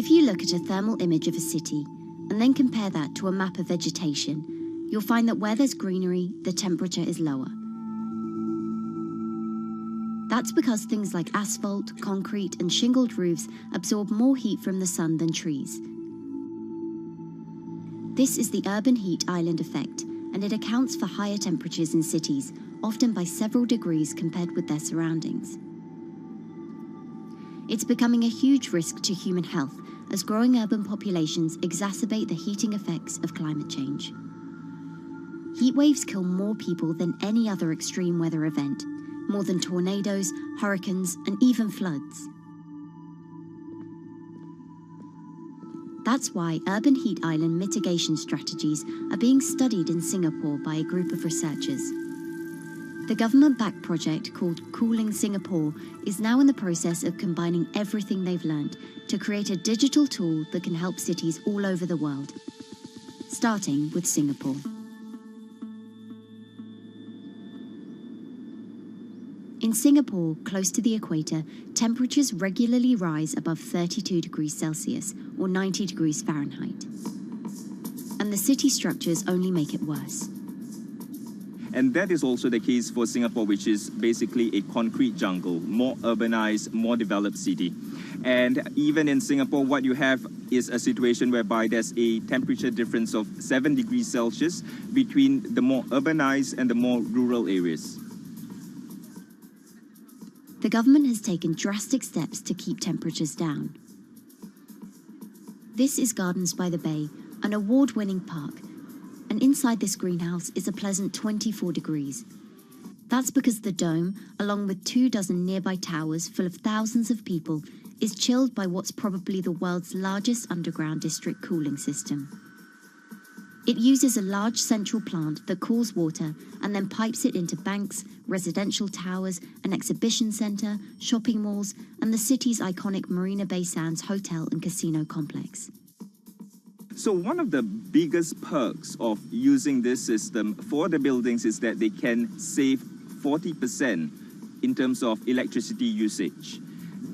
If you look at a thermal image of a city and then compare that to a map of vegetation, you'll find that where there's greenery, the temperature is lower. That's because things like asphalt, concrete, and shingled roofs absorb more heat from the sun than trees. This is the urban heat island effect, and it accounts for higher temperatures in cities, often by several degrees compared with their surroundings. It's becoming a huge risk to human health as growing urban populations exacerbate the heating effects of climate change. Heat waves kill more people than any other extreme weather event, more than tornadoes, hurricanes, and even floods. That's why urban heat island mitigation strategies are being studied in Singapore by a group of researchers. The government-backed project called Cooling Singapore is now in the process of combining everything they've learned to create a digital tool that can help cities all over the world, starting with Singapore. In Singapore, close to the equator, temperatures regularly rise above 32 degrees Celsius or 90 degrees Fahrenheit. And the city structures only make it worse. And that is also the case for Singapore, which is basically a concrete jungle, more urbanized, more developed city. And even in Singapore, what you have is a situation whereby there's a temperature difference of 7 degrees Celsius between the more urbanized and the more rural areas. The government has taken drastic steps to keep temperatures down. This is Gardens by the Bay, an award-winning park, and inside this greenhouse is a pleasant 24 degrees. That's because the dome, along with 24 nearby towers full of thousands of people, is chilled by what's probably the world's largest underground district cooling system. It uses a large central plant that cools water and then pipes it into banks, residential towers, an exhibition centre, shopping malls, and the city's iconic Marina Bay Sands hotel and casino complex. So one of the biggest perks of using this system for the buildings is that they can save 40% in terms of electricity usage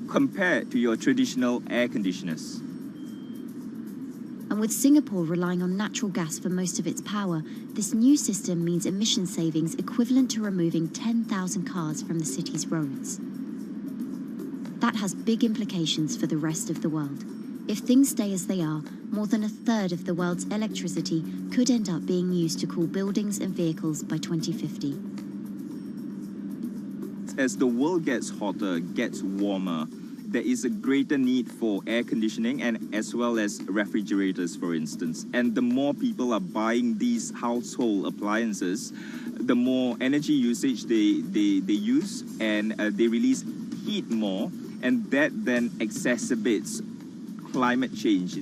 compared to your traditional air conditioners. And with Singapore relying on natural gas for most of its power, this new system means emission savings equivalent to removing 10,000 cars from the city's roads. That has big implications for the rest of the world. If things stay as they are, more than a third of the world's electricity could end up being used to cool buildings and vehicles by 2050. As the world gets hotter, gets warmer, there is a greater need for air conditioning and as well as refrigerators, for instance. And the more people are buying these household appliances, the more energy usage they use, and they release heat more, and that then exacerbates climate change.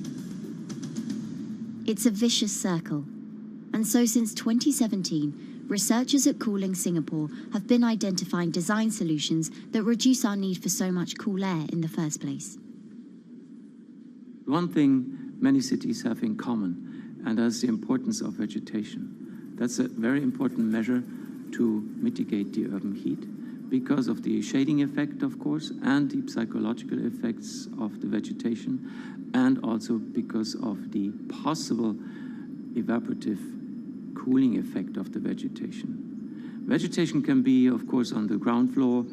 It's a vicious circle. And so since 2017, researchers at Cooling Singapore have been identifying design solutions that reduce our need for so much cool air in the first place. One thing many cities have in common, and that's the importance of vegetation. That's a very important measure to mitigate the urban heat because of the shading effect, of course, and the psychological effects of the vegetation, and also because of the possible evaporative cooling effect of the vegetation. Vegetation can be, of course, on the ground floor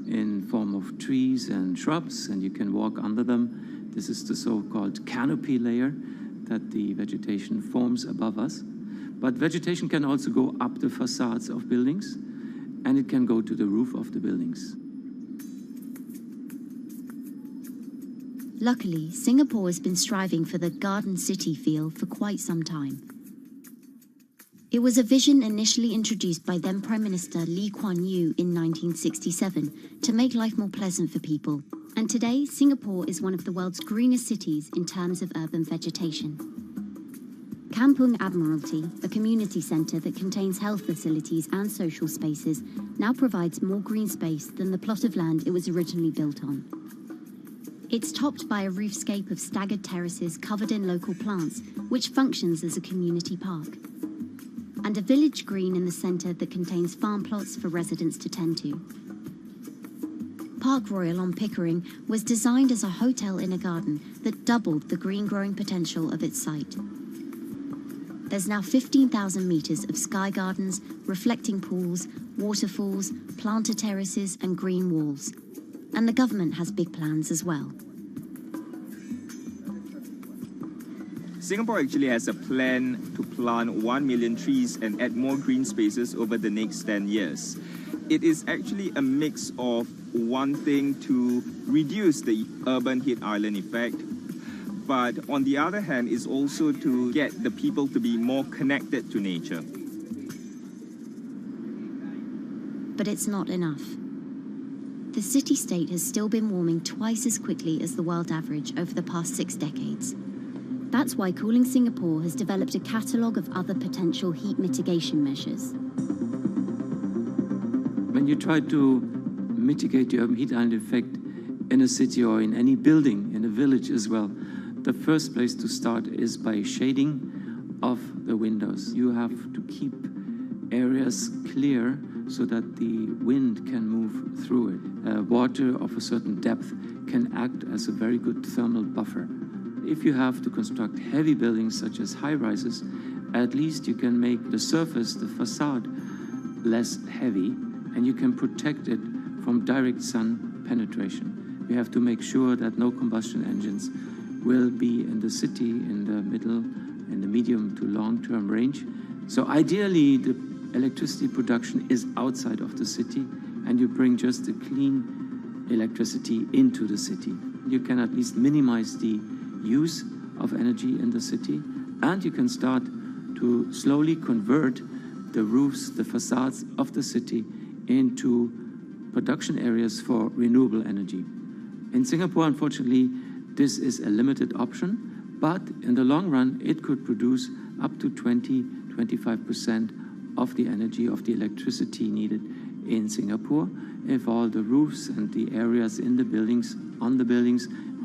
in form of trees and shrubs, and you can walk under them. This is the so-called canopy layer that the vegetation forms above us. But vegetation can also go up the facades of buildings, and it can go to the roof of the buildings. Luckily, Singapore has been striving for the garden city feel for quite some time. It was a vision initially introduced by then Prime Minister Lee Kuan Yew in 1967 to make life more pleasant for people. And today, Singapore is one of the world's greenest cities in terms of urban vegetation. Kampung Admiralty, a community centre that contains health facilities and social spaces, now provides more green space than the plot of land it was originally built on. It's topped by a roofscape of staggered terraces covered in local plants, which functions as a community park, and a village green in the centre that contains farm plots for residents to tend to. Park Royal on Pickering was designed as a hotel in a garden that doubled the green growing potential of its site. There's now 15,000 metres of sky gardens, reflecting pools, waterfalls, planter terraces and green walls. And the government has big plans as well. Singapore actually has a plan to plant 1 million trees and add more green spaces over the next 10 years. It is actually a mix of wanting to reduce the urban heat island effect, but on the other hand is also to get the people to be more connected to nature. But it's not enough. The city-state has still been warming twice as quickly as the world average over the past 6 decades. That's why Cooling Singapore has developed a catalogue of other potential heat mitigation measures. When you try to mitigate the urban heat island effect in a city or in any building, in a village as well, the first place to start is by shading of the windows. You have to keep areas clear so that the wind can move through it. Water of a certain depth can act as a very good thermal buffer. If you have to construct heavy buildings such as high-rises, at least you can make the surface, the facade, less heavy, and you can protect it from direct sun penetration. We have to make sure that no combustion engines will be in the city in the middle, in the medium to long-term range. So ideally, the electricity production is outside of the city, and you bring just the clean electricity into the city. You can at least minimize the use of energy in the city, and you can start to slowly convert the roofs, the facades of the city into production areas for renewable energy. In Singapore, unfortunately, this is a limited option, but in the long run, it could produce up to 20-25% of the energy, of the electricity needed in Singapore if all the roofs and the areas in the buildings, on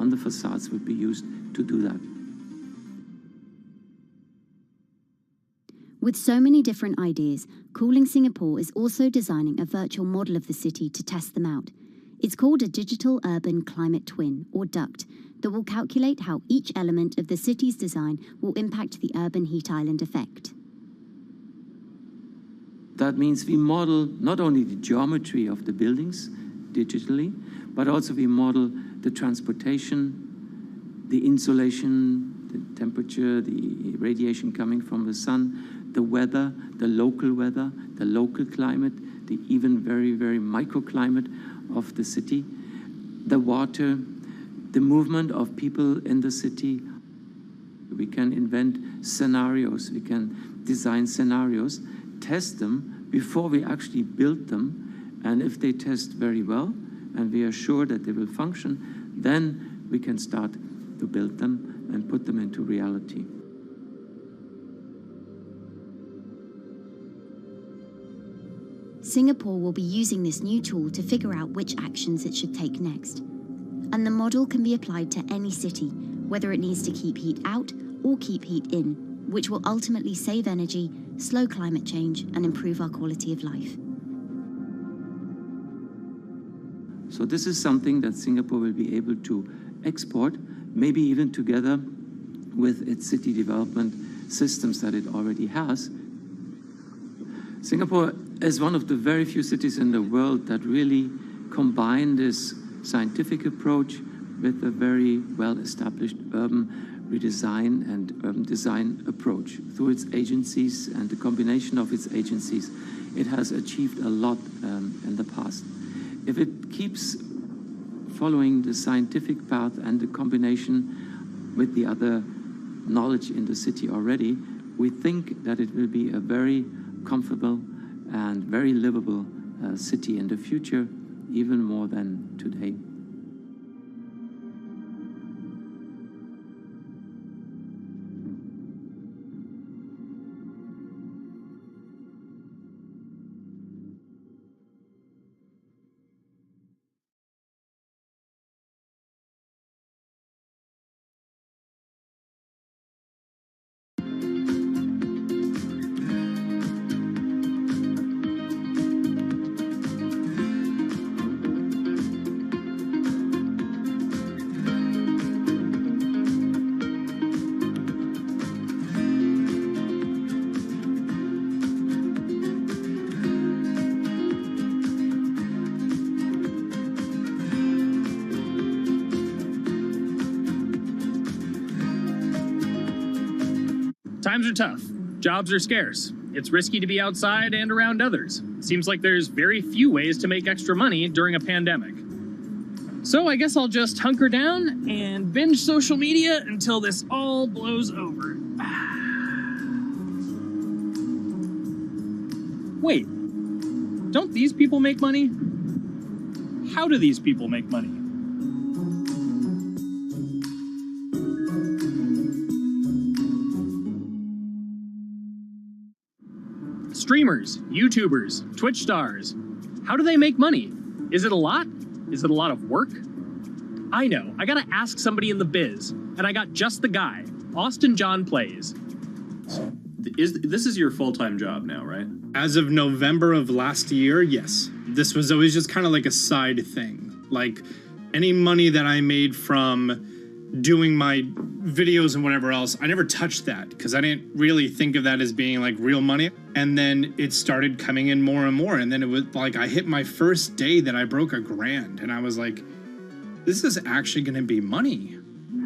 the facades would be used to do that. With so many different ideas, Cooling Singapore is also designing a virtual model of the city to test them out. It's called a Digital Urban Climate Twin, or DUCT, that will calculate how each element of the city's design will impact the urban heat island effect. That means we model not only the geometry of the buildings digitally, but also we model the transportation, the insulation, the temperature, the radiation coming from the sun, the weather, the local climate, the even very, very microclimate of the city, the water, the movement of people in the city. We can invent scenarios, we can design scenarios, test them before we actually build them, and if they test very well, and we are sure that they will function, then we can start to build them and put them into reality. Singapore will be using this new tool to figure out which actions it should take next. And the model can be applied to any city, whether it needs to keep heat out or keep heat in, which will ultimately save energy, slow climate change, and improve our quality of life. So this is something that Singapore will be able to export, maybe even together with its city development systems that it already has. Singapore is one of the very few cities in the world that really combine this scientific approach with a very well-established urban redesign and urban design approach. Through its agencies and the combination of its agencies, it has achieved a lot in the past. If it keeps following the scientific path and the combination with the other knowledge in the city already, we think that it will be a very comfortable and very livable city in the future, even more than today. Times are tough. Jobs are scarce. It's risky to be outside and around others. Seems like there's very few ways to make extra money during a pandemic. So I guess I'll just hunker down and binge social media until this all blows over. Wait, don't these people make money? How do these people make money? Streamers, YouTubers, Twitch stars. How do they make money? Is it a lot? Is it a lot of work? I know, I gotta ask somebody in the biz, and I got just the guy. Austin John Plays. This is your full-time job now, right? As of November of last year, yes. This was always just kind of like a side thing. Like any money that I made from doing my videos and whatever else, I never touched that because I didn't really think of that as being like real money. And then it started coming in more and more. And then it was like I hit my first day that I broke $1,000 and I was like, this is actually going to be money.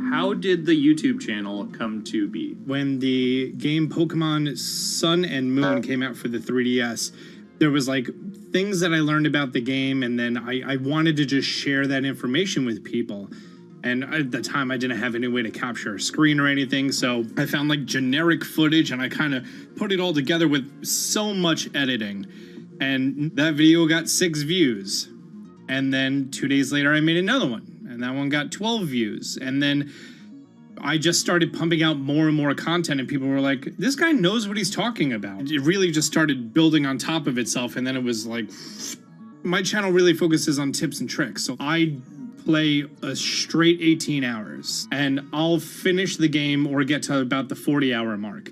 How did the YouTube channel come to be? When the game Pokemon Sun and Moon came out for the 3DS, there was like things that I learned about the game, and then I wanted to just share that information with people. And at the time, I didn't have any way to capture a screen or anything, so I found like generic footage, and I kind of put it all together with so much editing. And that video got 6 views. And then 2 days later, I made another one. And that one got 12 views. And then I just started pumping out more and more content, and people were like, this guy knows what he's talking about. It really just started building on top of itself, and then it was like, my channel really focuses on tips and tricks. So I play a straight 18 hours, and I'll finish the game or get to about the 40-hour mark,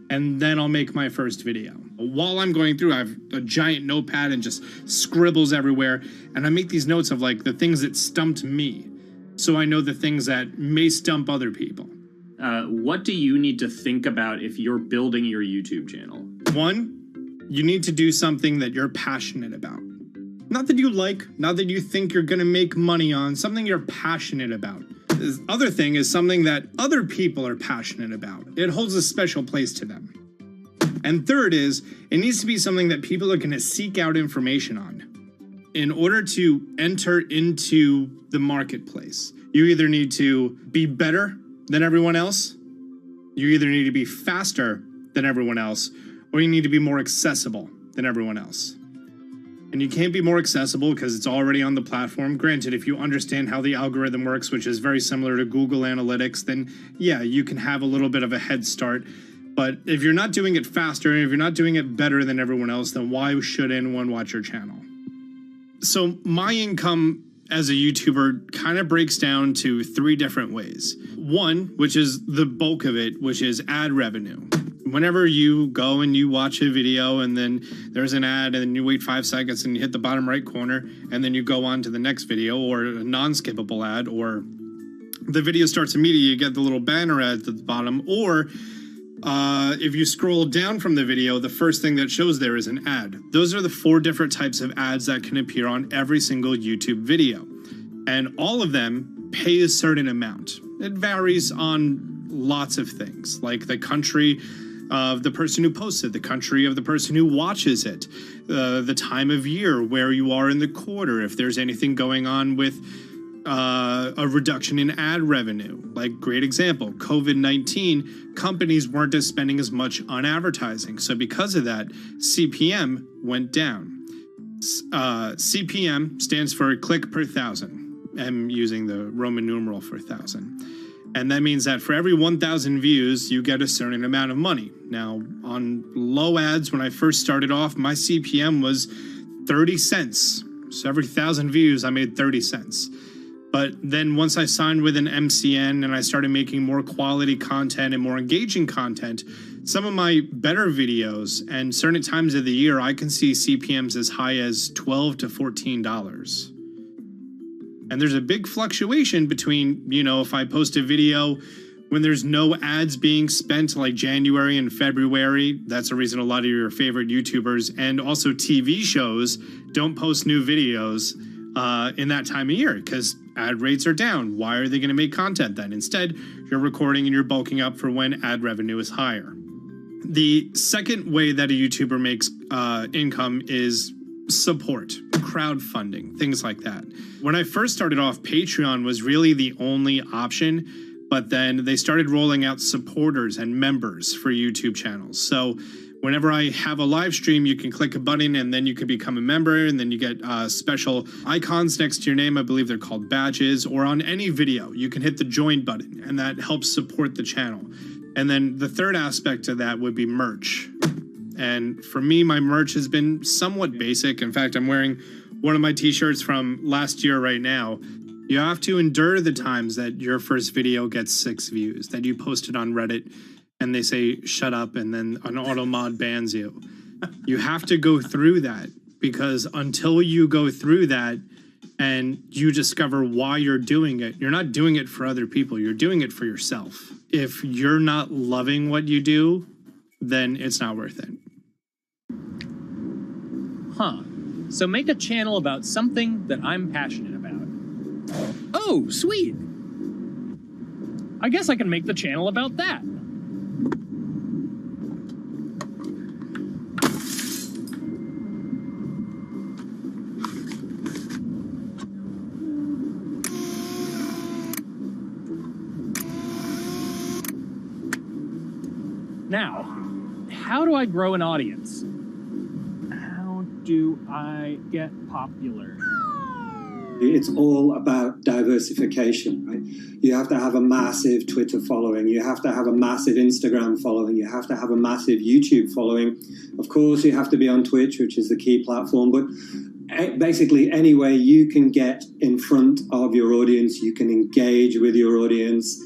and then I'll make my first video. While I'm going through, I have a giant notepad and just scribbles everywhere, and I make these notes of like the things that stumped me, so I know the things that may stump other people. What do you need to think about if you're building your YouTube channel? 1, you need to do something that you're passionate about. Not that you like, not that you think you're gonna make money on, something you're passionate about. The other thing is something that other people are passionate about. It holds a special place to them. And third is, it needs to be something that people are gonna seek out information on. In order to enter into the marketplace, you either need to be better than everyone else, you either need to be faster than everyone else, or you need to be more accessible than everyone else. And you can't be more accessible because it's already on the platform. Granted, if you understand how the algorithm works, which is very similar to Google Analytics, then yeah, you can have a little bit of a head start. But if you're not doing it faster, and if you're not doing it better than everyone else, then why should anyone watch your channel? So my income as a YouTuber kind of breaks down to 3 different ways. 1, which is the bulk of it, which is ad revenue. Whenever you go and you watch a video and then there's an ad and then you wait 5 seconds and you hit the bottom right corner and then you go on to the next video, or a non-skippable ad, or the video starts immediately, you get the little banner ad at the bottom, or if you scroll down from the video, the first thing that shows there is an ad. Those are the 4 different types of ads that can appear on every single YouTube video. And all of them pay a certain amount. It varies on lots of things, like the country of the person who posts it, the country of the person who watches it, the time of year, where you are in the quarter, if there's anything going on with a reduction in ad revenue. Like, great example, COVID-19, companies weren't spending as much on advertising. So because of that, CPM went down. CPM stands for click per thousand. I'm using the Roman numeral for 1,000. And that means that for every 1,000 views, you get a certain amount of money. Now, on low ads, when I first started off, my CPM was 30 cents. So every 1,000 views, I made 30 cents. But then once I signed with an MCN and I started making more quality content and more engaging content, some of my better videos and certain times of the year, I can see CPMs as high as $12 to $14. And there's a big fluctuation between, you know, if I post a video when there's no ads being spent, like January and February, that's the reason a lot of your favorite YouTubers and also TV shows don't post new videos in that time of year because ad rates are down. Why are they going to make content then? Instead, you're recording and you're bulking up for when ad revenue is higher. The second way that a YouTuber makes income is support, crowdfunding, things like that. When I first started off, Patreon was really the only option, but then they started rolling out supporters and members for YouTube channels. So whenever I have a live stream, you can click a button and then you can become a member, and then you get special icons next to your name. I believe they're called badges, or on any video, you can hit the join button, and that helps support the channel. And then the third aspect of that would be merch. And for me, my merch has been somewhat basic. In fact, I'm wearing one of my t-shirts from last year right now. You have to endure the times that your first video gets 6 views, that you posted on Reddit and they say, shut up, and then an auto mod bans you. You have to go through that, because until you go through that and you discover why you're doing it, you're not doing it for other people, you're doing it for yourself. If you're not loving what you do, then it's not worth it. Huh. So make a channel about something that I'm passionate about. Oh, sweet. I guess I can make the channel about that. Now, how do I grow an audience? How do I get popular? It's all about diversification, right? You have to have a massive Twitter following. You have to have a massive Instagram following. You have to have a massive YouTube following. Of course, you have to be on Twitch, which is the key platform. But basically, any way you can get in front of your audience, you can engage with your audience,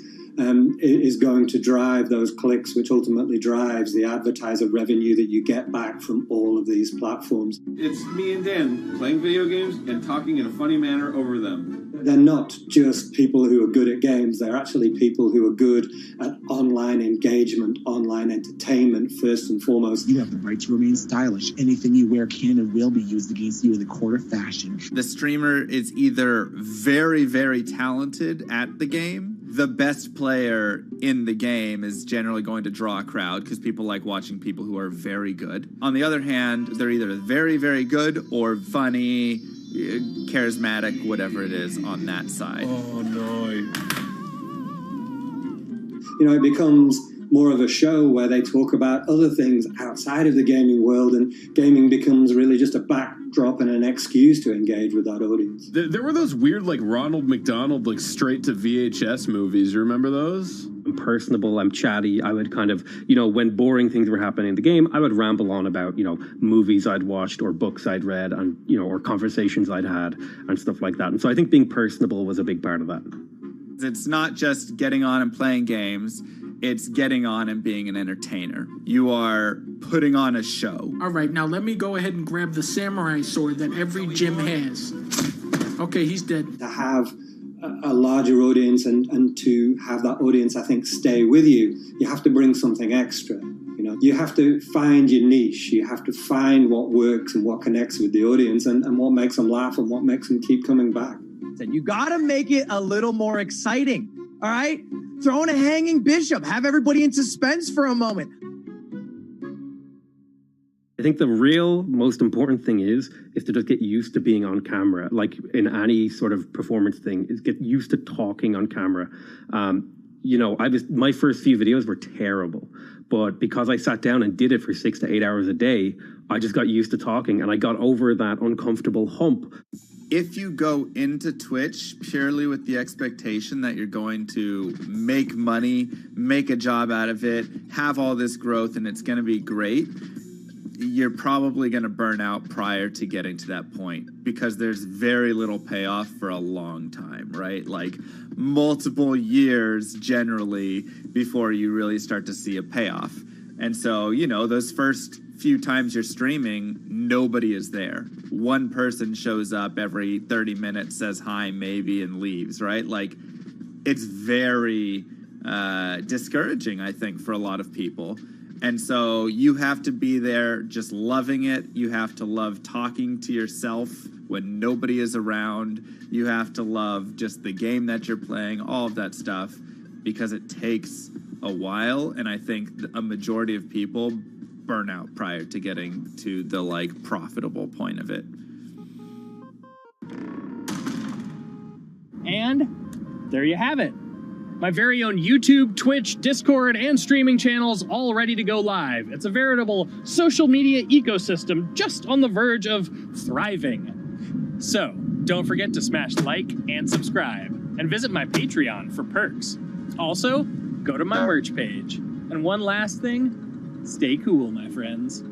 is going to drive those clicks, which ultimately drives the advertiser revenue that you get back from all of these platforms. It's me and Dan playing video games and talking in a funny manner over them. They're not just people who are good at games, they're actually people who are good at online engagement, online entertainment, first and foremost. You have the right to remain stylish. Anything you wear can and will be used against you in the court of fashion. The streamer is either very, very talented at the game. The best player in the game is generally going to draw a crowd because people like watching people who are very good. On the other hand, they're either very, very good or funny, charismatic, whatever it is on that side. Oh, no. You know, it becomes more of a show where they talk about other things outside of the gaming world, and gaming becomes really just a backdrop and an excuse to engage with that audience. There were those weird, like, Ronald McDonald, like, straight to VHS movies. You remember those? I'm personable, I'm chatty. I would kind of, when boring things were happening in the game, I would ramble on about, movies I'd watched or books I'd read and, or conversations I'd had and stuff like that. And so I think being personable was a big part of that. It's not just getting on and playing games. It's getting on and being an entertainer. You are putting on a show. All right, now let me go ahead and grab the samurai sword that every gym has. Okay, he's dead. To have a larger audience and to have that audience, I think, stay with you, you have to bring something extra. You have to find your niche. You have to find what works and what connects with the audience and what makes them laugh and what makes them keep coming back. You got to make it a little more exciting, all right? Throw in a hanging bishop. Have everybody in suspense for a moment. I think the real most important thing is to just get used to being on camera. Like in any sort of performance thing, is get used to talking on camera. My first few videos were terrible, but because I sat down and did it for 6 to 8 hours a day, I just got used to talking and I got over that uncomfortable hump. If you go into Twitch purely with the expectation that you're going to make money, make a job out of it, have all this growth, and it's going to be great, you're probably going to burn out prior to getting to that point because there's very little payoff for a long time, right? Like multiple years generally before you really start to see a payoff. And so, those first few times you're streaming, nobody is there. One person shows up every 30 minutes, says hi maybe, and leaves, right? Like, it's very discouraging, I think, for a lot of people. And so you have to be there just loving it. You have to love talking to yourself when nobody is around. You have to love just the game that you're playing, all of that stuff, because it takes a while, and I think a majority of people burn out prior to getting to the like profitable point of it. And there you have it. My very own YouTube, Twitch, Discord, and streaming channels all ready to go live. It's a veritable social media ecosystem just on the verge of thriving. So, don't forget to smash like and subscribe, and visit my Patreon for perks. Also, go to my merch page. And one last thing, stay cool, my friends.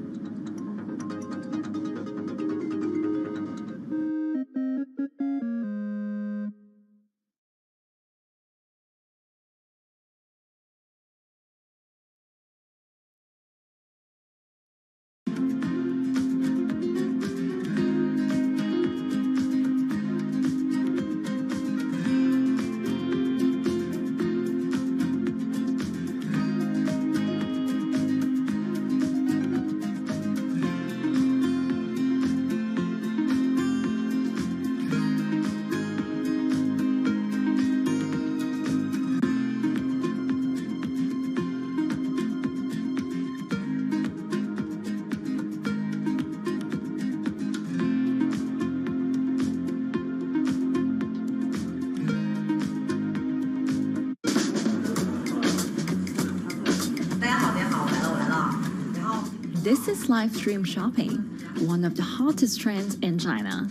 This is live stream shopping, one of the hottest trends in China.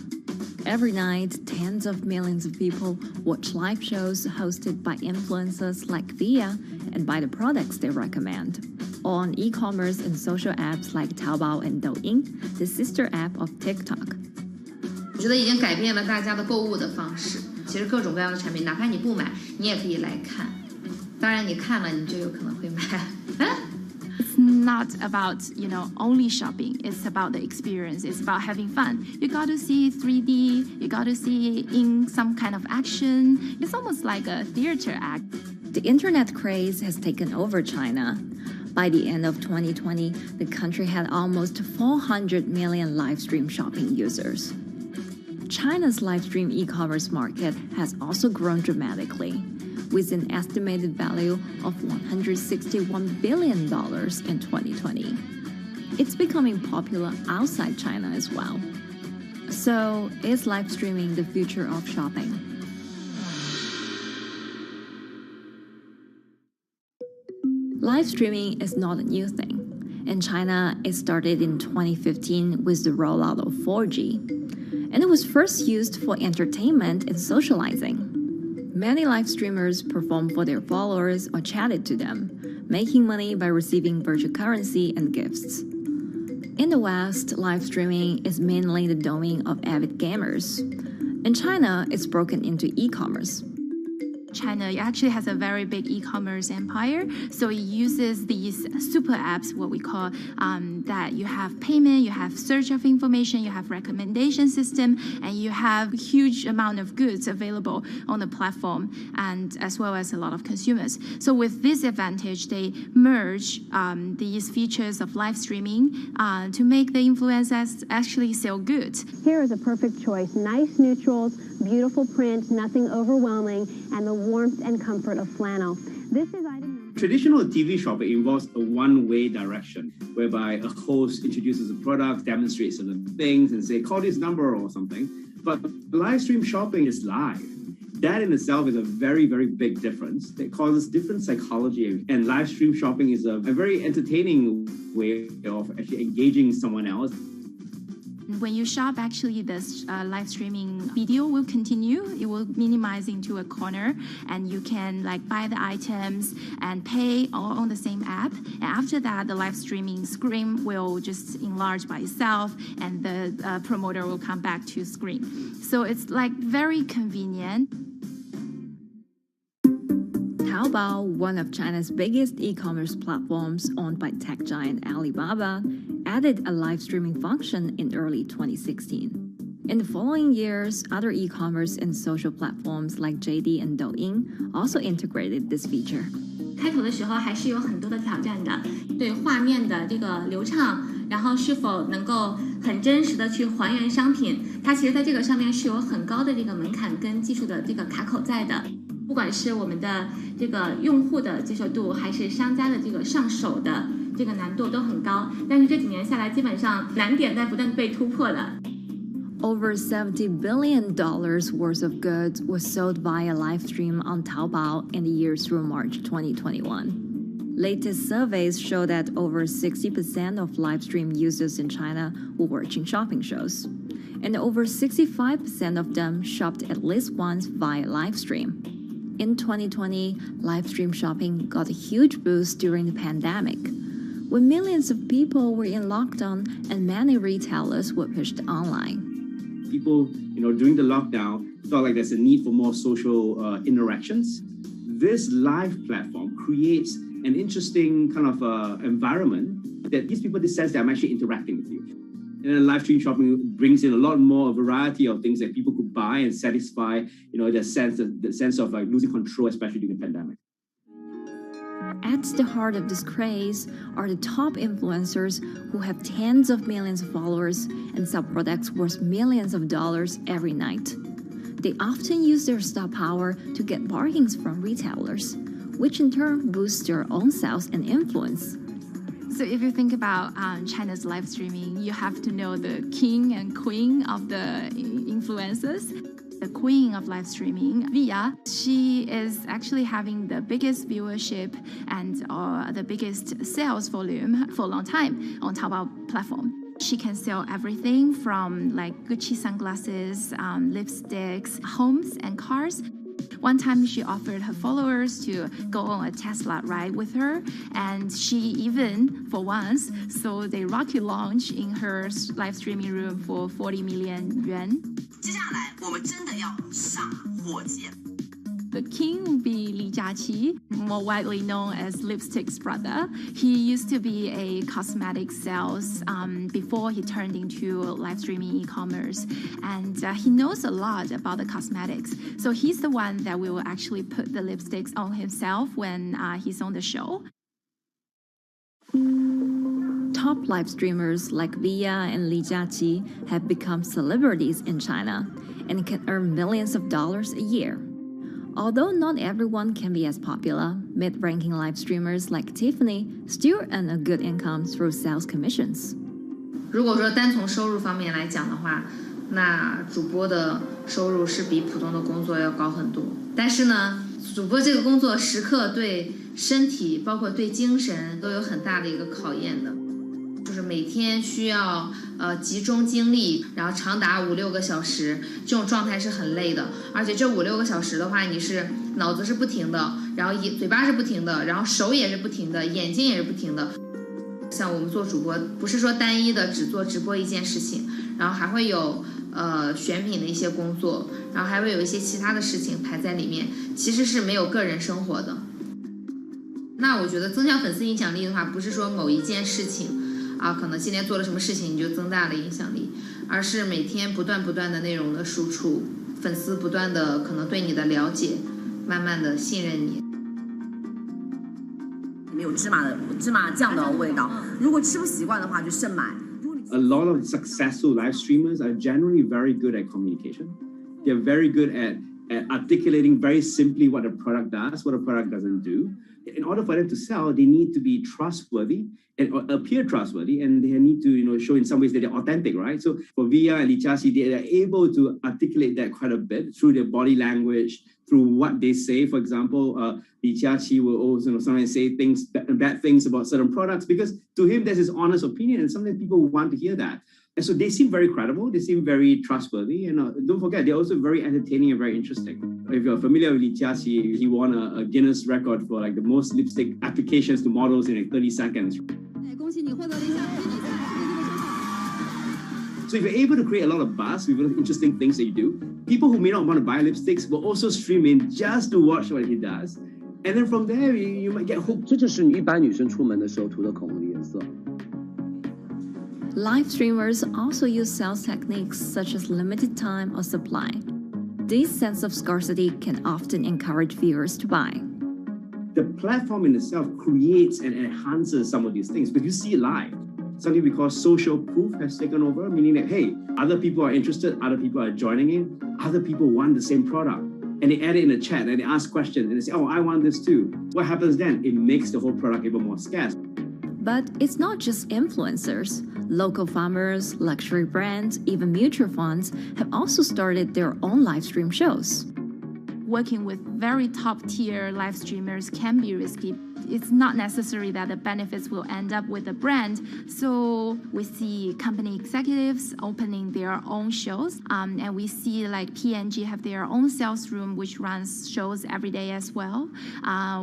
Every night, tens of millions of people watch live shows hosted by influencers like Via and buy the products they recommend. On e-commerce and social apps like Taobao and Douyin, the sister app of TikTok. 我觉得已经改变了大家的购物的方式。其实各种各样的产品，哪怕你不买，你也可以来看。当然，你看了，你就有可能会买。It's not about, only shopping. It's about the experience. It's about having fun. You got to see 3D. You got to see in some kind of action. It's almost like a theater act. The internet craze has taken over China. By the end of 2020, the country had almost 400 million live stream shopping users. China's live stream e-commerce market has also grown dramatically, with an estimated value of $161 billion in 2020. It's becoming popular outside China as well. So, is live streaming the future of shopping? Live streaming is not a new thing. In China, it started in 2015 with the rollout of 4G. And it was first used for entertainment and socializing. Many live streamers performed for their followers or chatted to them, making money by receiving virtual currency and gifts. In the West, live streaming is mainly the domain of avid gamers. In China, it's broken into e-commerce. China actually has a very big e-commerce empire, so it uses these super apps, what we call, that you have payment, you have search of information, you have recommendation system, and you have huge amount of goods available on the platform, and as well as a lot of consumers. So with this advantage, they merge these features of live streaming to make the influencers actually sell goods. Here is a perfect choice. Nice neutrals, beautiful print, nothing overwhelming, and the warmth and comfort of flannel. This is item. Traditional TV shopping involves a one-way direction, whereby a host introduces a product, demonstrates certain things, and say, call this number or something. But live stream shopping is live. That in itself is a very, very big difference. It causes different psychology. And live stream shopping is a very entertaining way of actually engaging someone else. When you shop, actually, this live streaming video will continue. It will minimize into a corner, and you can buy the items and pay all on the same app. And after that, the live streaming screen will just enlarge by itself, and the promoter will come back to screen. So it's very convenient. Taobao, one of China's biggest e-commerce platforms owned by tech giant Alibaba, added a live streaming function in early 2016. In the following years, other e-commerce and social platforms like JD and Douyin also integrated this feature. 开头的时候还是有很多的挑战的，对画面的这个流畅，然后是否能够很真实的去还原商品，它其实在这个上面是有很高的这个门槛跟技术的这个卡口在的。不不管是我们的这个用户的接受度，还是商家的这个上手的这个难度都很高。但是这几年下来，基本上难点在不断被突破的。Over $70 billion worth of goods was sold via live stream on Taobao in the year through March 2021. Latest surveys show that over 60% of live stream users in China were watching shopping shows, and over 65% of them shopped at least once via live stream. In 2020, live stream shopping got a huge boost during the pandemic, when millions of people were in lockdown and many retailers were pushed online. People, during the lockdown, felt like there's a need for more social interactions. This live platform creates an interesting kind of environment that gives people the sense that I'm actually interacting with you. And then live stream shopping brings in a lot more variety of things that people could buy and satisfy, the sense of like losing control, especially during the pandemic. At the heart of this craze are the top influencers who have tens of millions of followers and sell products worth millions of dollars every night. They often use their star power to get bargains from retailers, which in turn boosts their own sales and influence. So if you think about China's live streaming, you have to know the king and queen of the influencers. The queen of live streaming, Via, she is actually having the biggest viewership and the biggest sales volume for a long time on Taobao platform. She can sell everything from like Gucci sunglasses, lipsticks, homes, and cars. One time she offered her followers to go on a Tesla ride with her, and she even, for once, sold a rocket launch in her live streaming room for 40 million yuan. The king will be Li Jiaqi, more widely known as Lipstick's brother. He used to be a cosmetic sales before he turned into live streaming e-commerce, and he knows a lot about the cosmetics. So he's the one that will actually put the lipsticks on himself when he's on the show. Top live streamers like Via and Li Jiaqi have become celebrities in China and can earn millions of dollars a year. Although not everyone can be as popular, mid-ranking live streamers like Tiffany still earn a good income through sales commissions. 如果说单从收入方面来讲的话，那主播的收入是比普通的工作要高很多。但是呢，主播这个工作时刻对身体，包括对精神都有很大的一个考验的。就是每天需要集中精力，然后长达5-6个小时，这种状态是很累的。而且这5-6个小时的话，你是脑子是不停的，然后嘴巴是不停的，然后手也是不停的，眼睛也是不停的。像我们做主播，不是说单一的只做直播一件事情，然后还会有选品的一些工作，然后还会有一些其他的事情排在里面，其实是没有个人生活的。那我觉得增强粉丝影响力的话，不是说某一件事情。可能今天做了什么事情你就增大了影响力，而是每天不断的内容的输出，粉丝不断的可能对你的了解，慢慢的信任你。里面有芝麻酱的味道，如果吃不习惯的话就慎买。A lot of successful live streamers are generally very good at communication. They're very good at articulating very simply what a product does, what a product doesn't do. In order for them to sell, they need to be trustworthy and appear trustworthy, and they need to, show in some ways that they're authentic, right? So for Via and Li Jiaqi, they are able to articulate that quite a bit through their body language, through what they say. For example, Li Jiaqi will also sometimes say bad things about certain products because to him that's his honest opinion, and sometimes people want to hear that. And so they seem very credible, they seem very trustworthy, and don't forget, they're also very entertaining and very interesting. If you're familiar with Li Jiaqi, he won a Guinness record for like the most lipstick applications to models in like 30 seconds. So if you're able to create a lot of buzz with interesting things that you do, people who may not want to buy lipsticks will also stream in just to watch what he does. And then from there, you might get hooked. 这就是一般女生出门的时候涂的口红的颜色。Live streamers also use sales techniques such as limited time or supply. This sense of scarcity can often encourage viewers to buy. The platform in itself creates and enhances some of these things because you see it live. Something because social proof has taken over, meaning that, hey, other people are interested, other people are joining in, other people want the same product. and they add it in the chat and they ask questions and they say, oh, I want this too. What happens then? It makes the whole product even more scarce. But it's not just influencers. Local farmers, luxury brands, even mutual funds have also started their own live stream shows. Working with very top-tier live streamers can be risky. It's not necessary that the benefits will end up with the brand. So we see company executives opening their own shows. And we see like P&G have their own sales room, which runs shows every day as well.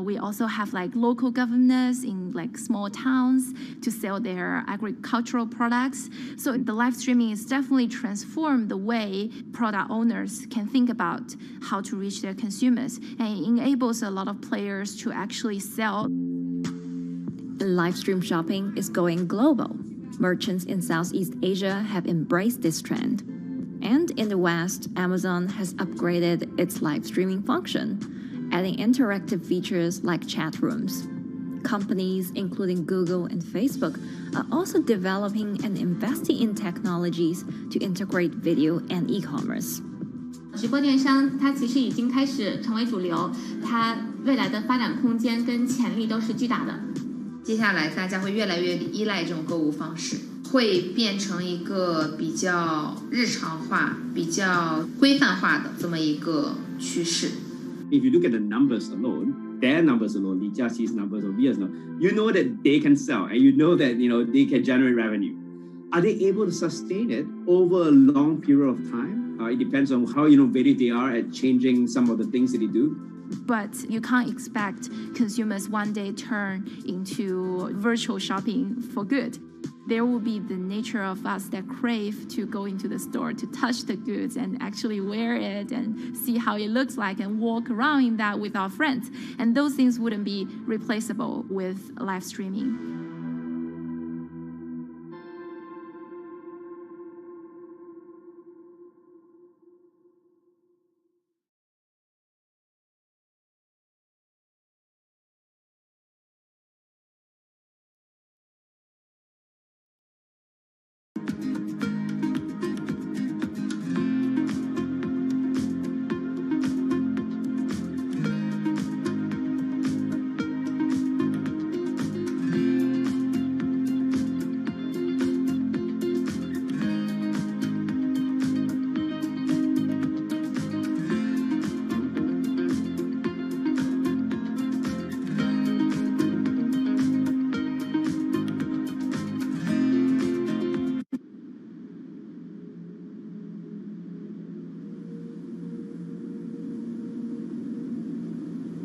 We also have like local governors in like small towns to sell their agricultural products. So the live streaming is definitely transformed the way product owners can think about how to reach their consumers, and it enables a lot of players to actually sell. Live stream shopping is going global. Merchants in Southeast Asia have embraced this trend. And in the West, Amazon has upgraded its live streaming function, adding interactive features like chat rooms. Companies, including Google and Facebook, are also developing and investing in technologies to integrate video and e-commerce. 直播电商它其实已经开始成为主流，它未来的发展空间跟潜力都是巨大的。接下来大家会越来越依赖这种购物方式，会变成一个比较日常化、比较规范化的这么一个趋势。If you look at the numbers alone, their numbers alone, Li Jiaxi's numbers or Via's numbers, you know that they can sell and you know that they can generate revenue. Are they able to sustain it over a long period of time? It depends on how innovative they are at changing some of the things that they do. But you can't expect consumers one day turn into virtual shopping for good. There will be the nature of us that crave to go into the store, to touch the goods and actually wear it and see how it looks like and walk around in that with our friends. And those things wouldn't be replaceable with live streaming.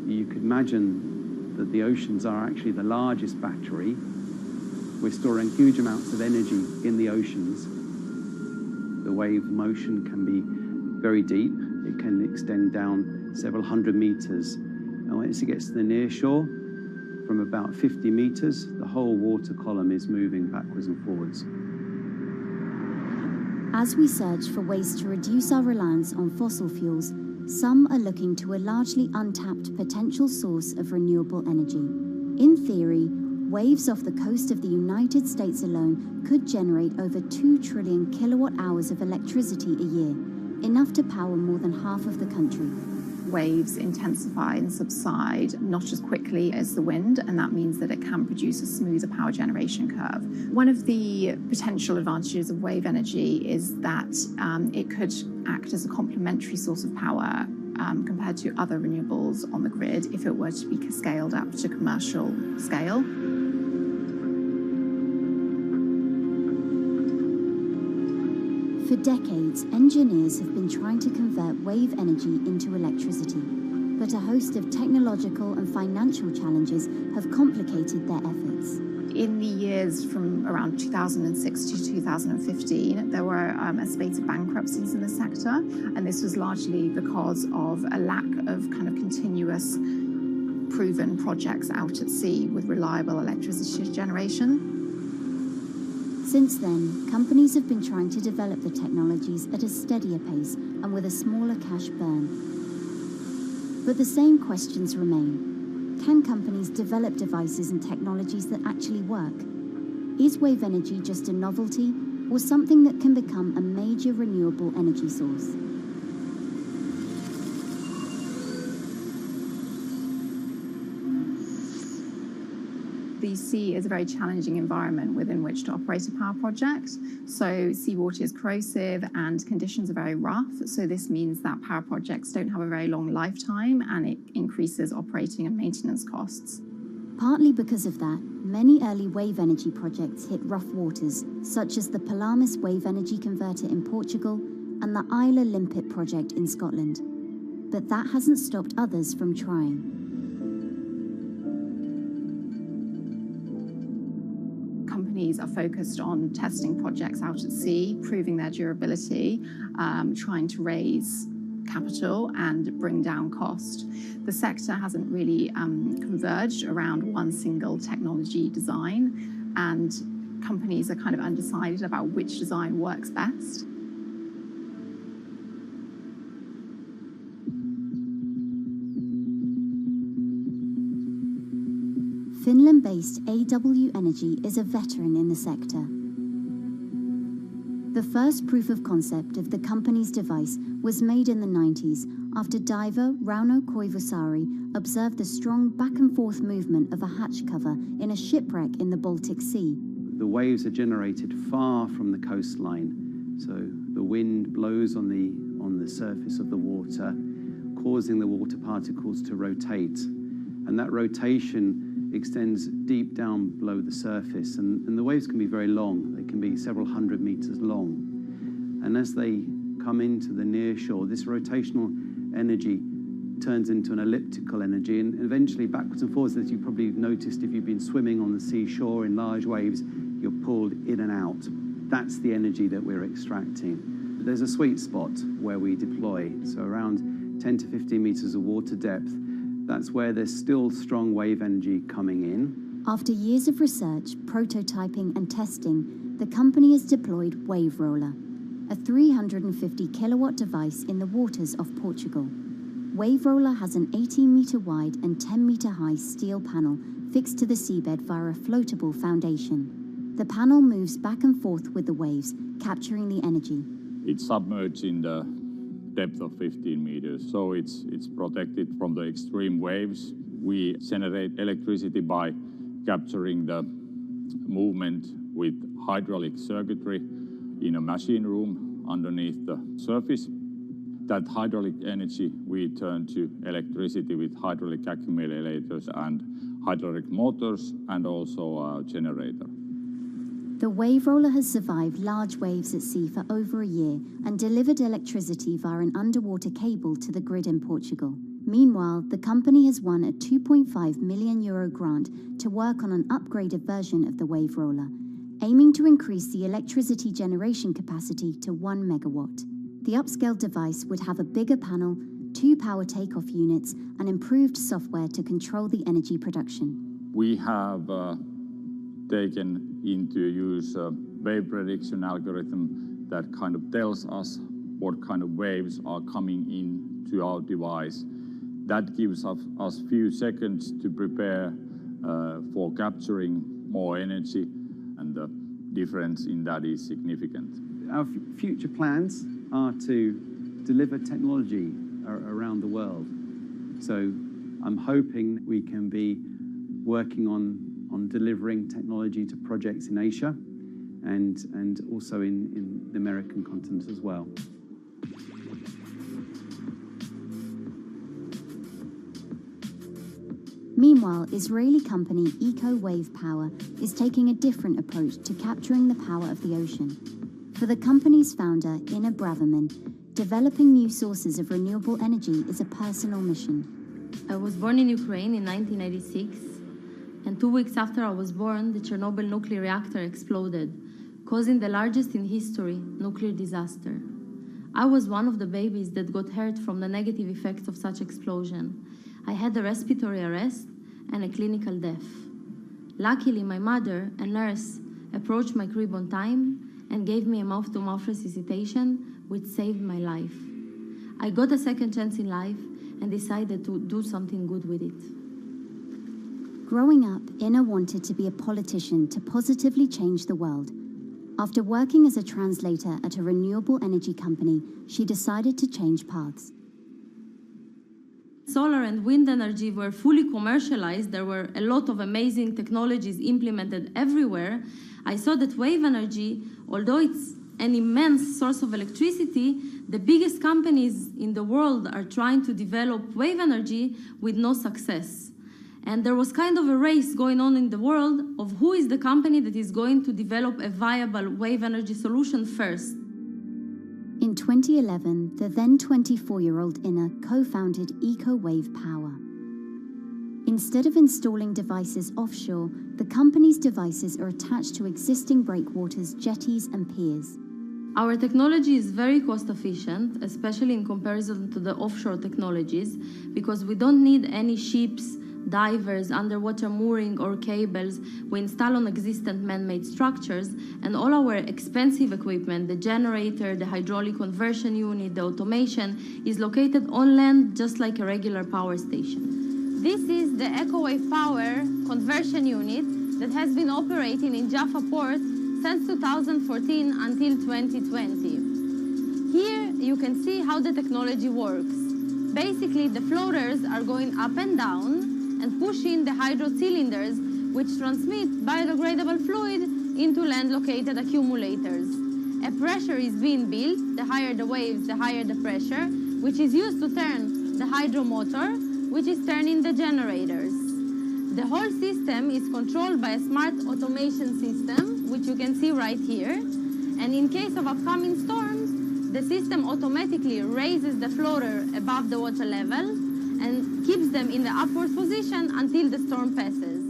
You could imagine that the oceans are actually the largest battery. We're storing huge amounts of energy in the oceans. The wave motion can be very deep. It can extend down several hundred meters. And once it gets to the near shore, from about 50 meters, the whole water column is moving backwards and forwards. As we search for ways to reduce our reliance on fossil fuels, some are looking to a largely untapped potential source of renewable energy. In theory, waves off the coast of the United States alone could generate over 2 trillion kilowatt hours of electricity a year, enough to power more than half of the country. Waves intensify and subside not as quickly as the wind, and that means that it can produce a smoother power generation curve. One of the potential advantages of wave energy is that it could act as a complementary source of power compared to other renewables on the grid if it were to be scaled up to commercial scale. For decades, engineers have been trying to convert wave energy into electricity, but a host of technological and financial challenges have complicated their efforts. In the years from around 2006 to 2015, there were a spate of bankruptcies in the sector, and this was largely because of a lack of kind of continuous proven projects out at sea with reliable electricity generation. Since then, companies have been trying to develop the technologies at a steadier pace and with a smaller cash burn. But the same questions remain. Can companies develop devices and technologies that actually work? Is wave energy just a novelty or something that can become a major renewable energy source? the sea is a very challenging environment within which to operate a power project. So seawater is corrosive and conditions are very rough. So this means that power projects don't have a very long lifetime, and it increases operating and maintenance costs. Partly because of that, many early wave energy projects hit rough waters, such as the Palamas Wave Energy Converter in Portugal and the Isla Limpet project in Scotland. But that hasn't stopped others from trying. Companies are focused on testing projects out at sea, proving their durability, trying to raise capital and bring down cost. The sector hasn't really converged around one single technology design, and companies are kind of undecided about which design works best. Finland-based AW Energy is a veteran in the sector. The first proof of concept of the company's device was made in the 90s after diver Rauno Koivusaari observed the strong back-and-forth movement of a hatch cover in a shipwreck in the Baltic Sea. The waves are generated far from the coastline, so the wind blows on the surface of the water, causing the water particles to rotate, and that rotation extends deep down below the surface, and the waves can be very long. They can be several hundred meters long. And as they come into the near shore, this rotational energy turns into an elliptical energy, and eventually backwards and forwards, as you probably noticed if you've been swimming on the seashore in large waves, you're pulled in and out. That's the energy that we're extracting. There's a sweet spot where we deploy, so around 10 to 15 meters of water depth. That's where there's still strong wave energy coming in. After years of research, prototyping and testing, the company has deployed Wave Roller, a 350 kilowatt device in the waters of Portugal. Wave Roller has an 18-meter wide and 10-meter high steel panel fixed to the seabed via a floatable foundation. The panel moves back and forth with the waves, capturing the energy. It's submerged in the depth of 15 meters, so it's protected from the extreme waves. We generate electricity by capturing the movement with hydraulic circuitry in a machine room underneath the surface. That hydraulic energy we turn to electricity with hydraulic accumulators and hydraulic motors, and also a generator. The Wave Roller has survived large waves at sea for over a year and delivered electricity via an underwater cable to the grid in Portugal. Meanwhile, the company has won a €2.5 million grant to work on an upgraded version of the Wave Roller, aiming to increase the electricity generation capacity to 1 megawatt. The upscaled device would have a bigger panel, 2 power takeoff units, and improved software to control the energy production. We have taken into use a wave prediction algorithm that kind of tells us what kind of waves are coming into our device. That gives us few seconds to prepare for capturing more energy, and the difference in that is significant. Our future plans are to deliver technology around the world. So I'm hoping we can be working on delivering technology to projects in Asia and also in the American continent as well. Meanwhile, Israeli company Eco Wave Power is taking a different approach to capturing the power of the ocean. For the company's founder, Ina Braverman, developing new sources of renewable energy is a personal mission. I was born in Ukraine in 1996, and 2 weeks after I was born, the Chernobyl nuclear reactor exploded, causing the largest in history nuclear disaster. I was one of the babies that got hurt from the negative effects of such explosion. I had a respiratory arrest and a clinical death. Luckily, my mother, a nurse, approached my crib on time and gave me a mouth-to-mouth resuscitation, which saved my life. I got a second chance in life and decided to do something good with it. Growing up, Ina wanted to be a politician to positively change the world. After working as a translator at a renewable energy company, she decided to change paths. Solar and wind energy were fully commercialized, there were a lot of amazing technologies implemented everywhere, I saw that wave energy, although it's an immense source of electricity, the biggest companies in the world are trying to develop wave energy with no success. And there was kind of a race going on in the world of who is the company that is going to develop a viable wave energy solution first. In 2011, the then 24-year-old Inna co-founded EcoWave Power. Instead of installing devices offshore, the company's devices are attached to existing breakwaters, jetties, and piers. Our technology is very cost efficient, especially in comparison to the offshore technologies, because we don't need any ships, divers, underwater mooring or cables. We install on existing man-made structures, and all our expensive equipment, the generator, the hydraulic conversion unit, the automation, is located on land just like a regular power station. This is the EcoWave Power conversion unit that has been operating in Jaffa Port since 2014 until 2020. Here you can see how the technology works. Basically, the floaters are going up and down and pushing the hydro cylinders, which transmit biodegradable fluid into land-located accumulators. A pressure is being built. The higher the waves, the higher the pressure, which is used to turn the hydro motor, which is turning the generators. The whole system is controlled by a smart automation system, which you can see right here. And in case of upcoming storms, the system automatically raises the floater above the water level and keeps them in the upward position until the storm passes.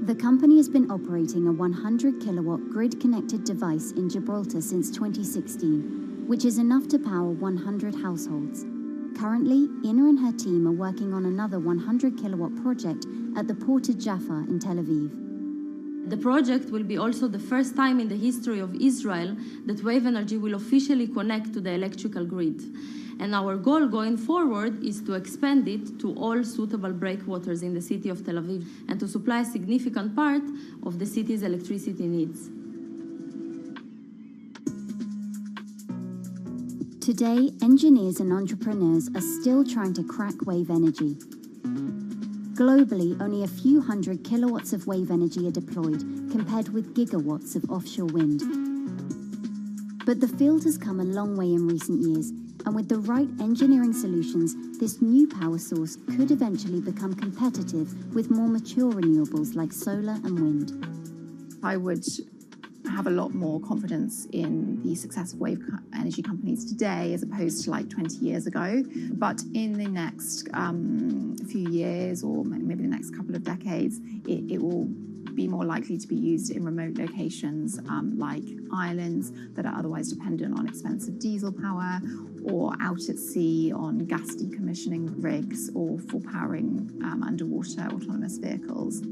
The company has been operating a 100-kilowatt grid-connected device in Gibraltar since 2016, which is enough to power 100 households. Currently, Inna and her team are working on another 100-kilowatt project at the port of Jaffa in Tel Aviv. The project will be also the first time in the history of Israel that wave energy will officially connect to the electrical grid. And our goal going forward is to expand it to all suitable breakwaters in the city of Tel Aviv and to supply a significant part of the city's electricity needs. Today, engineers and entrepreneurs are still trying to crack wave energy. Globally, only a few hundred kilowatts of wave energy are deployed, compared with gigawatts of offshore wind. But the field has come a long way in recent years, and with the right engineering solutions, this new power source could eventually become competitive with more mature renewables like solar and wind. I would have a lot more confidence in the success of wave energy companies today as opposed to like 20 years ago. But in the next few years, or maybe the next couple of decades, it will be more likely to be used in remote locations like islands that are otherwise dependent on expensive diesel power, or out at sea on gas decommissioning rigs, or for powering underwater autonomous vehicles.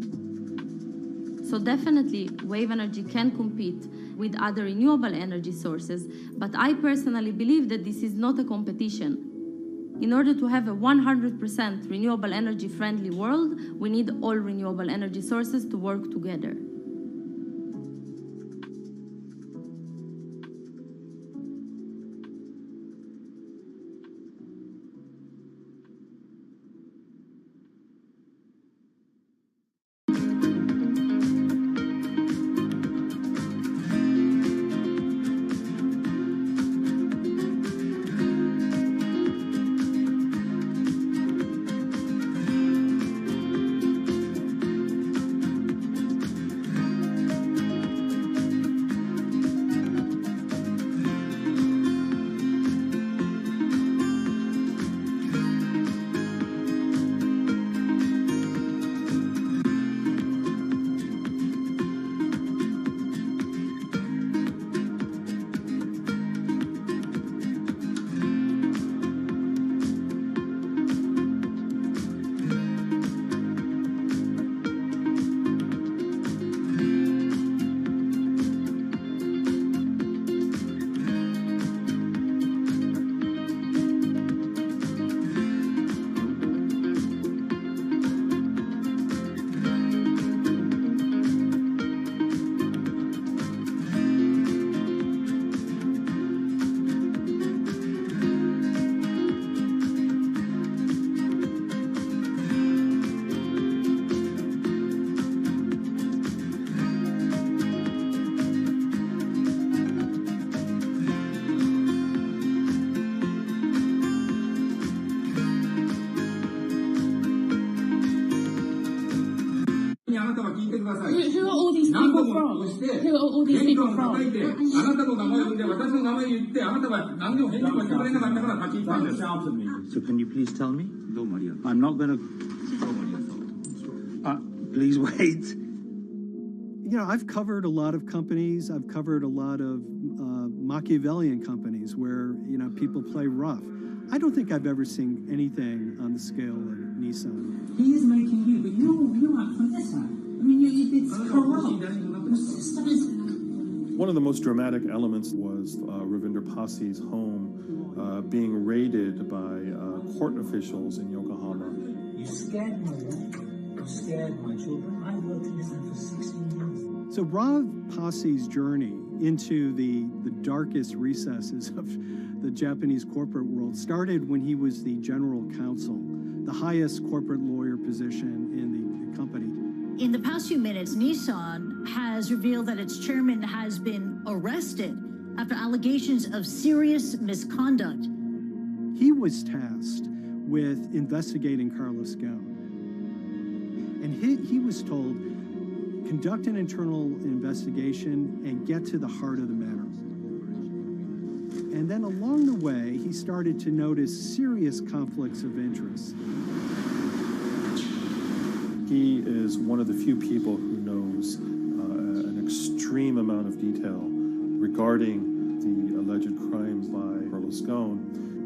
So definitely, wave energy can compete with other renewable energy sources, but I personally believe that this is not a competition. In order to have a 100% renewable energy friendly world, we need all renewable energy sources to work together. Who are all these people from? Who are all these people from? So can you please tell me? I'm not going to... please wait. You know, I've covered a lot of companies. I've covered a lot of Machiavellian companies where, you know, people play rough. I don't think I've ever seen anything on the scale of Nissan. He is making you, but you're like Vanessa. I mean, it's corrupt. The system is... One of the most dramatic elements was Ravinder Pasi's home being raided by court officials in Yokohama. You scared my wife. You scared my children. I worked in Nissan for 16 years. So Rav Pasi's journey into the darkest recesses of the Japanese corporate world started when he was the general counsel, the highest corporate lawyer position in the company. In the past few minutes, Nissan has revealed that its chairman has been arrested after allegations of serious misconduct. He was tasked with investigating Carlos Ghosn. And he was told, conduct an internal investigation and get to the heart of the matter. And then along the way, he started to notice serious conflicts of interest. He is one of the few people who knows an extreme amount of detail regarding the alleged crimes by Carlos Ghosn,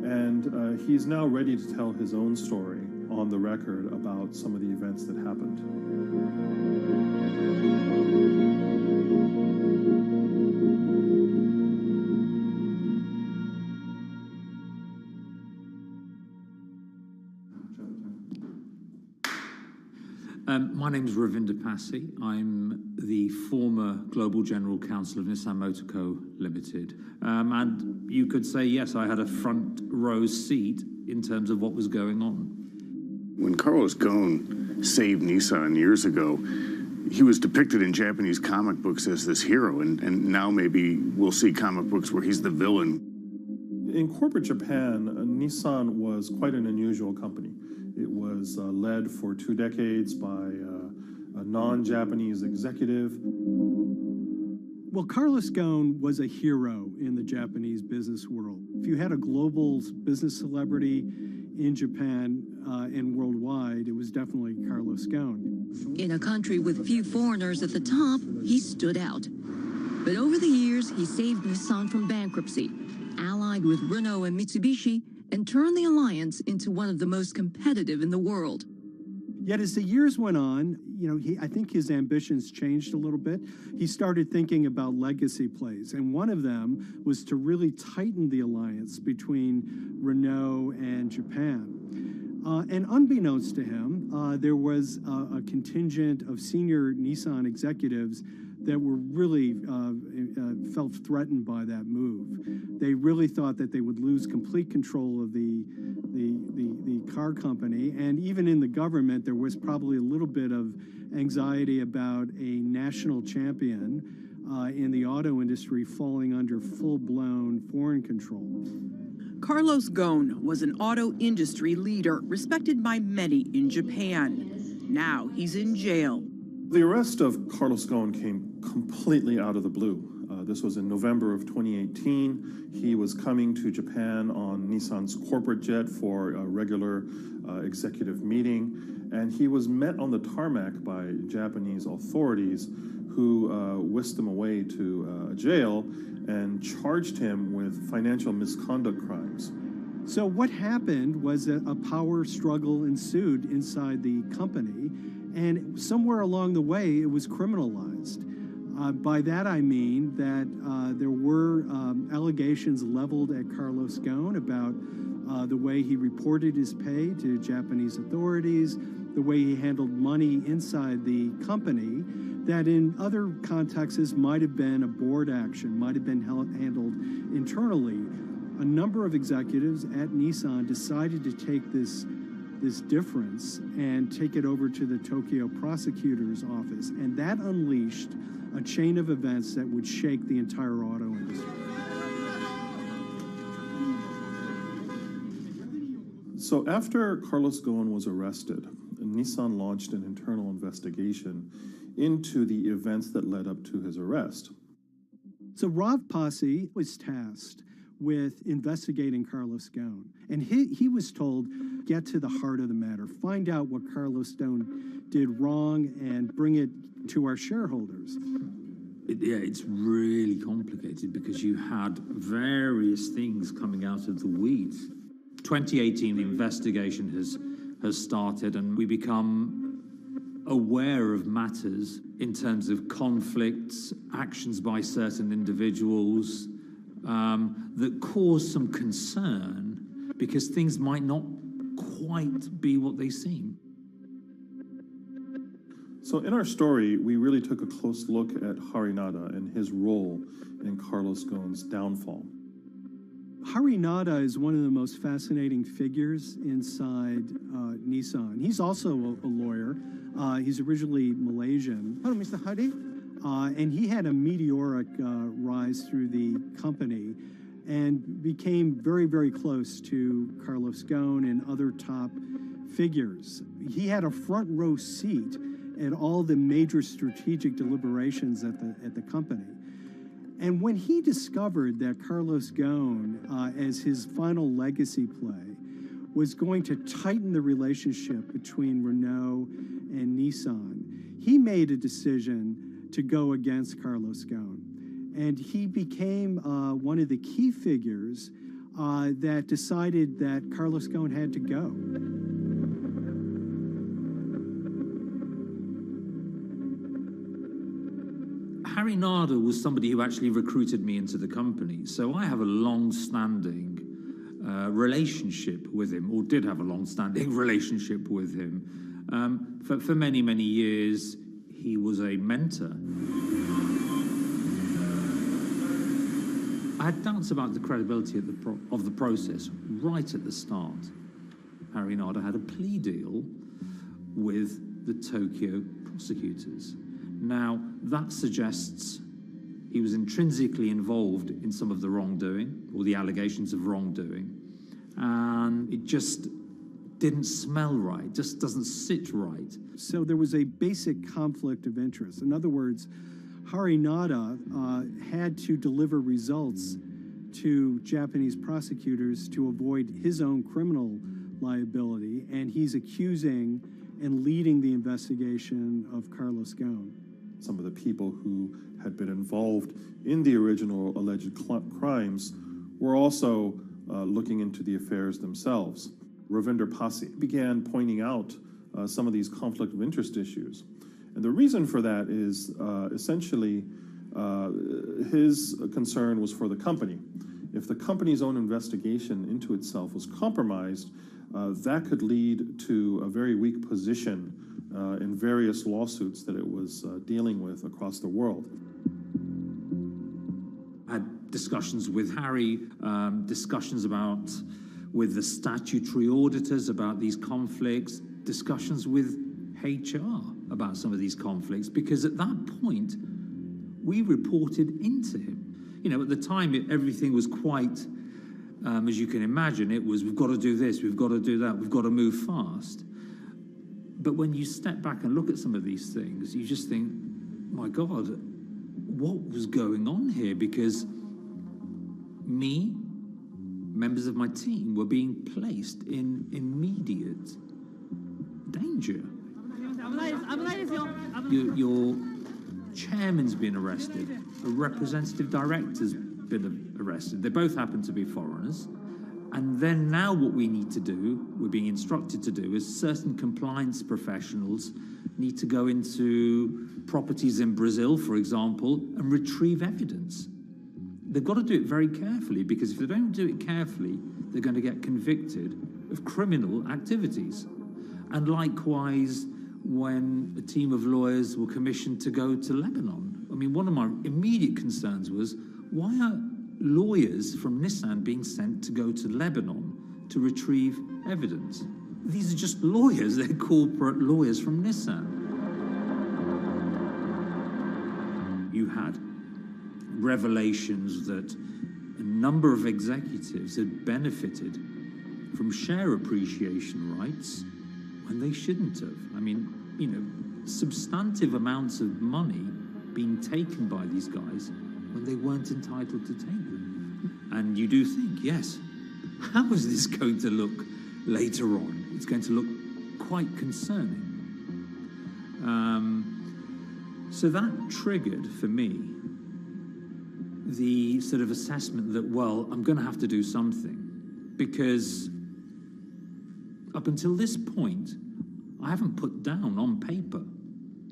and he's now ready to tell his own story on the record about some of the events that happened. My name is Ravinder Pasi. I'm the former Global General Counsel of Nissan Motor Co. Limited. And you could say, yes, I had a front row seat in terms of what was going on. When Carlos Ghosn saved Nissan years ago, he was depicted in Japanese comic books as this hero, and now maybe we'll see comic books where he's the villain. In corporate Japan, Nissan was quite an unusual company. It was led for 2 decades by a non-Japanese executive. Well, Carlos Ghosn was a hero in the Japanese business world. If you had a global business celebrity in Japan and worldwide, it was definitely Carlos Ghosn. In a country with few foreigners at the top, he stood out. But over the years, he saved Nissan from bankruptcy, allied with Renault and Mitsubishi, and turned the alliance into one of the most competitive in the world. Yet as the years went on, you know, I think his ambitions changed a little bit. He started thinking about legacy plays, and one of them was to really tighten the alliance between Renault and Japan. And unbeknownst to him, there was a contingent of senior Nissan executives that were really felt threatened by that move. They really thought that they would lose complete control of the car company, and even in the government, there was probably a little bit of anxiety about a national champion in the auto industry falling under full-blown foreign control. Carlos Ghosn was an auto industry leader, respected by many in Japan. Now he's in jail. The arrest of Carlos Ghosn came completely out of the blue. This was in November of 2018. He was coming to Japan on Nissan's corporate jet for a regular executive meeting, and he was met on the tarmac by Japanese authorities who whisked him away to jail and charged him with financial misconduct crimes. So what happened was a power struggle ensued inside the company, and somewhere along the way, it was criminalized. By that I mean that there were allegations leveled at Carlos Ghosn about the way he reported his pay to Japanese authorities, the way he handled money inside the company, that in other contexts might have been a board action, might have been handled internally. A number of executives at Nissan decided to take this difference and take it over to the Tokyo prosecutor's office, and that unleashed a chain of events that would shake the entire auto industry. So after Carlos Ghosn was arrested, Nissan launched an internal investigation into the events that led up to his arrest. So Rav Passi was tasked with investigating Carlos Ghosn, and he was told, get to the heart of the matter, find out what Carlos Ghosn did wrong and bring it to our shareholders. It's really complicated because you had various things coming out of the weeds. 2018, the investigation has started, and we become aware of matters in terms of conflicts, actions by certain individuals that cause some concern because things might not quite be what they seem. So in our story, we really took a close look at Harinada and his role in Carlos Ghosn's downfall. Harinada is one of the most fascinating figures inside Nissan. He's also a lawyer. He's originally Malaysian. Hello, Mr. Hadi. And he had a meteoric rise through the company and became very, very close to Carlos Ghosn and other top figures. He had a front row seat at all the major strategic deliberations at the company. And when he discovered that Carlos Ghosn, as his final legacy play, was going to tighten the relationship between Renault and Nissan, he made a decision to go against Carlos Ghosn. And he became one of the key figures that decided that Carlos Ghosn had to go. Harinada was somebody who actually recruited me into the company, so I have a long-standing relationship with him, or did have a long-standing relationship with him. For many, many years, he was a mentor. I had doubts about the credibility of the process right at the start. Harinada had a plea deal with the Tokyo prosecutors. Now, that suggests he was intrinsically involved in some of the wrongdoing, or the allegations of wrongdoing, and it just didn't smell right, just doesn't sit right. So there was a basic conflict of interest. In other words, Harinada had to deliver results to Japanese prosecutors to avoid his own criminal liability, and he's accusing and leading the investigation of Carlos Ghosn. Some of the people who had been involved in the original alleged crimes were also looking into the affairs themselves. Ravinder Passi began pointing out some of these conflict of interest issues. And the reason for that is essentially his concern was for the company. If the company's own investigation into itself was compromised, that could lead to a very weak position in various lawsuits that it was dealing with across the world. I had discussions with Harry, discussions with the statutory auditors about these conflicts, discussions with HR about some of these conflicts, because at that point, we reported into him. You know, at the time, everything was quite, as you can imagine, it was, we've got to do this, we've got to do that, we've got to move fast. But when you step back and look at some of these things, you just think, my God, what was going on here? Because me, members of my team, were being placed in immediate danger. Your chairman's been arrested, a representative director's been arrested. They both happen to be foreigners. And then now what we need to do, we're being instructed to do, is certain compliance professionals need to go into properties in Brazil, for example, and retrieve evidence. They've got to do it very carefully, because if they don't do it carefully, they're going to get convicted of criminal activities. And likewise, when a team of lawyers were commissioned to go to Lebanon, I mean, one of my immediate concerns was, why are lawyers from Nissan being sent to go to Lebanon to retrieve evidence? These are just lawyers, they're corporate lawyers from Nissan. You had revelations that a number of executives had benefited from share appreciation rights when they shouldn't have. I mean, you know, substantive amounts of money being taken by these guys when they weren't entitled to take them. And you do think, yes, how is this going to look later on? It's going to look quite concerning. So that triggered for me the sort of assessment that, well, I'm going to have to do something, because up until this point, I haven't put down on paper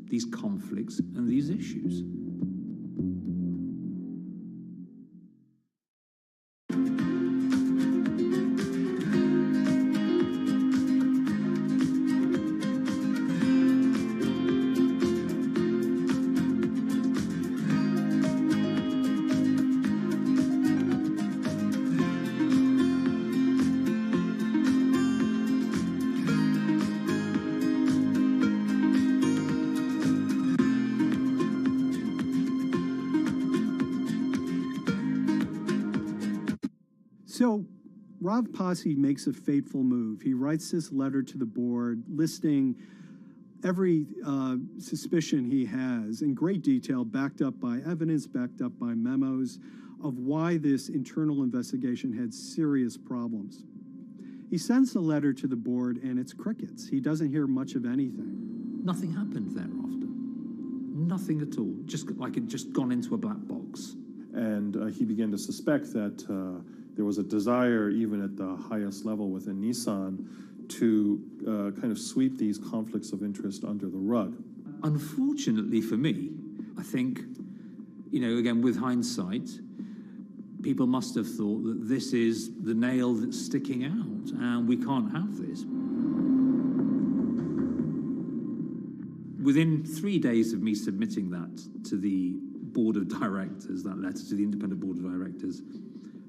these conflicts and these issues. So Rav Pasi makes a fateful move. He writes this letter to the board listing every suspicion he has in great detail, backed up by evidence, backed up by memos, of why this internal investigation had serious problems. He sends the letter to the board and it's crickets. He doesn't hear much of anything. Nothing happened thereafter. Nothing at all. Just like it just gone into a black box. And he began to suspect that there was a desire, even at the highest level within Nissan, to kind of sweep these conflicts of interest under the rug. Unfortunately for me, I think, again, with hindsight, people must have thought that this is the nail that's sticking out, and we can't have this. Within 3 days of me submitting that to the board of directors, that letter to the independent board of directors,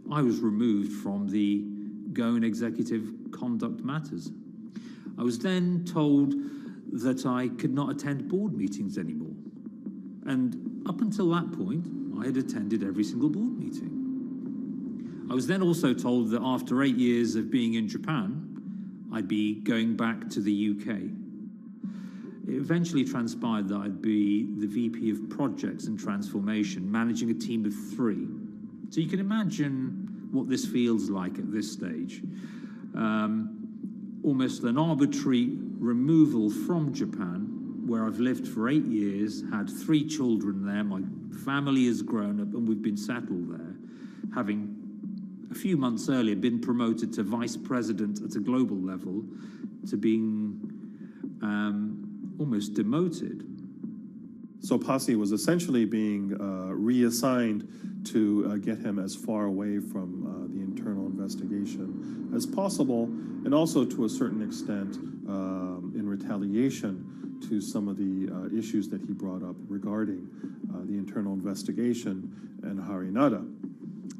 I was removed from the Goan Executive Conduct Matters. I was then told that I could not attend board meetings anymore. And up until that point, I had attended every single board meeting. I was then also told that after 8 years of being in Japan, I'd be going back to the UK. It eventually transpired that I'd be the VP of Projects and Transformation, managing a team of 3. So you can imagine what this feels like at this stage. Almost an arbitrary removal from Japan, where I've lived for 8 years, had 3 children there, my family has grown up, and we've been settled there, having a few months earlier been promoted to vice president at a global level, to being almost demoted. So Pasi was essentially being reassigned to get him as far away from the internal investigation as possible, and also to a certain extent in retaliation to some of the issues that he brought up regarding the internal investigation and Harinada.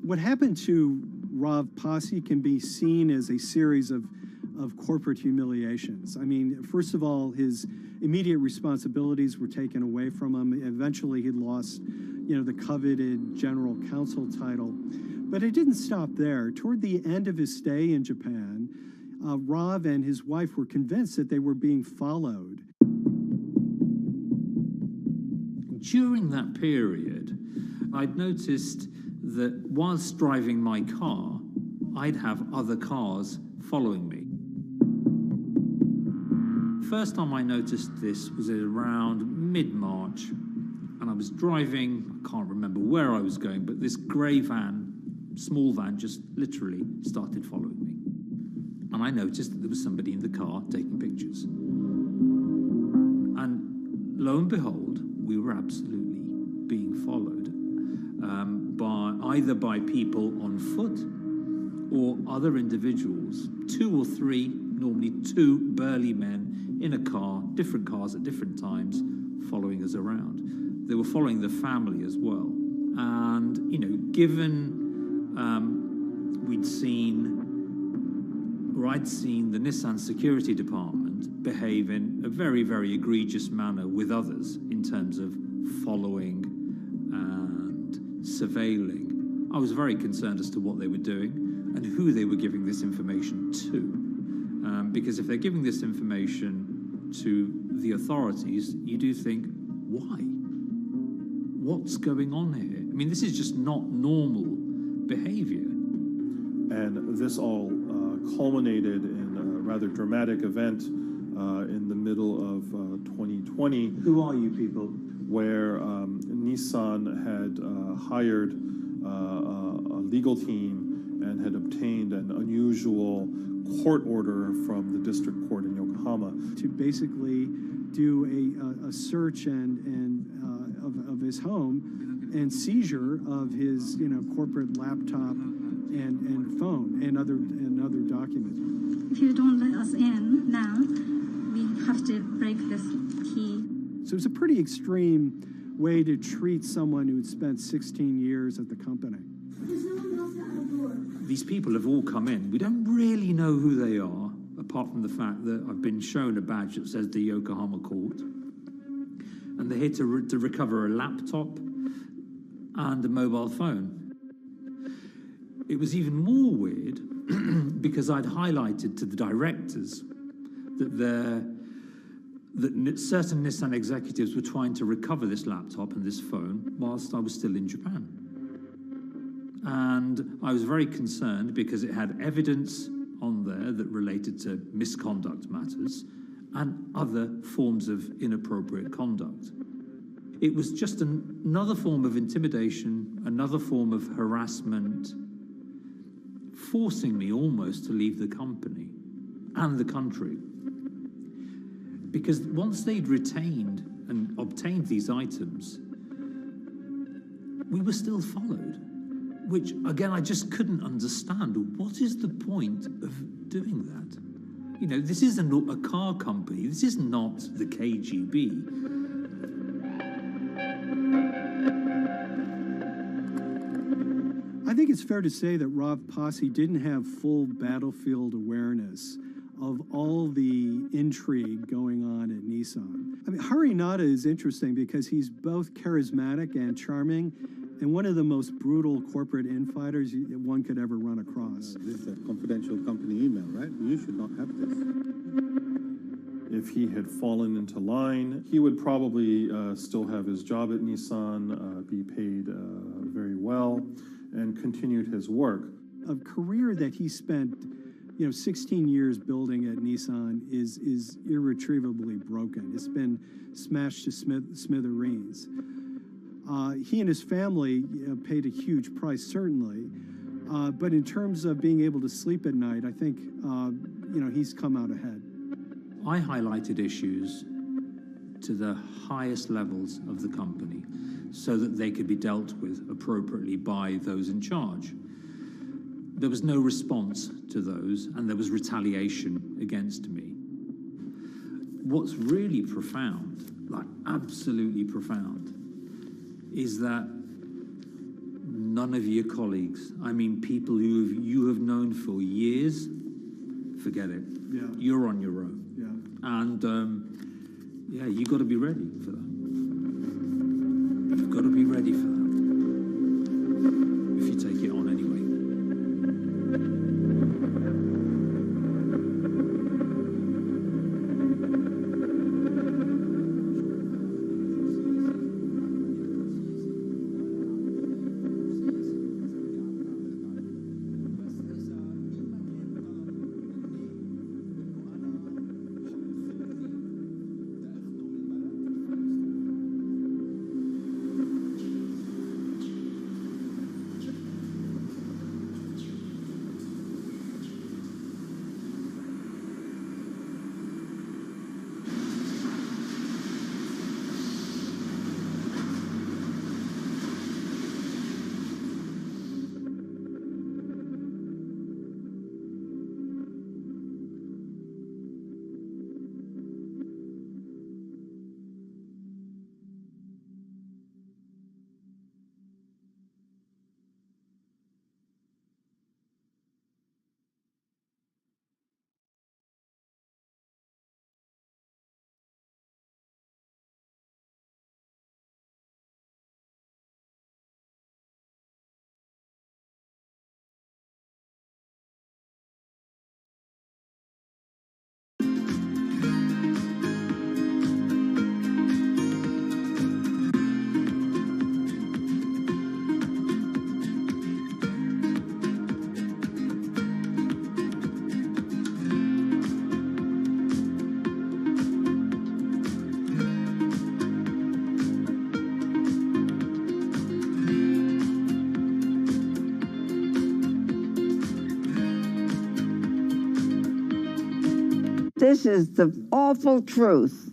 What happened to Rav Pasi can be seen as a series of corporate humiliations. I mean, first of all, his immediate responsibilities were taken away from him. Eventually, he lost, the coveted general counsel title. But it didn't stop there. Toward the end of his stay in Japan, Rav and his wife were convinced that they were being followed. During that period, I'd noticed that whilst driving my car, I'd have other cars following me. First time I noticed this was around mid-March, and I was driving, I can't remember where I was going, but this grey van, small van, just literally started following me. And I noticed that there was somebody in the car taking pictures. And lo and behold, we were absolutely being followed either by people on foot or other individuals, 2 or 3, normally 2 burly men in a car, different cars at different times, following us around. They were following the family as well. And, given I'd seen the Nissan security department behave in a very, very egregious manner with others in terms of following and surveilling, I was very concerned as to what they were doing and who they were giving this information to. Because if they're giving this information to the authorities, you do think, why? What's going on here? I mean, this is just not normal behavior. And this all culminated in a rather dramatic event in the middle of 2020. Who are you people? Where Nissan had hired a legal team and had obtained an unusual court order from the district court in Yokohama to basically do a search of his home and seizure of his corporate laptop and phone and other documents. If you don't let us in now, we have to break this key. So it's a pretty extreme way to treat someone who'd spent 16 years at the company. These people have all come in. We don't really know who they are, apart from the fact that I've been shown a badge that says the Yokohama court. And they're here to recover a laptop and a mobile phone. It was even more weird because I'd highlighted to the directors that certain Nissan executives were trying to recover this laptop and this phone whilst I was still in Japan. And I was very concerned because it had evidence on there that related to misconduct matters and other forms of inappropriate conduct. It was just another form of intimidation, another form of harassment, forcing me almost to leave the company and the country. Because once they'd retained and obtained these items, we were still followed, which, again, I just couldn't understand. What is the point of doing that? This isn't a car company. This is not the KGB. I think it's fair to say that Rav Pasi didn't have full battlefield awareness of all the intrigue going on at Nissan. I mean, Hari Nada is interesting because he's both charismatic and charming, and one of the most brutal corporate infighters one could ever run across. This is a confidential company email, right? You should not have this. If he had fallen into line, he would probably still have his job at Nissan, be paid very well, and continued his work. A career that he spent 16 years building at Nissan is irretrievably broken. It's been smashed to smithereens. He and his family paid a huge price, certainly. But in terms of being able to sleep at night, I think, he's come out ahead. I highlighted issues to the highest levels of the company so that they could be dealt with appropriately by those in charge. There was no response to those, and there was retaliation against me. What's really profound, like absolutely profound, is that none of your colleagues, I mean people who you have known for years, forget it. Yeah. You're on your own. Yeah. And you got to be ready for that. You've got to be ready for that. If you take it on anyway. This is the awful truth.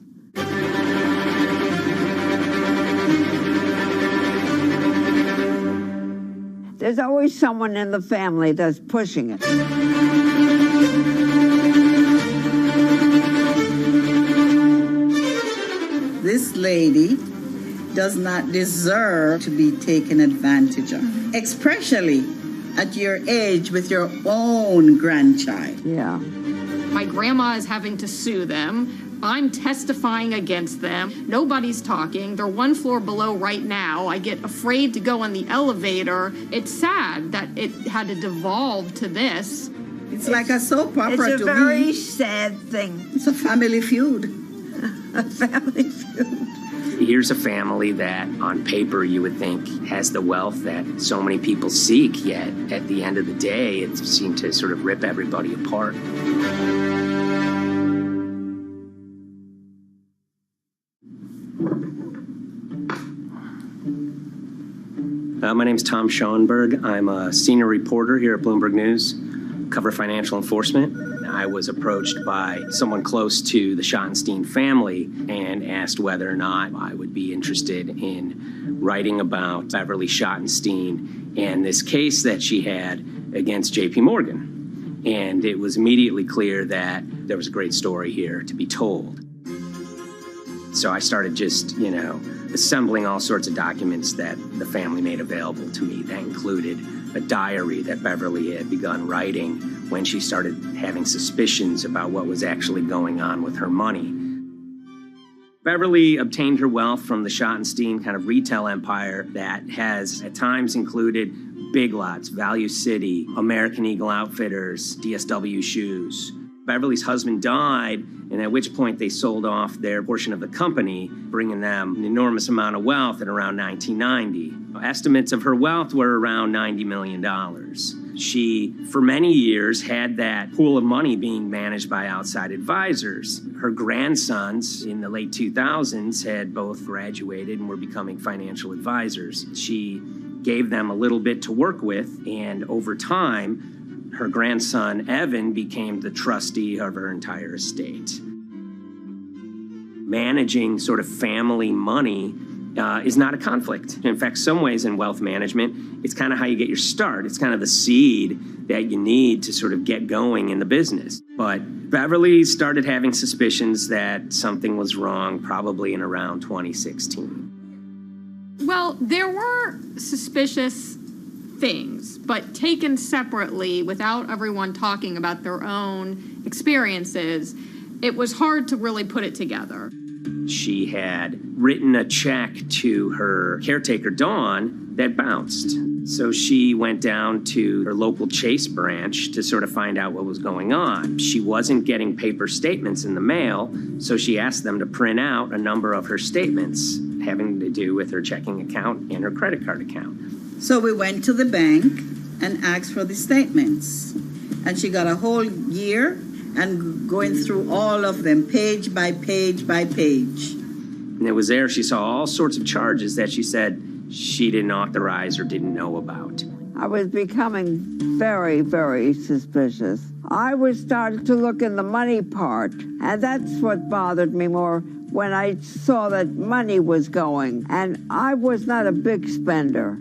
There's always someone in the family that's pushing it. This lady does not deserve to be taken advantage of, especially at your age with your own grandchild. Yeah. My grandma is having to sue them. I'm testifying against them. Nobody's talking. They're one floor below right now. I get afraid to go on the elevator. It's sad that it had to devolve to this. It's like a soap opera to me. It's a very sad thing. It's a family feud. A family feud. Here's a family that, on paper, you would think has the wealth that so many people seek, yet at the end of the day, it seemed to sort of rip everybody apart. My name's Tom Schoenberg. I'm a senior reporter here at Bloomberg News, cover financial enforcement. I was approached by someone close to the Schottenstein family and asked whether or not I would be interested in writing about Beverly Schottenstein and this case that she had against JP Morgan. And it was immediately clear that there was a great story here to be told. So I started just, assembling all sorts of documents that the family made available to me. That included a diary that Beverly had begun writing when she started having suspicions about what was actually going on with her money. Beverly obtained her wealth from the Schottenstein kind of retail empire that has at times included Big Lots, Value City, American Eagle Outfitters, DSW Shoes. Beverly's husband died, and at which point they sold off their portion of the company, bringing them an enormous amount of wealth at around 1990. Estimates of her wealth were around $90 million. She, for many years, had that pool of money being managed by outside advisors. Her grandsons in the late 2000s had both graduated and were becoming financial advisors. She gave them a little bit to work with, and over time, her grandson, Evan, became the trustee of her entire estate. Managing sort of family money is not a conflict. In fact, some ways in wealth management, it's kind of how you get your start. It's kind of the seed that you need to sort of get going in the business. But Beverly started having suspicions that something was wrong probably in around 2016. Well, there were suspicious things, but taken separately without everyone talking about their own experiences, it was hard to really put it together. She had written a check to her caretaker, Dawn, that bounced. So she went down to her local Chase branch to sort of find out what was going on. She wasn't getting paper statements in the mail, so she asked them to print out a number of her statements having to do with her checking account and her credit card account. So we went to the bank and asked for the statements. And she got a whole year and going through all of them, page by page by page. And it was there she saw all sorts of charges that she said she didn't authorize or didn't know about. I was becoming very, very suspicious. I was starting to look in the money part, and that's what bothered me more when I saw that money was going, and I was not a big spender.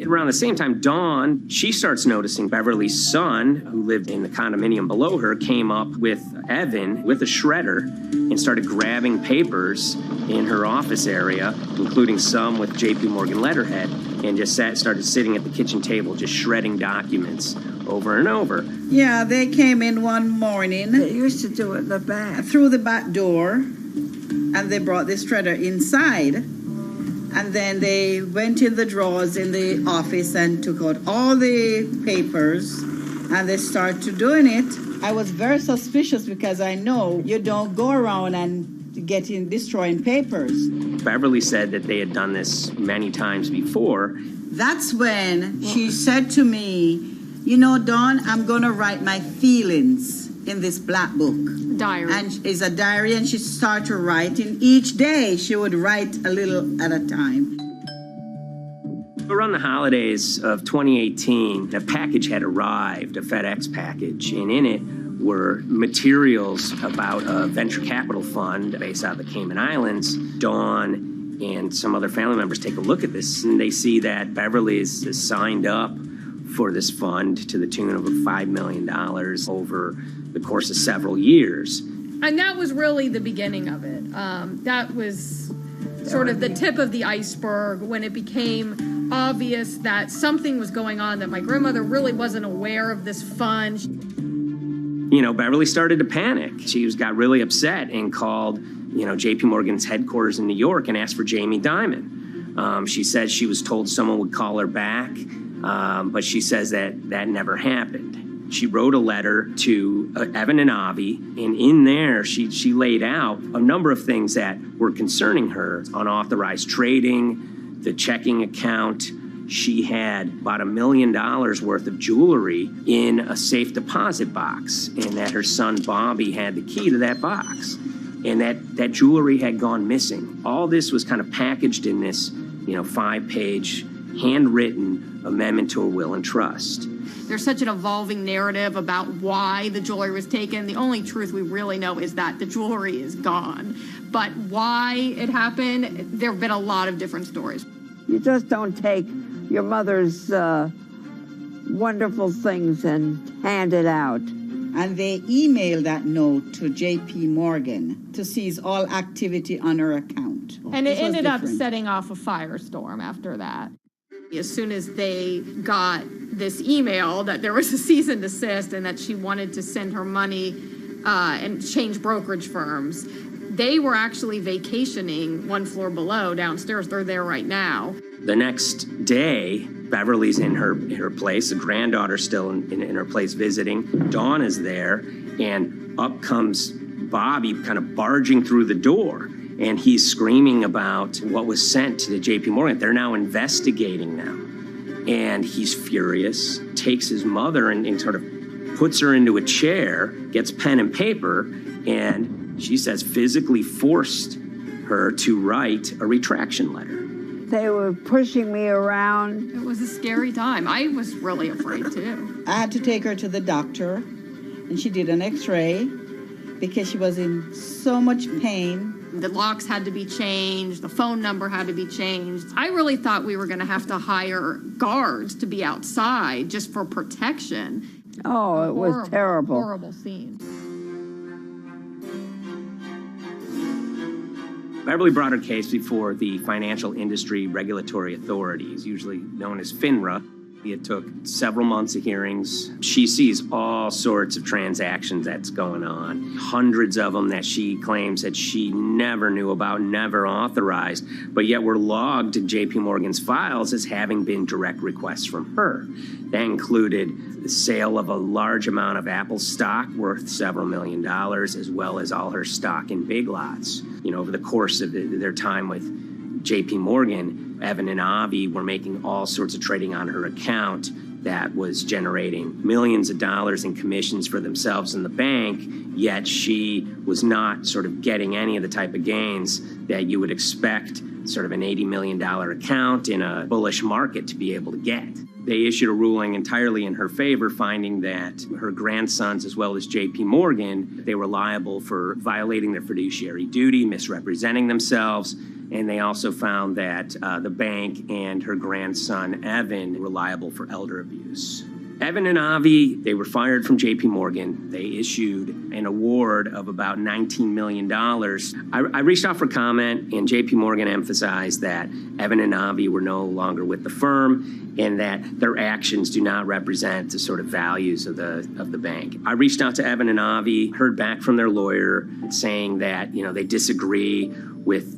Around the same time, Dawn, she starts noticing Beverly's son, who lived in the condominium below her, came up with Evan with a shredder and started grabbing papers in her office area, including some with JP Morgan letterhead, and just started sitting at the kitchen table, just shredding documents over and over. Yeah, they came in one morning. They used to do it in the back. Through the back door, and they brought the shredder inside. And then they went in the drawers in the office and took out all the papers, and they started doing it. I was very suspicious because I know you don't go around and destroying papers. Beverly said that they had done this many times before. That's when she said to me, Dawn, I'm going to write my feelings in this black book. Diary. And it's a diary, and she started writing. Each day she would write a little at a time. Around the holidays of 2018, a package had arrived, a FedEx package, and in it were materials about a venture capital fund based out of the Cayman Islands. Dawn and some other family members take a look at this, and they see that Beverly's is signed up for this fund to the tune of $5 million over the course of several years. And that was really the beginning of it. That was sort of the tip of the iceberg when it became obvious that something was going on, that my grandmother really wasn't aware of this fund. You know, Beverly started to panic. She got really upset and called, JP Morgan's headquarters in New York and asked for Jamie Dimon. She said she was told someone would call her back, but she says that never happened. She wrote a letter to Evan and Avi, and in there she laid out a number of things that were concerning her: unauthorized trading, the checking account. She had about $1 million worth of jewelry in a safe deposit box, and that her son Bobby had the key to that box, and that jewelry had gone missing. All this was kind of packaged in this, 5-page handwritten amendment to a will and trust. There's such an evolving narrative about why the jewelry was taken. The only truth we really know is that the jewelry is gone. But why it happened, there have been a lot of different stories. You just don't take your mother's wonderful things and hand it out. And they emailed that note to JP Morgan to seize all activity on her account. And it ended up setting off a firestorm after that. As soon as they got this email that there was a cease and desist and that she wanted to send her money and change brokerage firms, they were actually vacationing one floor below downstairs. They're there right now. The next day, Beverly's in her place. The granddaughter's still in her place visiting. Dawn is there, and up comes Bobby kind of barging through the door. And he's screaming about what was sent to the JP Morgan. They're now investigating now. And he's furious, takes his mother and sort of puts her into a chair, gets pen and paper, and she says physically forced her to write a retraction letter. They were pushing me around. It was a scary time. I was really afraid too. I had to take her to the doctor, and she did an x-ray because she was in so much pain. The locks had to be changed. The phone number had to be changed. I really thought we were going to have to hire guards to be outside just for protection. Oh, it was terrible. Horrible scene. Beverly brought her case before the Financial Industry Regulatory Authorities, usually known as FINRA. It took several months of hearings. She sees all sorts of transactions that's going on, hundreds of them that she claims that she never knew about, never authorized, but yet were logged in JP Morgan's files as having been direct requests from her. That included the sale of a large amount of Apple stock worth several $1 million, as well as all her stock in Big Lots. Over the course of their time with JP Morgan, Evan and Avi were making all sorts of trading on her account that was generating millions of dollars in commissions for themselves and the bank, yet she was not sort of getting any of the type of gains that you would expect sort of an $80 million account in a bullish market to be able to get. They issued a ruling entirely in her favor, finding that her grandsons, as well as JP Morgan, they were liable for violating their fiduciary duty, misrepresenting themselves, and they also found that the bank and her grandson, Evan, were liable for elder abuse. Evan and Avi, they were fired from JP Morgan. They issued an award of about $19 million. I reached out for comment, and JP Morgan emphasized that Evan and Avi were no longer with the firm and that their actions do not represent the sort of values of the bank. I reached out to Evan and Avi, heard back from their lawyer saying that, they disagree with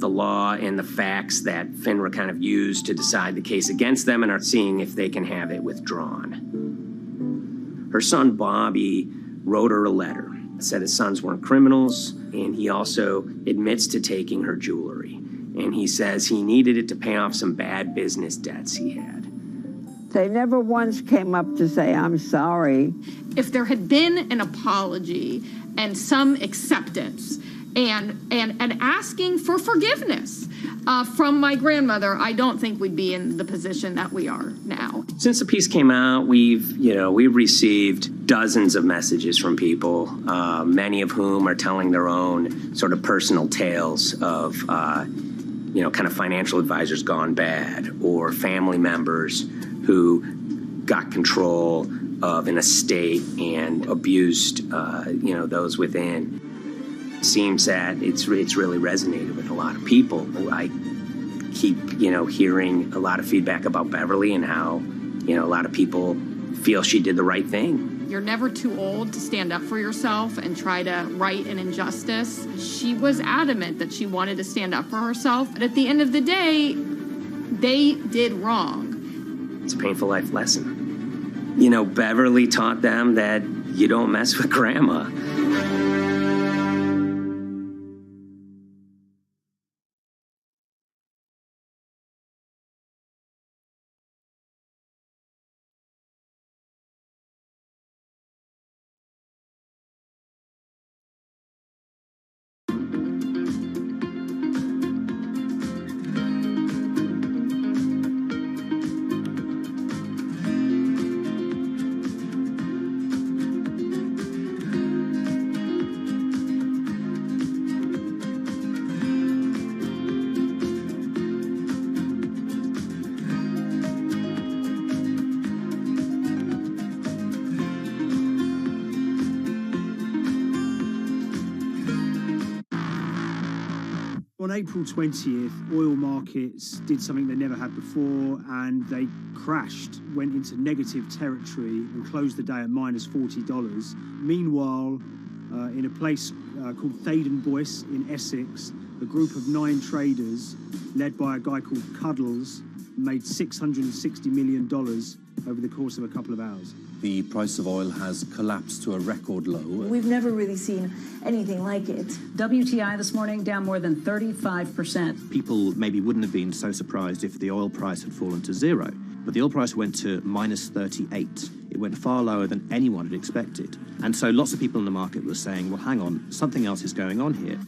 the law and the facts that FINRA kind of used to decide the case against them and are seeing if they can have it withdrawn. Her son, Bobby, wrote her a letter, said his sons weren't criminals, and he also admits to taking her jewelry. And he says he needed it to pay off some bad business debts he had. They never once came up to say, I'm sorry. If there had been an apology and some acceptance, and asking for forgiveness from my grandmother, I don't think we'd be in the position that we are now. Since the piece came out, we've received dozens of messages from people, many of whom are telling their own sort of personal tales of, kind of financial advisors gone bad, or family members who got control of an estate and abused, those within. Seems that it's really resonated with a lot of people. I keep, hearing a lot of feedback about Beverly and how, a lot of people feel she did the right thing. You're never too old to stand up for yourself and try to right an injustice. She was adamant that she wanted to stand up for herself, but at the end of the day, they did wrong. It's a painful life lesson. Beverly taught them that you don't mess with grandma. On April 20th, oil markets did something they never had before, and they crashed, went into negative territory and closed the day at minus $40. Meanwhile, in a place called Thaden Boyce in Essex, a group of 9 traders, led by a guy called Cuddles, made $660 million over the course of a couple of hours. The price of oil has collapsed to a record low. We've never really seen anything like it. WTI this morning down more than 35%. People maybe wouldn't have been so surprised if the oil price had fallen to zero, but the oil price went to minus 38. It went far lower than anyone had expected. And so lots of people in the market were saying, well, hang on, something else is going on here.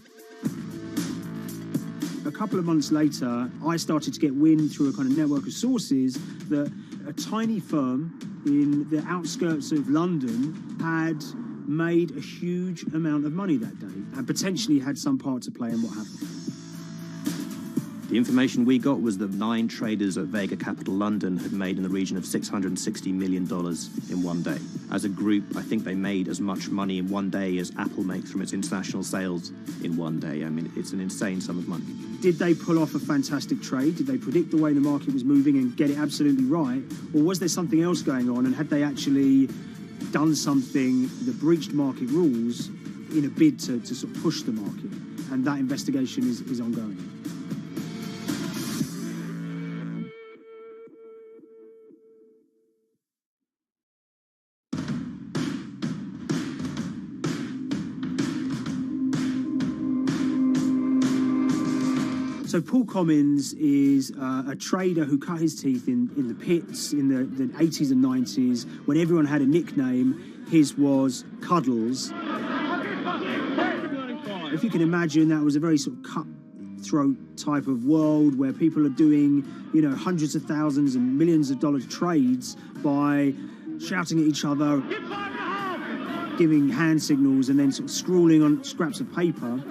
A couple of months later, I started to get wind through a kind of network of sources that a tiny firm in the outskirts of London had made a huge amount of money that day and potentially had some part to play in what happened. The information we got was that 9 traders at Vega Capital London had made in the region of $660 million in one day. As a group, I think they made as much money in one day as Apple makes from its international sales in one day. I mean, it's an insane sum of money. Did they pull off a fantastic trade? Did they predict the way the market was moving and get it absolutely right? Or was there something else going on, and had they actually done something that breached market rules in a bid to sort of push the market? And that investigation is ongoing. So Paul Commins is a trader who cut his teeth in the pits in the 80s and 90s. When everyone had a nickname, his was Cuddles. If you can imagine, that was a very sort of cutthroat type of world where people are doing, hundreds of thousands and millions of dollars trades by shouting at each other, giving hand signals, and then sort of scrawling on scraps of paper.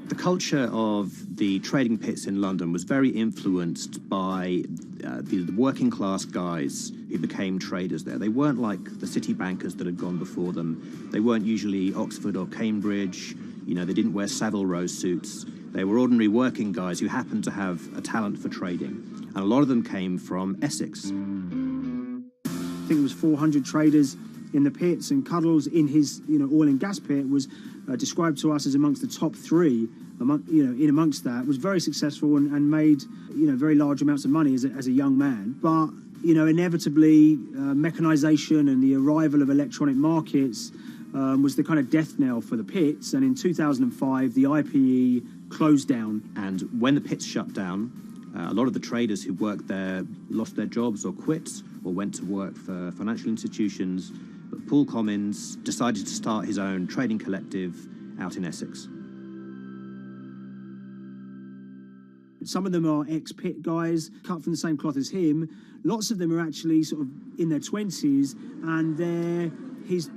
The culture of the trading pits in London was very influenced by the working class guys who became traders there. They weren't like the city bankers that had gone before them. They weren't usually Oxford or Cambridge. They didn't wear Savile Row suits. They were ordinary working guys who happened to have a talent for trading. And a lot of them came from Essex. I think it was 400 traders in the pits, and Cuddles in his oil and gas pit was described to us as amongst the top 3. In amongst that, was very successful and made very large amounts of money as a young man. But inevitably, mechanization and the arrival of electronic markets was the kind of death knell for the pits. And in 2005, the IPE closed down. And when the pits shut down, a lot of the traders who worked there lost their jobs or quit or went to work for financial institutions. But Paul Commins decided to start his own trading collective out in Essex. Some of them are ex-pit guys, cut from the same cloth as him. Lots of them are actually sort of in their 20s, and they're his,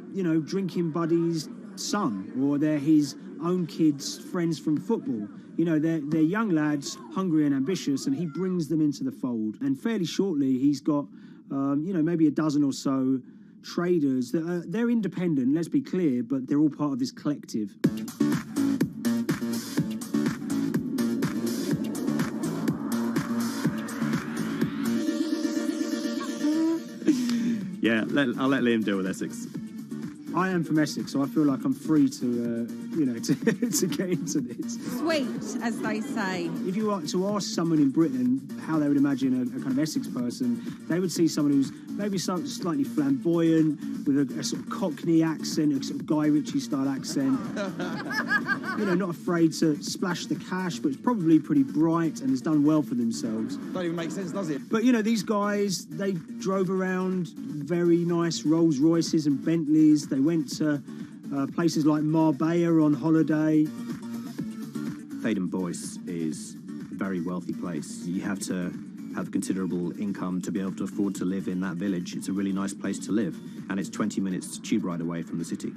drinking buddy's son, or they're his own kids' friends from football. They're young lads, hungry and ambitious, and he brings them into the fold. And fairly shortly, he's got, maybe a dozen or so traders that they're independent, let's be clear, but they're all part of this collective. Yeah, I'll let Liam deal with Essex. I am from Essex, so I feel like I'm free to, to get into this. Sweet, as they say. If you were to ask someone in Britain how they would imagine a kind of Essex person, they would see someone who's maybe slightly flamboyant, with a sort of Cockney accent, a sort of Guy Ritchie-style accent. Not afraid to splash the cash, but it's probably pretty bright and has done well for themselves. Don't even make sense, does it? But, these guys, they drove around very nice Rolls Royces and Bentleys. They went to places like Marbella on holiday. Thaden Boyce is a very wealthy place. You have to have considerable income to be able to afford to live in that village. It's a really nice place to live, and it's 20 minutes tube ride away from the city.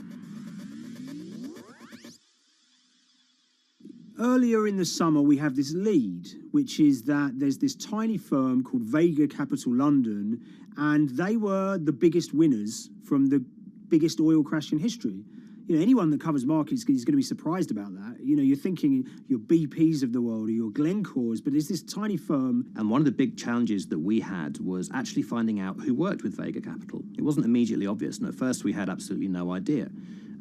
Earlier in the summer, we have this lead, which is that there's this tiny firm called Vega Capital London, and they were the biggest winners from the biggest oil crash in history. Anyone that covers markets is going to be surprised about that. You're thinking your BPs of the world or your Glencores, but it's this tiny firm. And one of the big challenges that we had was actually finding out who worked with Vega Capital. It wasn't immediately obvious, and at first we had absolutely no idea.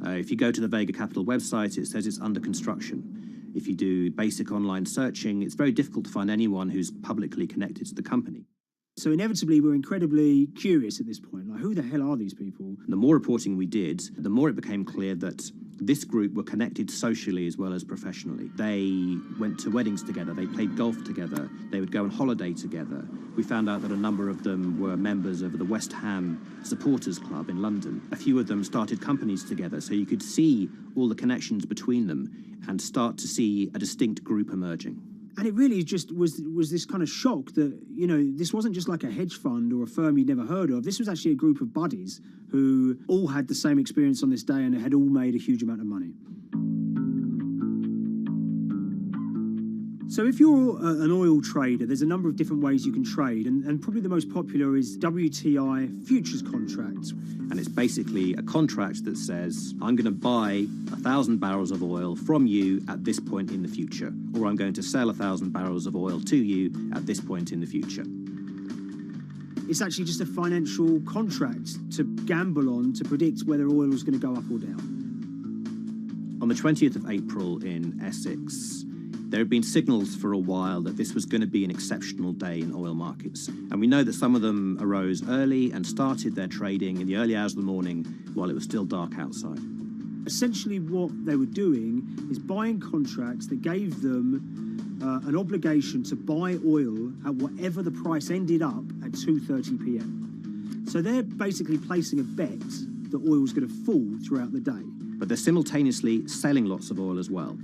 If you go to the Vega Capital website, it says it's under construction. If you do basic online searching, it's very difficult to find anyone who's publicly connected to the company. So inevitably, we're incredibly curious at this point. Like, who the hell are these people? The more reporting we did, the more it became clear that this group were connected socially as well as professionally. They went to weddings together, they played golf together, they would go on holiday together. We found out that a number of them were members of the West Ham Supporters Club in London. A few of them started companies together, so you could see all the connections between them and start to see a distinct group emerging. And it really just was this kind of shock that, this wasn't just like a hedge fund or a firm you'd never heard of. This was actually a group of buddies who all had the same experience on this day and had all made a huge amount of money. So if you're an oil trader, there's a number of different ways you can trade, and probably the most popular is WTI Futures Contracts. And it's basically a contract that says, I'm going to buy 1,000 barrels of oil from you at this point in the future, or I'm going to sell 1,000 barrels of oil to you at this point in the future. It's actually just a financial contract to gamble on to predict whether oil is going to go up or down. On the 20th of April in Essex, there had been signals for a while that this was going to be an exceptional day in oil markets. And we know that some of them arose early and started their trading in the early hours of the morning while it was still dark outside. Essentially what they were doing is buying contracts that gave them an obligation to buy oil at whatever the price ended up at 2:30 p.m. So they're basically placing a bet that oil was going to fall throughout the day. But they're simultaneously selling lots of oil as well.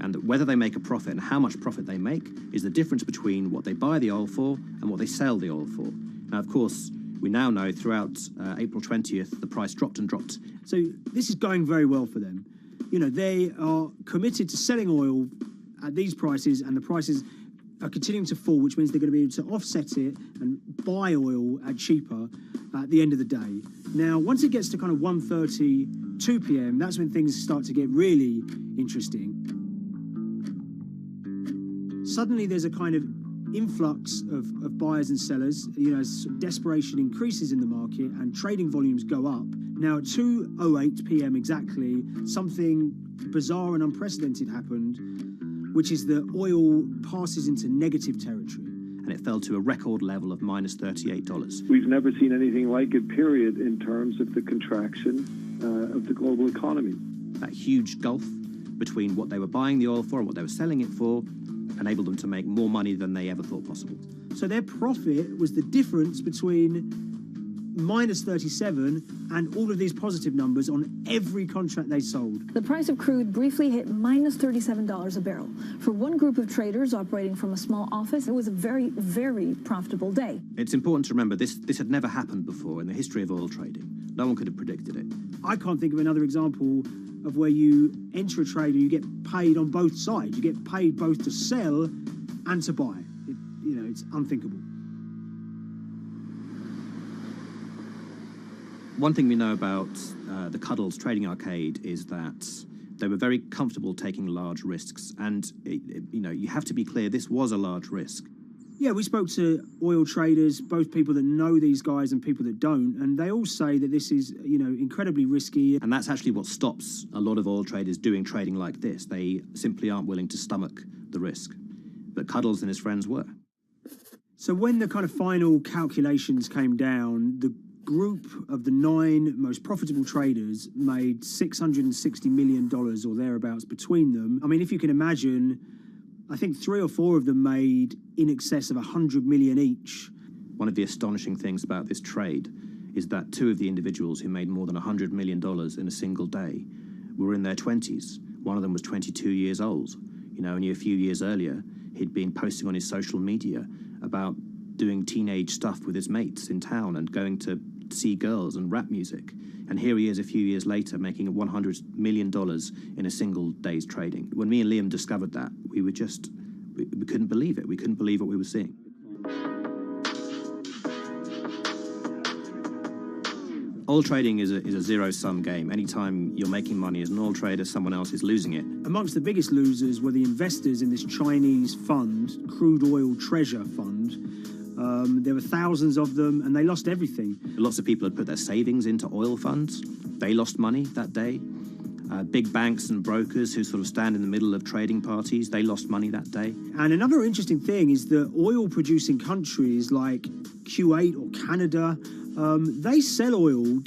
And whether they make a profit and how much profit they make is the difference between what they buy the oil for and what they sell the oil for. Now, of course, we now know throughout April 20th, the price dropped and dropped. So this is going very well for them. They are committed to selling oil at these prices, and the prices are continuing to fall, which means they're going to be able to offset it and buy oil at cheaper at the end of the day. Now, once it gets to kind of 1:30, 2 p.m., that's when things start to get really interesting. Suddenly there's a kind of influx of buyers and sellers, as desperation increases in the market and trading volumes go up. Now at 2:08 p.m. exactly, something bizarre and unprecedented happened, which is that oil passes into negative territory. And it fell to a record level of minus $38. We've never seen anything like it, period, in terms of the contraction of the global economy. That huge gulf between what they were buying the oil for and what they were selling it for enabled them to make more money than they ever thought possible. So their profit was the difference between minus 37, and all of these positive numbers on every contract they sold. The price of crude briefly hit minus $37 a barrel. For one group of traders operating from a small office, it was a very, very profitable day. It's important to remember this had never happened before in the history of oil trading. No one could have predicted it. I can't think of another example of where you enter a trade and you get paid on both sides. You get paid both to sell and to buy. It's unthinkable. One thing we know about the Cuddles Trading Arcade is that they were very comfortable taking large risks. And, you have to be clear, this was a large risk. Yeah, we spoke to oil traders, both people that know these guys and people that don't, and they all say that this is, incredibly risky. And that's actually what stops a lot of oil traders doing trading like this. They simply aren't willing to stomach the risk. But Cuddles and his friends were. So when the kind of final calculations came down, the group of the 9 most profitable traders made $660 million or thereabouts between them. I mean, if you can imagine, I think 3 or 4 of them made in excess of 100 million each. One of the astonishing things about this trade is that 2 of the individuals who made more than $100 million in a single day were in their 20s. One of them was 22 years old. Only a few years earlier, he'd been posting on his social media about doing teenage stuff with his mates in town and going to see girls and rap music. And here he is a few years later making $100 million in a single day's trading. When me and Liam discovered that, we couldn't believe it. We couldn't believe what we were seeing. Oil trading is a zero-sum game. Anytime you're making money as an oil trader, someone else is losing it. Amongst the biggest losers were the investors in this Chinese fund, Crude Oil Treasure Fund. There were thousands of them, and they lost everything. Lots of people had put their savings into oil funds. They lost money that day. Big banks and brokers who sort of stand in the middle of trading parties, they lost money that day. And another interesting thing is that oil-producing countries like Kuwait or Canada, they sell oil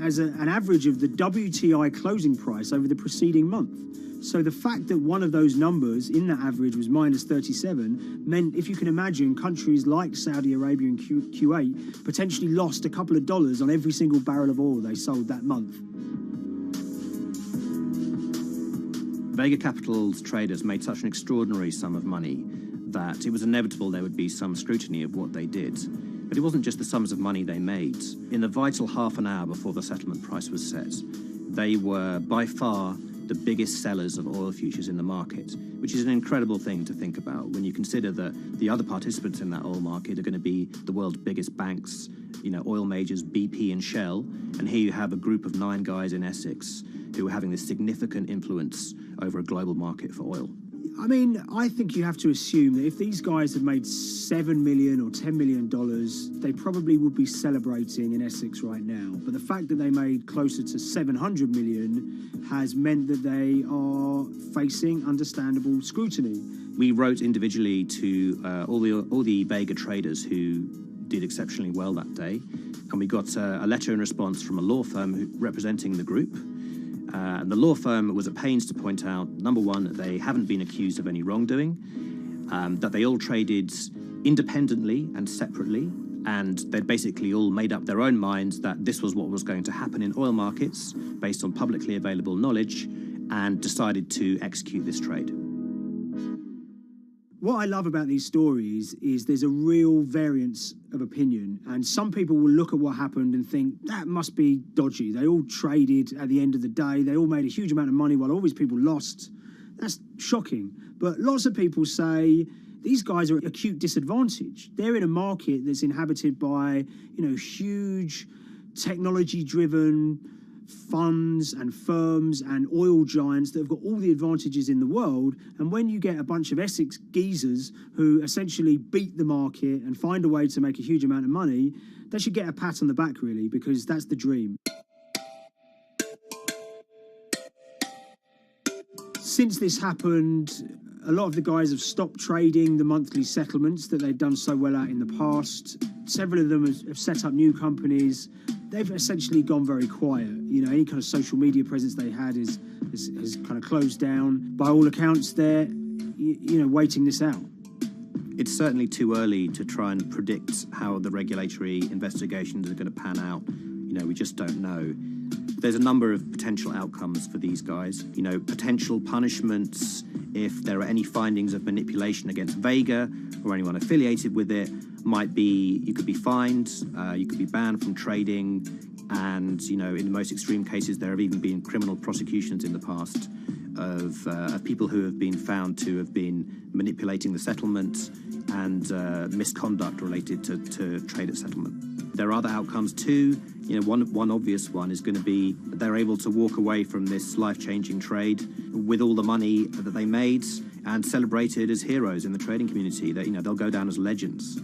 as an average of the WTI closing price over the preceding month. So the fact that one of those numbers in that average was minus 37 meant, if you can imagine, countries like Saudi Arabia and Kuwait potentially lost a couple of dollars on every single barrel of oil they sold that month. Vega Capital's traders made such an extraordinary sum of money that it was inevitable there would be some scrutiny of what they did. But it wasn't just the sums of money they made. In the vital half an hour before the settlement price was set, they were by far the biggest sellers of oil futures in the market, which is an incredible thing to think about when you consider that the other participants in that oil market are going to be the world's biggest banks, oil majors, BP and Shell, and here you have a group of 9 guys in Essex who are having this significant influence over a global market for oil. I mean, I think you have to assume that if these guys had made $7 million or $10 million, they probably would be celebrating in Essex right now. But the fact that they made closer to $700 million has meant that they are facing understandable scrutiny. We wrote individually to all the Vega traders who did exceptionally well that day, and we got a letter in response from a law firm representing the group. And the law firm was at pains to point out, number one, that they haven't been accused of any wrongdoing, that they all traded independently and separately, and they'd basically all made up their own minds that this was what was going to happen in oil markets based on publicly available knowledge, and decided to execute this trade. What I love about these stories is there's a real variance of opinion, and some people will look at what happened and think that must be dodgy. They all traded at the end of the day. They all made a huge amount of money while all these people lost. That's shocking. But lots of people say these guys are at acute disadvantage. They're in a market that's inhabited by, huge technology-driven funds and firms and oil giants that have got all the advantages in the world, and when you get a bunch of Essex geezers who essentially beat the market and find a way to make a huge amount of money, they should get a pat on the back, really, because that's the dream. Since this happened, a lot of the guys have stopped trading the monthly settlements that they've done so well at in the past. Several of them have set up new companies. They've essentially gone very quiet. Any kind of social media presence they had is kind of closed down. By all accounts, they're, waiting this out. It's certainly too early to try and predict how the regulatory investigations are going to pan out. We just don't know. There's a number of potential outcomes for these guys. Potential punishments if there are any findings of manipulation against Vega or anyone affiliated with it might be you could be fined, you could be banned from trading, and in the most extreme cases there have even been criminal prosecutions in the past of people who have been found to have been manipulating the settlement and misconduct related to trade at settlement. There are other outcomes too. One obvious one is going to be that they're able to walk away from this life-changing trade with all the money that they made and celebrated as heroes in the trading community. That they'll go down as legends.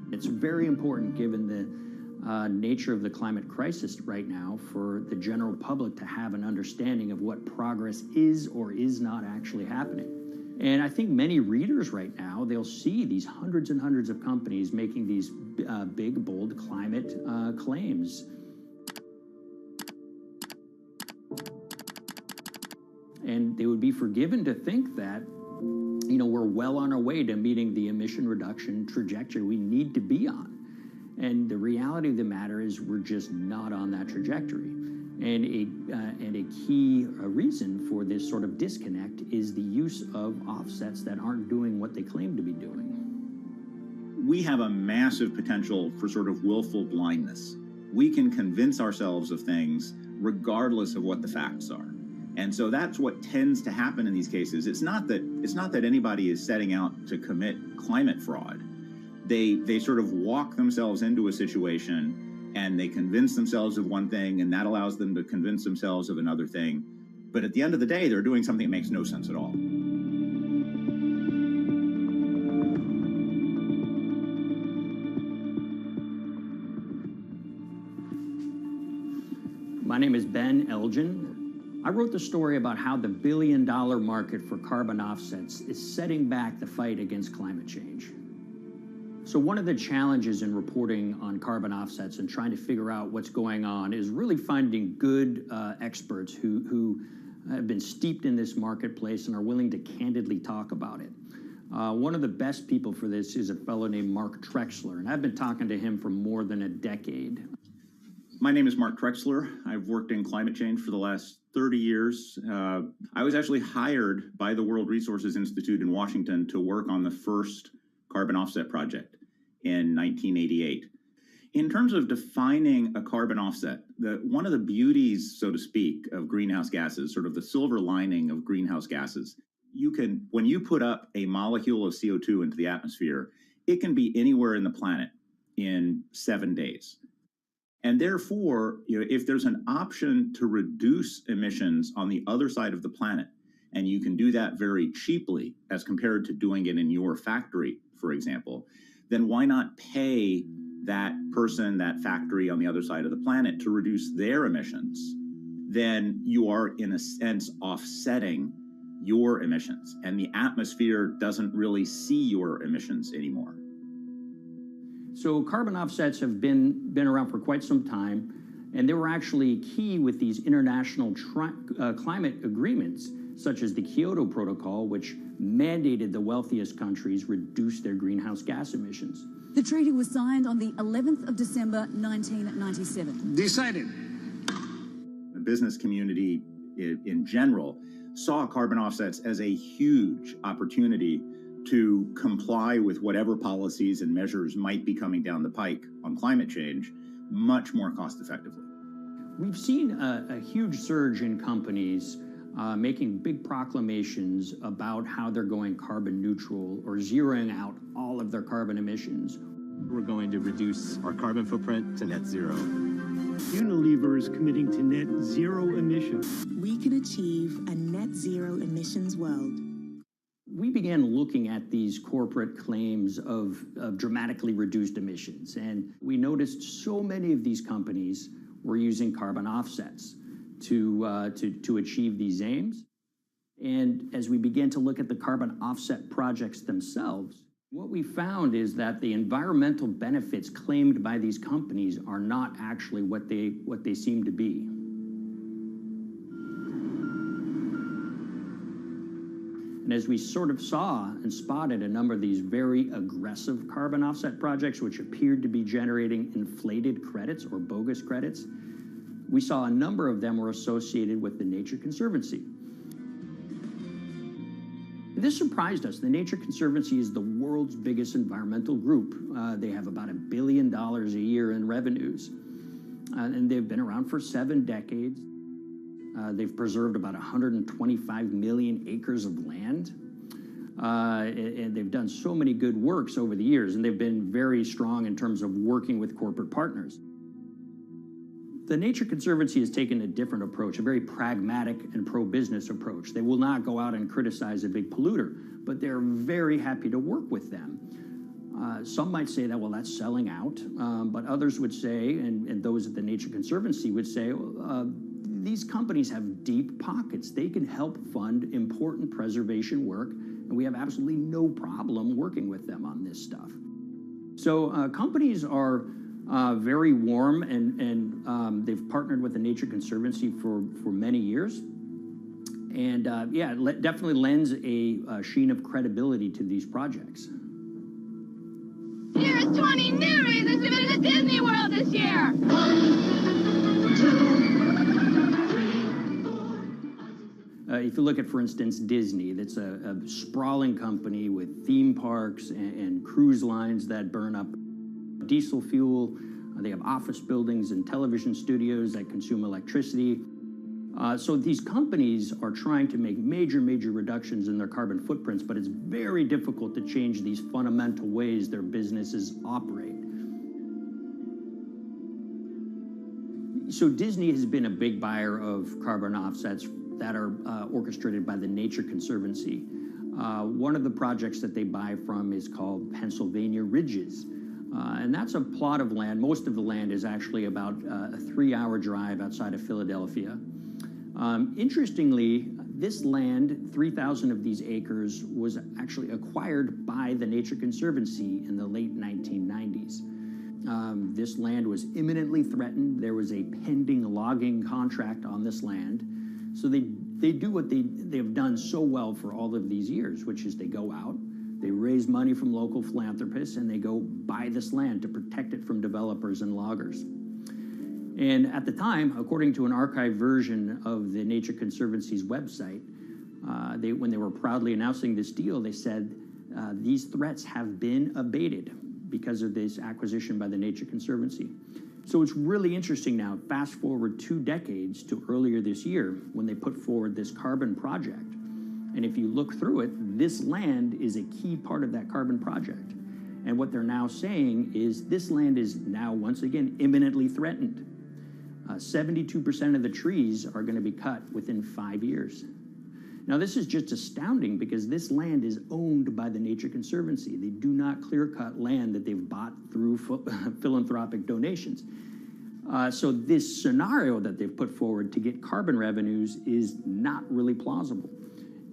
It's very important, given the nature of the climate crisis right now, for the general public to have an understanding of what progress is or is not actually happening. And I think many readers right now, they'll see these hundreds and hundreds of companies making these big, bold climate claims. And they would be forgiven to think that we're well on our way to meeting the emission reduction trajectory we need to be on. And the reality of the matter is we're just not on that trajectory. And a key reason for this sort of disconnect is the use of offsets that aren't doing what they claim to be doing. We have a massive potential for sort of willful blindness. We can convince ourselves of things regardless of what the facts are. And so that's what tends to happen in these cases. It's not that anybody is setting out to commit climate fraud. They sort of walk themselves into a situation and they convince themselves of one thing, and that allows them to convince themselves of another thing. But at the end of the day, they're doing something that makes no sense at all. My name is Ben Elgin. I wrote the story about how the billion-dollar market for carbon offsets is setting back the fight against climate change. So one of the challenges in reporting on carbon offsets and trying to figure out what's going on is really finding good experts who have been steeped in this marketplace and are willing to candidly talk about it. One of the best people for this is a fellow named Mark Trexler, and I've been talking to him for more than a decade. My name is Mark Trexler. I've worked in climate change for the last 30 years. I was actually hired by the World Resources Institute in Washington to work on the first carbon offset project in 1988. In terms of defining a carbon offset, one of the beauties, so to speak, of greenhouse gases, sort of the silver lining of greenhouse gases, when you put up a molecule of CO2 into the atmosphere, it can be anywhere in the planet in 7 days. And therefore, if there's an option to reduce emissions on the other side of the planet, and you can do that very cheaply as compared to doing it in your factory, for example, then why not pay that person, that factory on the other side of the planet to reduce their emissions? Then you are, in a sense, offsetting your emissions, and the atmosphere doesn't really see your emissions anymore. So carbon offsets have been around for quite some time, and they were actually key with these international climate agreements, such as the Kyoto Protocol, which mandated the wealthiest countries reduce their greenhouse gas emissions. The treaty was signed on the 11th of December, 1997. Decided. The business community in general saw carbon offsets as a huge opportunity to comply with whatever policies and measures might be coming down the pike on climate change much more cost effectively. We've seen a huge surge in companies making big proclamations about how they're going carbon neutral or zeroing out all of their carbon emissions. We're going to reduce our carbon footprint to net zero. Unilever is committing to net zero emissions. We can achieve a net zero emissions world. We began looking at these corporate claims of dramatically reduced emissions, and we noticed so many of these companies were using carbon offsets to achieve these aims. And as we began to look at the carbon offset projects themselves, what we found is that the environmental benefits claimed by these companies are not actually what they seem to be. And as we sort of saw and spotted a number of these very aggressive carbon offset projects, which appeared to be generating inflated credits or bogus credits, we saw a number of them were associated with the Nature Conservancy. This surprised us. The Nature Conservancy is the world's biggest environmental group. They have about $1 billion a year in revenues, and they've been around for 7 decades. They've preserved about 125 million acres of land, and they've done so many good works over the years, and they've been very strong in terms of working with corporate partners. The Nature Conservancy has taken a different approach, a very pragmatic and pro-business approach. They will not go out and criticize a big polluter, but they're very happy to work with them. Some might say that, well, that's selling out, but others would say, and those at the Nature Conservancy would say, these companies have deep pockets. They can help fund important preservation work, and we have absolutely no problem working with them on this stuff. So companies are very warm, and they've partnered with the Nature Conservancy for many years. And yeah, it definitely lends a sheen of credibility to these projects. Here's 20 new reasons to visit Disney World this year. 1, 2, 3. If you look at, for instance, Disney, that's a sprawling company with theme parks and cruise lines that burn up diesel fuel. They have office buildings and television studios that consume electricity. So these companies are trying to make major reductions in their carbon footprints, but it's very difficult to change these fundamental ways their businesses operate. So Disney has been a big buyer of carbon offsets that are orchestrated by the Nature Conservancy. One of the projects that they buy from is called Pennsylvania Ridges. And that's a plot of land. Most of the land is actually about a 3-hour drive outside of Philadelphia. Interestingly, this land, 3,000 of these acres, was actually acquired by the Nature Conservancy in the late 1990s. This land was imminently threatened. There was a pending logging contract on this land. So they do what they've done so well for all of these years, which is they go out, they raise money from local philanthropists, and they go buy this land to protect it from developers and loggers. And at the time, according to an archived version of the Nature Conservancy's website, when they were proudly announcing this deal, they said, these threats have been abated because of this acquisition by the Nature Conservancy. So it's really interesting now, fast forward 2 decades to earlier this year when they put forward this carbon project. And if you look through it, this land is a key part of that carbon project. And what they're now saying is this land is now, once again, imminently threatened. 72% of the trees are going to be cut within 5 years. Now, this is just astounding because this land is owned by the Nature Conservancy. They do not clear-cut land that they've bought through philanthropic donations. So this scenario that they've put forward to get carbon revenues is not really plausible.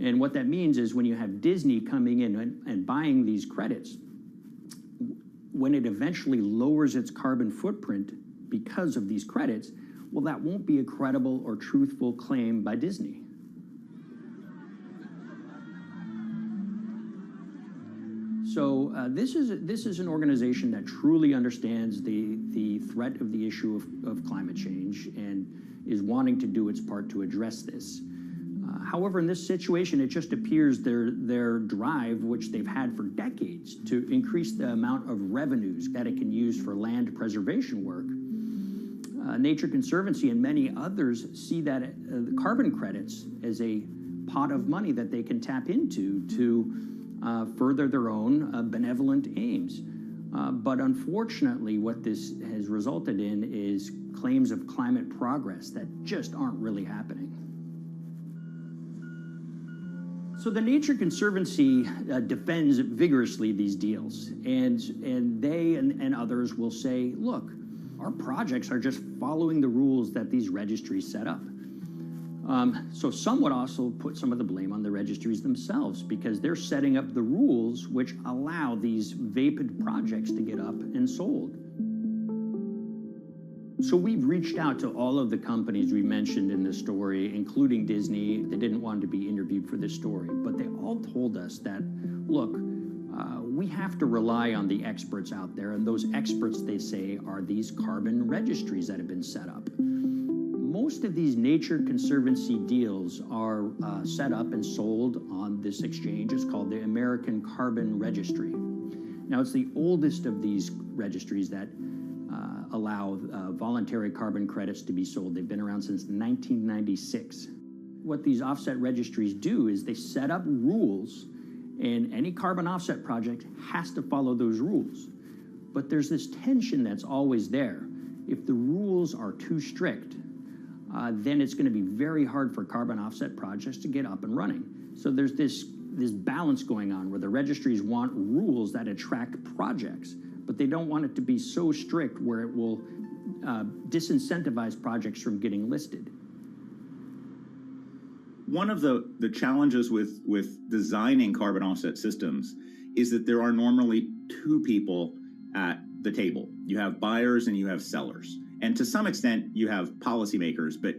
And what that means is when you have Disney coming in and buying these credits, when it eventually lowers its carbon footprint because of these credits, well, that won't be a credible or truthful claim by Disney. So this is an organization that truly understands the threat of the issue of climate change and is wanting to do its part to address this. However, in this situation, it just appears their drive, which they've had for decades, to increase the amount of revenues that it can use for land preservation work, Nature Conservancy and many others see that the carbon credits as a pot of money that they can tap into to further their own benevolent aims. But unfortunately, what this has resulted in is claims of climate progress that just aren't really happening. So the Nature Conservancy defends vigorously these deals, and they and others will say, look, our projects are just following the rules that these registries set up. So some would also put some of the blame on the registries themselves because they're setting up the rules which allow these vapid projects to get up and sold. So we've reached out to all of the companies we mentioned in the story, including Disney. They didn't want to be interviewed for this story, but they all told us that, look, we have to rely on the experts out there, and those experts, they say, are these carbon registries that have been set up. Most of these Nature Conservancy deals are set up and sold on this exchange. It's called the American Carbon Registry. Now, it's the oldest of these registries that allow voluntary carbon credits to be sold. They've been around since 1996. What these offset registries do is they set up rules, and any carbon offset project has to follow those rules. But there's this tension that's always there. If the rules are too strict, then it's going to be very hard for carbon offset projects to get up and running. So there's this balance going on where the registries want rules that attract projects, but they don't want it to be so strict where it will disincentivize projects from getting listed. One of the challenges with designing carbon offset systems is that there are normally two people at the table. You have buyers and you have sellers. And to some extent, you have policymakers, but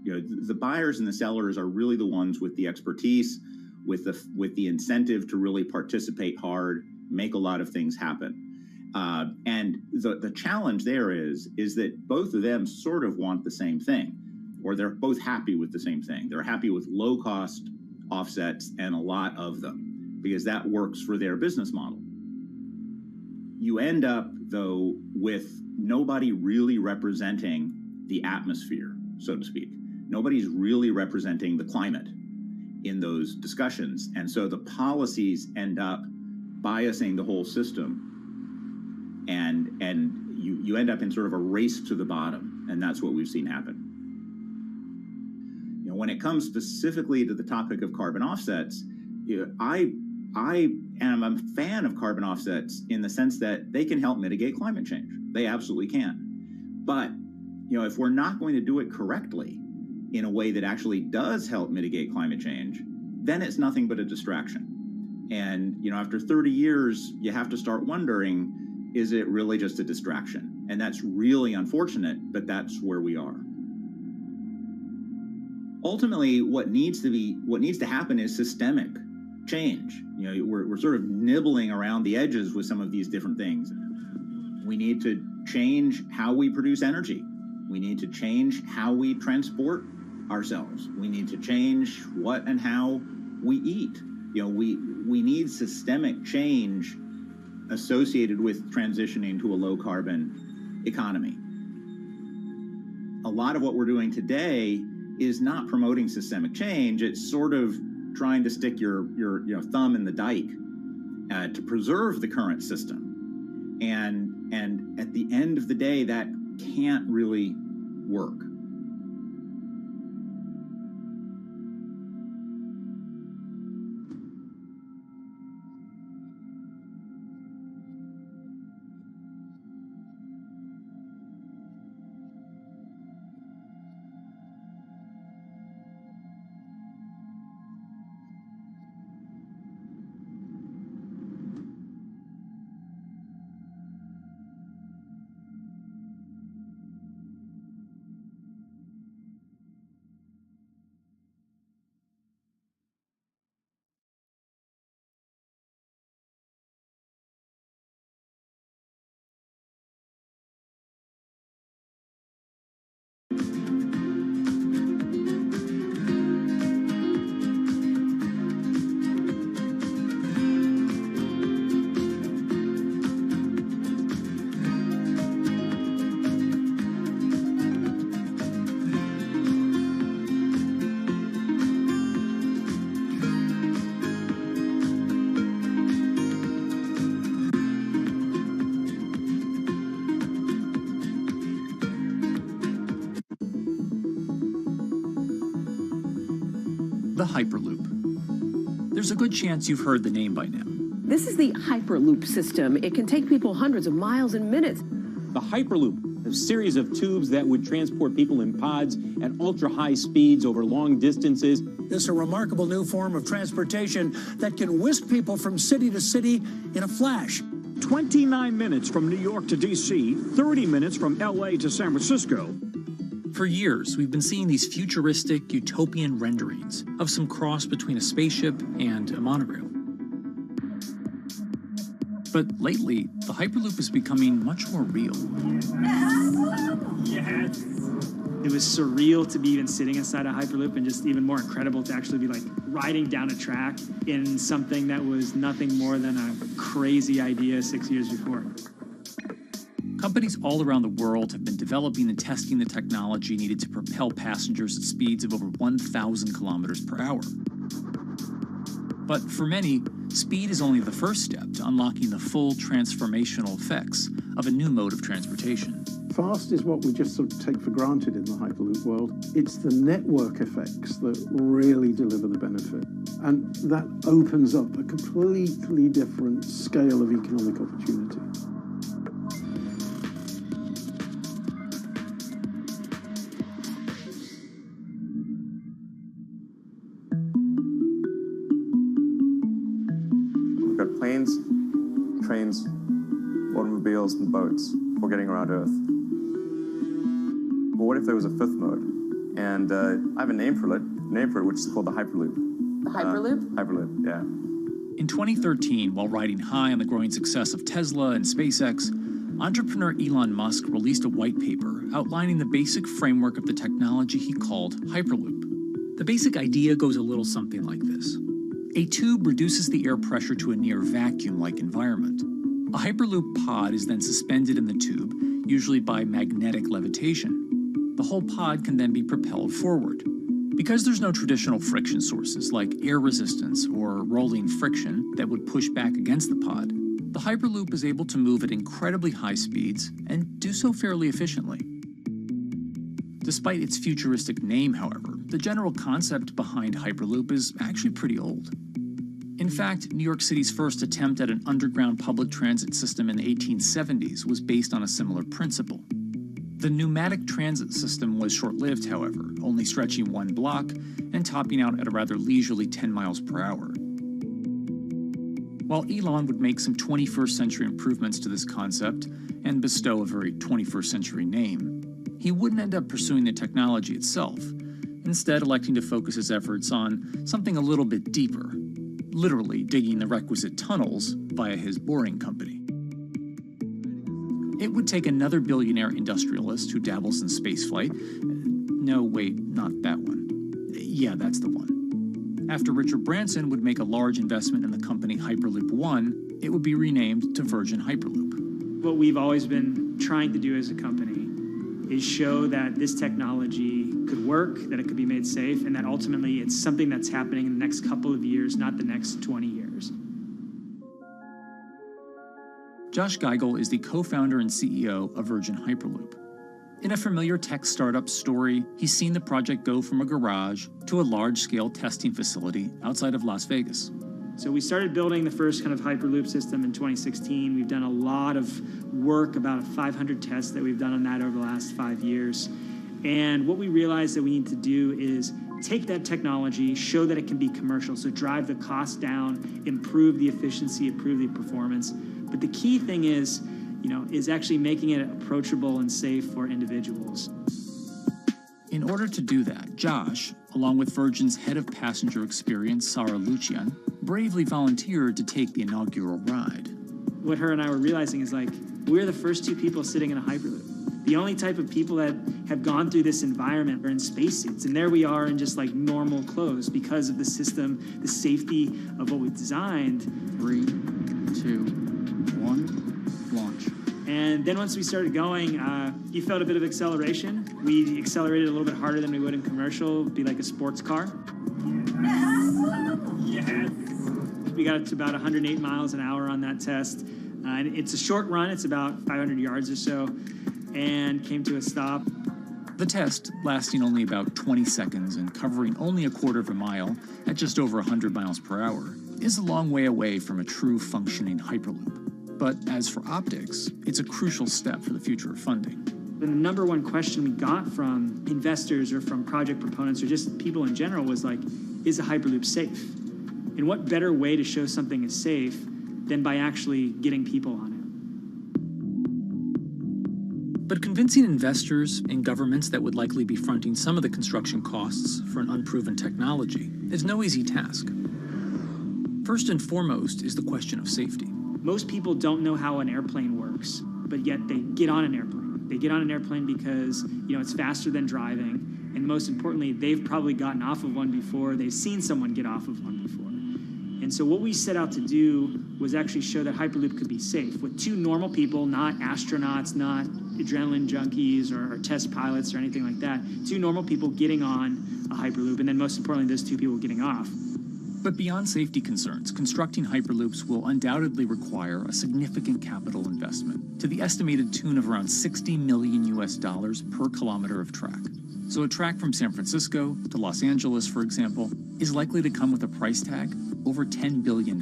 you know, the buyers and the sellers are really the ones with the expertise, with the incentive to really participate hard, make a lot of things happen. And the challenge there is that both of them sort of want the same thing, or they're both happy with the same thing. They're happy with low-cost offsets and a lot of them, because that works for their business model. You end up, though, with nobody really representing the atmosphere, so to speak. Nobody's really representing the climate in those discussions. And so the policies end up biasing the whole system, and you end up in sort of a race to the bottom, and that's what we've seen happen. You know, when it comes specifically to the topic of carbon offsets, you know, I am a fan of carbon offsets in the sense that they can help mitigate climate change. They absolutely can. But, you know, if we're not going to do it correctly in a way that actually does help mitigate climate change, then it's nothing but a distraction. And, you know, after 30 years, you have to start wondering, is it really just a distraction? And that's really unfortunate, but that's where we are. Ultimately, what needs to happen is systemic change. You know, we're sort of nibbling around the edges with some of these different things. We need to change how we produce energy. We need to change how we transport ourselves. We need to change what and how we eat. You know, we need systemic change associated with transitioning to a low carbon economy. A lot of what we're doing today is not promoting systemic change. It's sort of trying to stick your thumb in the dike to preserve the current system. And at the end of the day, that can't really work. the Hyperloop. There's a good chance you've heard the name by now. This is the Hyperloop system. It can take people hundreds of miles in minutes. The Hyperloop, a series of tubes that would transport people in pods at ultra-high speeds over long distances. This is a remarkable new form of transportation that can whisk people from city to city in a flash. 29 minutes from New York to D.C., 30 minutes from L.A. to San Francisco. For years, we've been seeing these futuristic, utopian renderings of some cross between a spaceship and a monorail. But lately, the Hyperloop is becoming much more real. Yes. It was surreal to be even sitting inside a Hyperloop, and just even more incredible to actually be like riding down a track in something that was nothing more than a crazy idea 6 years before. Companies all around the world have been developing and testing the technology needed to propel passengers at speeds of over 1,000 kilometers per hour. But for many, speed is only the first step to unlocking the full transformational effects of a new mode of transportation. Fast is what we just sort of take for granted in the Hyperloop world. It's the network effects that really deliver the benefit. And that opens up a completely different scale of economic opportunity. We've got planes, trains, automobiles, and boats for getting around Earth. But what if there was a fifth mode? And I have a name for it, which is called the Hyperloop. The Hyperloop? Hyperloop, yeah. In 2013, while riding high on the growing success of Tesla and SpaceX, entrepreneur Elon Musk released a white paper outlining the basic framework of the technology he called Hyperloop. The basic idea goes a little something like this. A tube reduces the air pressure to a near vacuum-like environment. A Hyperloop pod is then suspended in the tube, usually by magnetic levitation. The whole pod can then be propelled forward. Because there's no traditional friction sources like air resistance or rolling friction that would push back against the pod, the Hyperloop is able to move at incredibly high speeds and do so fairly efficiently. Despite its futuristic name, however, the general concept behind Hyperloop is actually pretty old. In fact, New York City's first attempt at an underground public transit system in the 1870s was based on a similar principle. The pneumatic transit system was short-lived, however, only stretching one block and topping out at a rather leisurely 10 miles per hour. While Elon would make some 21st century improvements to this concept and bestow a very 21st century name, he wouldn't end up pursuing the technology itself, instead electing to focus his efforts on something a little bit deeper, literally digging the requisite tunnels via his boring company. It would take another billionaire industrialist who dabbles in spaceflight. No, wait, not that one. Yeah, that's the one. After Richard Branson would make a large investment in the company Hyperloop One, it would be renamed to Virgin Hyperloop. What we've always been trying to do as a company is show that this technology could work, that it could be made safe, and that ultimately it's something that's happening in the next couple of years, not the next 20 years. Josh Geigel is the co-founder and CEO of Virgin Hyperloop. In a familiar tech startup story, he's seen the project go from a garage to a large-scale testing facility outside of Las Vegas. So we started building the first kind of Hyperloop system in 2016. We've done a lot of work, about 500 tests that we've done on that over the last 5 years. And what we realized that we need to do is take that technology, show that it can be commercial, so drive the cost down, improve the efficiency, improve the performance. But the key thing is actually making it approachable and safe for individuals. In order to do that, Josh, along with Virgin's head of passenger experience, Sarah Lucian, bravely volunteered to take the inaugural ride. What her and I were realizing is we're the first two people sitting in a Hyperloop. The only type of people that have gone through this environment are in spacesuits, and there we are in just normal clothes because of the system, the safety of what we've designed. 3, 2, 1, launch. And then once we started going, you felt a bit of acceleration. We accelerated a little bit harder than we would in commercial. It'd be like a sports car. Yes. We got up to about 108 miles an hour on that test. And it's a short run. It's about 500 yards or so. And came to a stop. The test, lasting only about 20 seconds and covering only a quarter of a mile at just over 100 miles per hour, is a long way away from a true functioning Hyperloop. But as for optics, it's a crucial step for the future of funding. The number one question we got from investors or from project proponents or just people in general was like, is a Hyperloop safe? And what better way to show something is safe than by actually getting people on it? But convincing investors and governments that would likely be fronting some of the construction costs for an unproven technology is no easy task. First and foremost is the question of safety. Most people don't know how an airplane works, but yet they get on an airplane. They get on an airplane because, it's faster than driving, and most importantly, they've probably gotten off of one before, they've seen someone get off of one before. And so what we set out to do was actually show that Hyperloop could be safe with two normal people, not astronauts, not adrenaline junkies or test pilots or anything like that. Two normal people getting on a Hyperloop, and then most importantly, those two people getting off. But beyond safety concerns, constructing Hyperloops will undoubtedly require a significant capital investment to the estimated tune of around $60 million per kilometer of track. So a track from San Francisco to Los Angeles, for example, is likely to come with a price tag over $10 billion.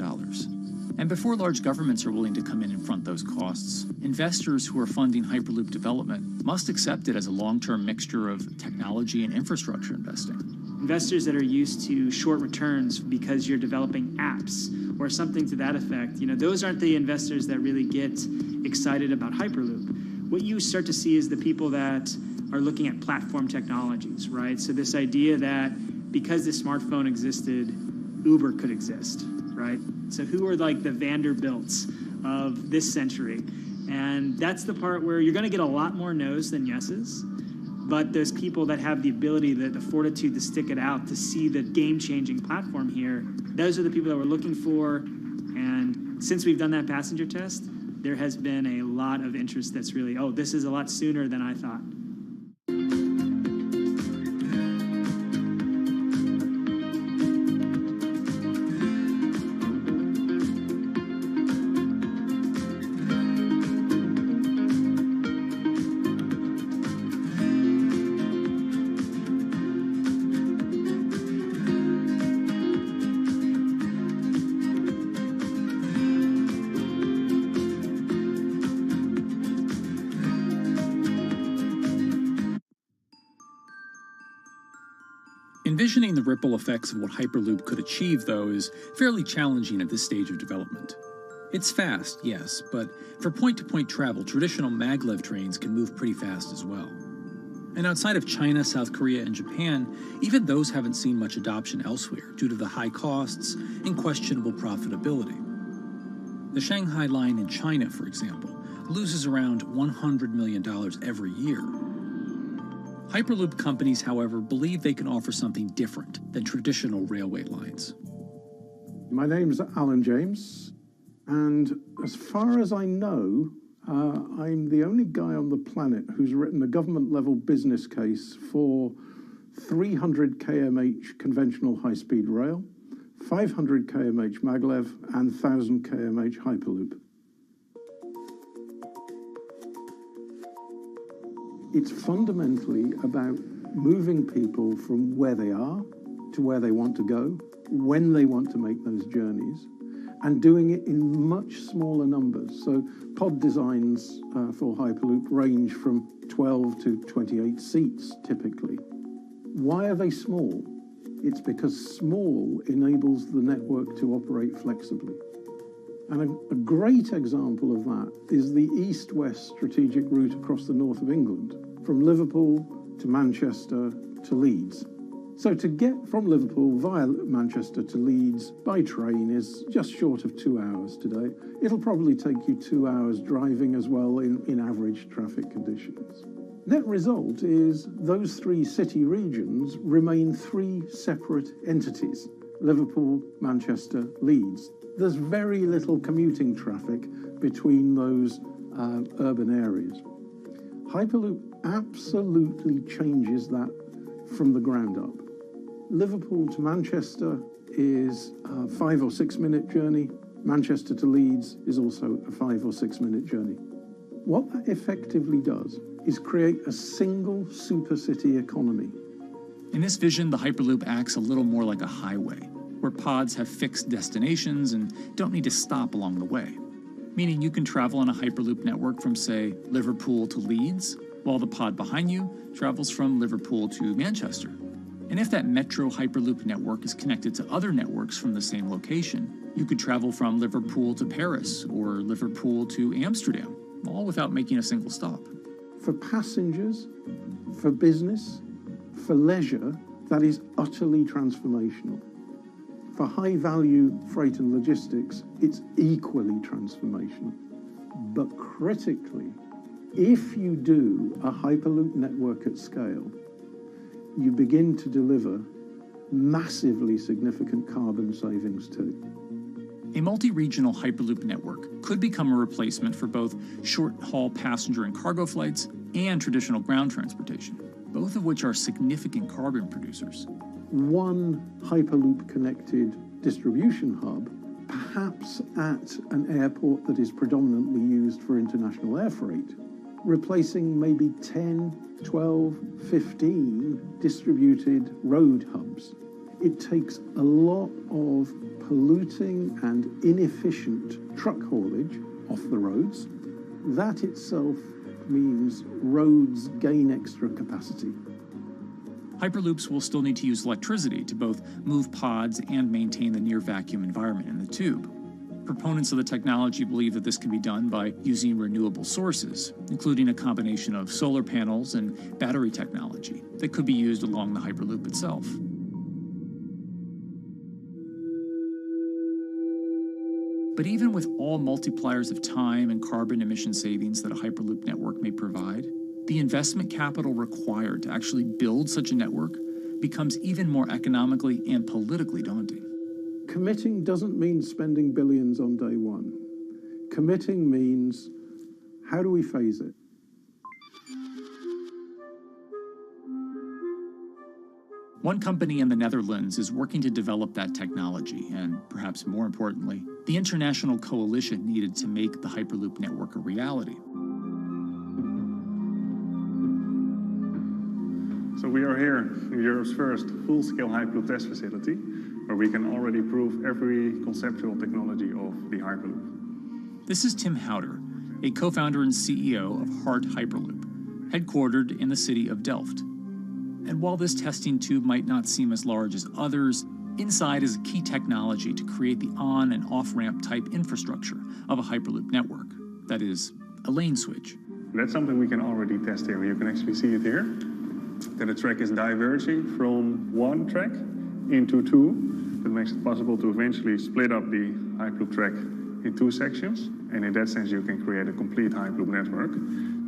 And before large governments are willing to come in and front those costs, investors who are funding Hyperloop development must accept it as a long-term mixture of technology and infrastructure investing. Investors that are used to short returns because you're developing apps or something to that effect, those aren't the investors that really get excited about Hyperloop. What you start to see is the people that are looking at platform technologies, right? So this idea that because the smartphone existed, Uber could exist, right? So who are like the Vanderbilts of this century? And that's the part where you're going to get a lot more no's than yeses. But those people that have the ability, the fortitude to stick it out, to see the game-changing platform here, those are the people that we're looking for. And since we've done that passenger test, there has been a lot of interest that's really, this is a lot sooner than I thought. Envisioning the ripple effects of what Hyperloop could achieve, though, is fairly challenging at this stage of development. It's fast, yes, but for point-to-point travel, traditional maglev trains can move pretty fast as well. And outside of China, South Korea, and Japan, even those haven't seen much adoption elsewhere due to the high costs and questionable profitability. The Shanghai line in China, for example, loses around $100 million every year. Hyperloop companies, however, believe they can offer something different than traditional railway lines. My name's Alan James, and as far as I know, I'm the only guy on the planet who's written a government-level business case for 300 kmh conventional high-speed rail, 500 kmh maglev, and 1,000 kmh Hyperloop. It's fundamentally about moving people from where they are to where they want to go, when they want to make those journeys, and doing it in much smaller numbers. So pod designs for Hyperloop range from 12 to 28 seats, typically. Why are they small? It's because small enables the network to operate flexibly. And a great example of that is the east-west strategic route across the north of England, from Liverpool to Manchester to Leeds. So to get from Liverpool via Manchester to Leeds by train is just short of 2 hours today. It'll probably take you 2 hours driving as well in average traffic conditions. Net result is those three city regions remain three separate entities: Liverpool, Manchester, Leeds. There's very little commuting traffic between those urban areas. Hyperloop absolutely changes that from the ground up. Liverpool to Manchester is a 5 or 6 minute journey. Manchester to Leeds is also a 5 or 6 minute journey. What that effectively does is create a single supercity economy. In this vision, the Hyperloop acts a little more like a highway, where pods have fixed destinations and don't need to stop along the way. Meaning you can travel on a Hyperloop network from, say, Liverpool to Leeds, while the pod behind you travels from Liverpool to Manchester. And if that metro Hyperloop network is connected to other networks from the same location, you could travel from Liverpool to Paris or Liverpool to Amsterdam, all without making a single stop. For passengers, for business, for leisure, that is utterly transformational. For high-value freight and logistics, it's equally transformational. But critically, if you do a Hyperloop network at scale, you begin to deliver massively significant carbon savings too. A multi-regional Hyperloop network could become a replacement for both short-haul passenger and cargo flights and traditional ground transportation, both of which are significant carbon producers. One Hyperloop-connected distribution hub, perhaps at an airport that is predominantly used for international air freight, replacing maybe 10, 12, 15 distributed road hubs. It takes a lot of polluting and inefficient truck haulage off the roads. That itself means roads gain extra capacity. Hyperloops will still need to use electricity to both move pods and maintain the near-vacuum environment in the tube. Proponents of the technology believe that this can be done by using renewable sources, including a combination of solar panels and battery technology that could be used along the Hyperloop itself. But even with all multipliers of time and carbon emission savings that a Hyperloop network may provide, the investment capital required to actually build such a network becomes even more economically and politically daunting. Committing doesn't mean spending billions on day one. Committing means, how do we phase it? One company in the Netherlands is working to develop that technology, and perhaps more importantly, the international coalition needed to make the Hyperloop network a reality. So we are here in Europe's first full-scale Hyperloop test facility, where we can already prove every conceptual technology of the Hyperloop. This is Tim Houter, a co-founder and CEO of Hart Hyperloop, headquartered in the city of Delft. And while this testing tube might not seem as large as others, inside is a key technology to create the on- and off-ramp type infrastructure of a Hyperloop network. That is, a lane switch. That's something we can already test here. You can actually see it here, that the track is diverging from one track into two. That makes it possible to eventually split up the Hyperloop track in two sections. And in that sense, you can create a complete Hyperloop network.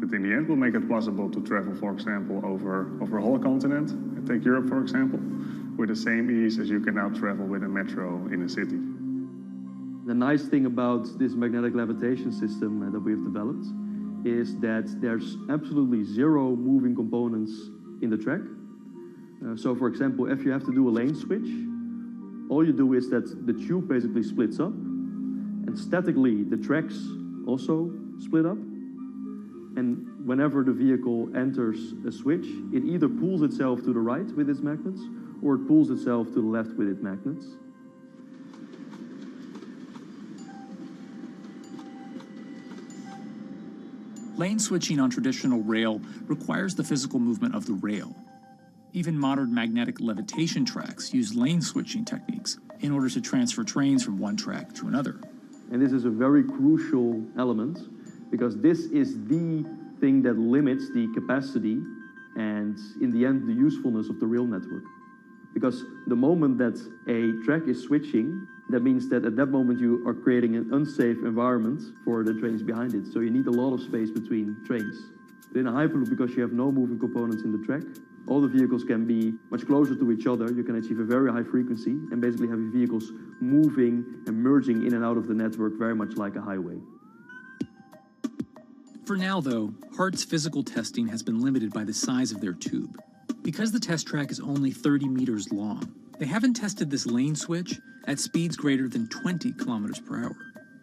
That in the end will make it possible to travel, for example, over a whole continent. Take Europe, for example, with the same ease as you can now travel with a metro in a city. The nice thing about this magnetic levitation system that we've developed is that there's absolutely zero moving components in the track. So, for example, if you have to do a lane switch, all you do is that the tube basically splits up, and statically the tracks also split up. And whenever the vehicle enters a switch, it either pulls itself to the right with its magnets, or it pulls itself to the left with its magnets. Lane switching on traditional rail requires the physical movement of the rail. Even modern magnetic levitation tracks use lane switching techniques in order to transfer trains from one track to another. And this is a very crucial element, because this is the thing that limits the capacity and, in the end, the usefulness of the rail network. Because the moment that a track is switching, that means that at that moment you are creating an unsafe environment for the trains behind it. So you need a lot of space between trains. But in a Hyperloop, because you have no moving components in the track, all the vehicles can be much closer to each other. You can achieve a very high frequency and basically have your vehicles moving and merging in and out of the network very much like a highway. For now, though, Hart's physical testing has been limited by the size of their tube. Because the test track is only 30 meters long, they haven't tested this lane switch at speeds greater than 20 kilometers per hour.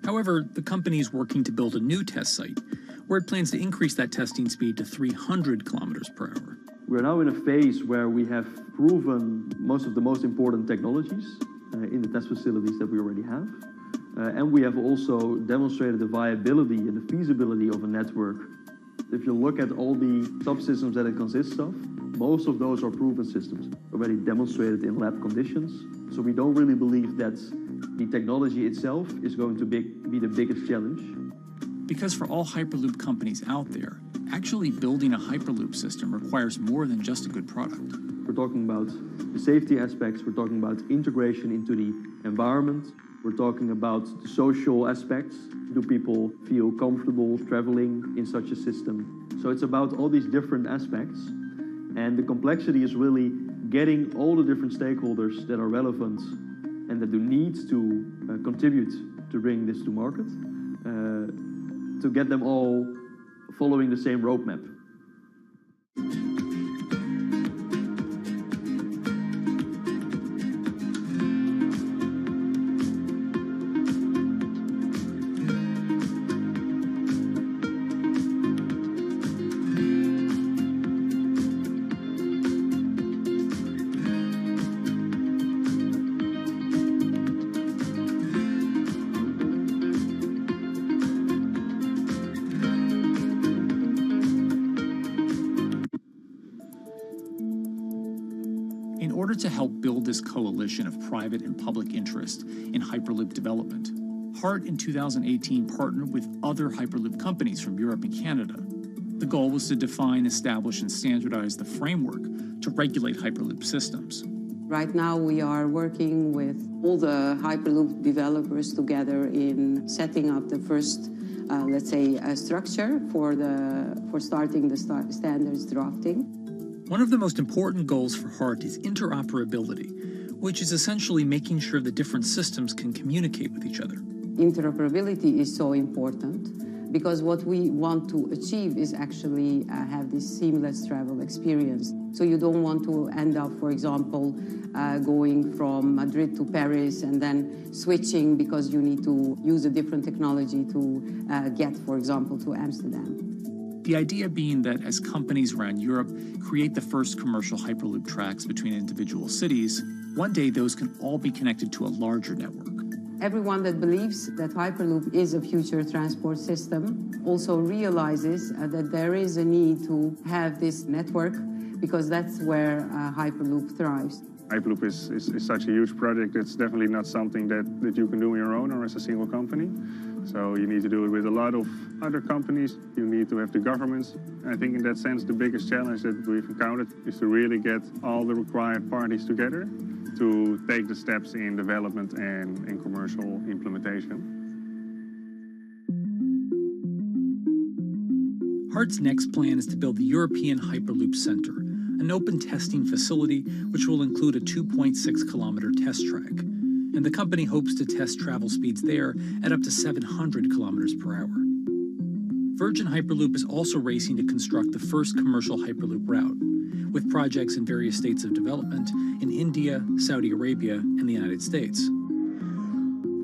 However, the company is working to build a new test site where it plans to increase that testing speed to 300 kilometers per hour. We're now in a phase where we have proven most of the most important technologies in the test facilities that we already have. And we have also demonstrated the viability and the feasibility of a network. If you look at all the subsystems that it consists of, most of those are proven systems, already demonstrated in lab conditions. So we don't really believe that the technology itself is going to be the biggest challenge. Because for all Hyperloop companies out there, actually building a Hyperloop system requires more than just a good product. We're talking about the safety aspects, we're talking about integration into the environment, we're talking about the social aspects. Do people feel comfortable traveling in such a system? So it's about all these different aspects, and the complexity is really getting all the different stakeholders that are relevant and that do need to contribute to bring this to market, to get them all following the same roadmap. In order to help build this coalition of private and public interest in Hyperloop development, HART in 2018 partnered with other Hyperloop companies from Europe and Canada. The goal was to define, establish, and standardize the framework to regulate Hyperloop systems. Right now we are working with all the Hyperloop developers together in setting up the first, let's say, structure for starting the standards drafting. One of the most important goals for HART is interoperability, which is essentially making sure the different systems can communicate with each other. Interoperability is so important because what we want to achieve is actually have this seamless travel experience. So you don't want to end up, for example, going from Madrid to Paris and then switching because you need to use a different technology to get, for example, to Amsterdam. The idea being that as companies around Europe create the first commercial Hyperloop tracks between individual cities, one day those can all be connected to a larger network. Everyone that believes that Hyperloop is a future transport system also realizes that there is a need to have this network because that's where Hyperloop thrives. Hyperloop is such a huge project. It's definitely not something that you can do on your own or as a single company. So you need to do it with a lot of other companies. You need to have the governments. And I think in that sense, the biggest challenge that we've encountered is to really get all the required parties together to take the steps in development and in commercial implementation. HART's next plan is to build the European Hyperloop Center, an open testing facility which will include a 2.6-kilometer test track. And the company hopes to test travel speeds there at up to 700 kilometers per hour. Virgin Hyperloop is also racing to construct the first commercial Hyperloop route, with projects in various states of development in India, Saudi Arabia, and the United States.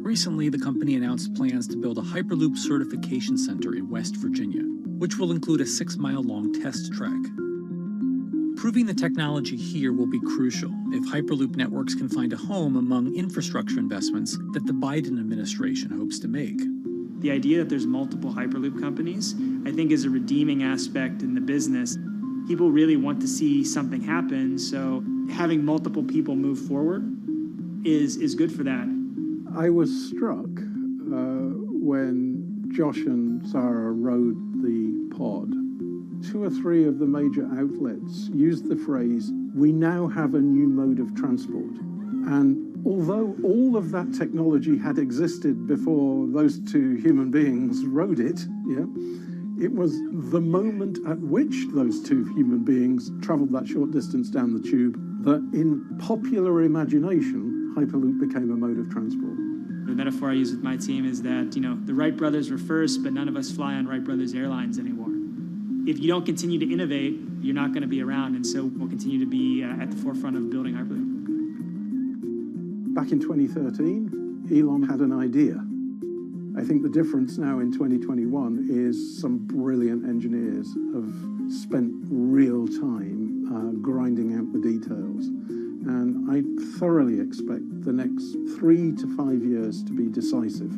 Recently, the company announced plans to build a Hyperloop certification center in West Virginia, which will include a 6-mile-long test track. Proving the technology here will be crucial if Hyperloop networks can find a home among infrastructure investments that the Biden administration hopes to make. The idea that there's multiple Hyperloop companies, I think, is a redeeming aspect in the business. People really want to see something happen, so having multiple people move forward is good for that. I was struck when Josh and Sarah rode the pod. 2 or 3 of the major outlets used the phrase, "We now have a new mode of transport." And although all of that technology had existed before those 2 human beings rode it, it was the moment at which those 2 human beings traveled that short distance down the tube that in popular imagination, Hyperloop became a mode of transport. The metaphor I use with my team is that, the Wright brothers were first, but none of us fly on Wright Brothers Airlines anymore. If you don't continue to innovate, you're not going to be around, and so we'll continue to be at the forefront of building Hyperloop. Back in 2013, Elon had an idea I think the difference now in 2021 is some brilliant engineers have spent real time grinding out the details. And I thoroughly expect the next 3 to 5 years to be decisive.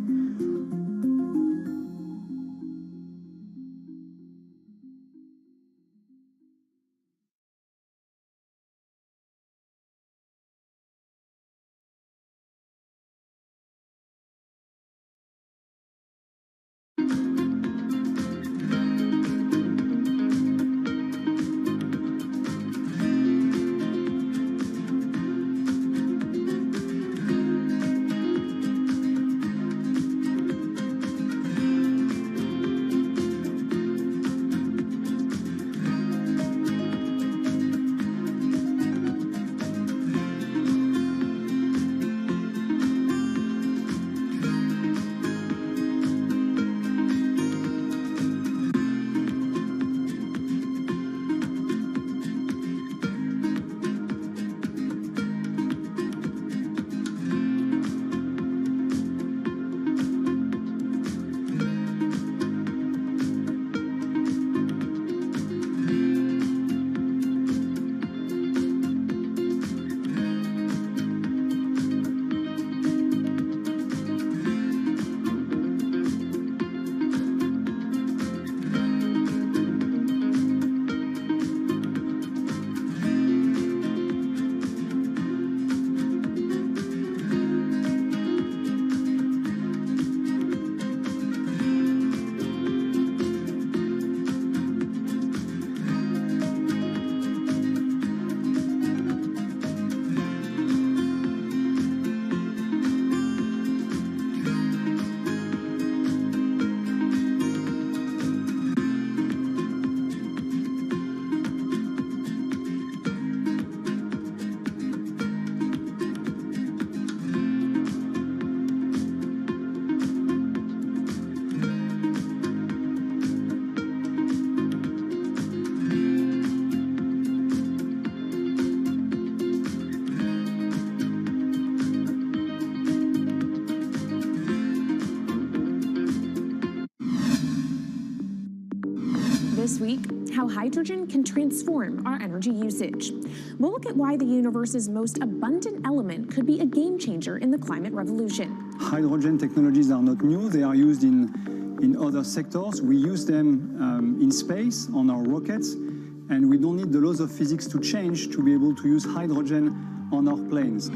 This week, how hydrogen can transform our energy usage. We'll look at why the universe's most abundant element could be a game changer in the climate revolution. Hydrogen technologies are not new. They are used in other sectors. We use them in space, on our rockets, and we don't need the laws of physics to change to be able to use hydrogen on our planes.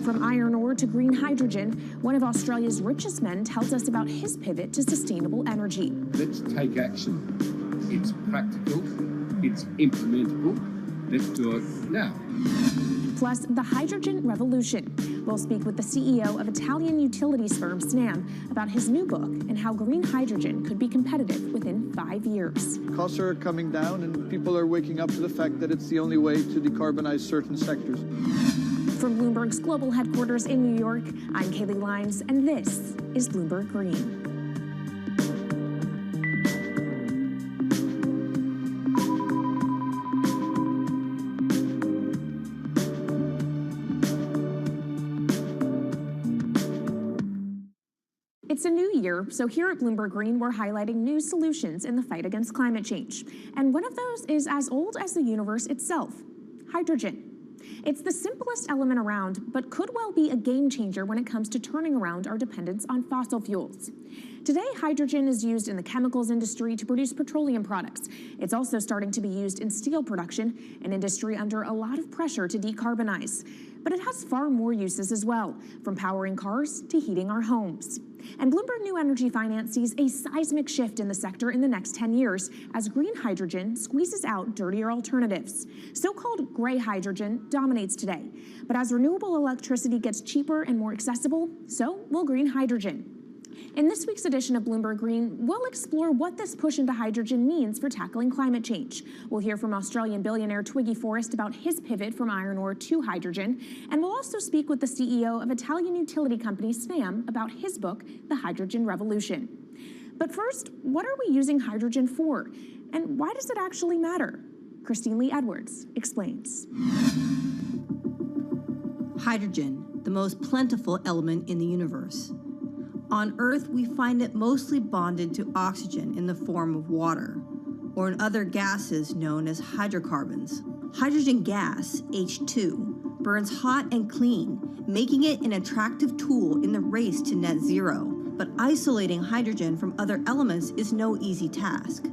From iron ore to green hydrogen, one of Australia's richest men tells us about his pivot to sustainable energy. Let's take action. It's practical, it's implementable. Let's do it now. Plus, the hydrogen revolution. We'll speak with the CEO of Italian utilities firm Snam about his new book and how green hydrogen could be competitive within 5 years. Costs are coming down and people are waking up to the fact that it's the only way to decarbonize certain sectors. From Bloomberg's global headquarters in New York, I'm Kaylee Lines, and this is Bloomberg Green. It's a new year, so here at Bloomberg Green, we're highlighting new solutions in the fight against climate change. And one of those is as old as the universe itself, hydrogen. It's the simplest element around, but could well be a game changer when it comes to turning around our dependence on fossil fuels. Today, hydrogen is used in the chemicals industry to produce petroleum products. It's also starting to be used in steel production, an industry under a lot of pressure to decarbonize. But it has far more uses as well, from powering cars to heating our homes. And Bloomberg New Energy Finance sees a seismic shift in the sector in the next 10 years as green hydrogen squeezes out dirtier alternatives. So-called gray hydrogen dominates today. But as renewable electricity gets cheaper and more accessible, so will green hydrogen. In this week's edition of Bloomberg Green, we'll explore what this push into hydrogen means for tackling climate change. We'll hear from Australian billionaire Twiggy Forrest about his pivot from iron ore to hydrogen, and we'll also speak with the CEO of Italian utility company Snam about his book, The Hydrogen Revolution. But first, what are we using hydrogen for, and why does it actually matter? Christine Lee Edwards explains. Hydrogen, the most plentiful element in the universe. On Earth, we find it mostly bonded to oxygen in the form of water, or in other gases known as hydrocarbons. Hydrogen gas, H2, burns hot and clean, making it an attractive tool in the race to net zero. But isolating hydrogen from other elements is no easy task.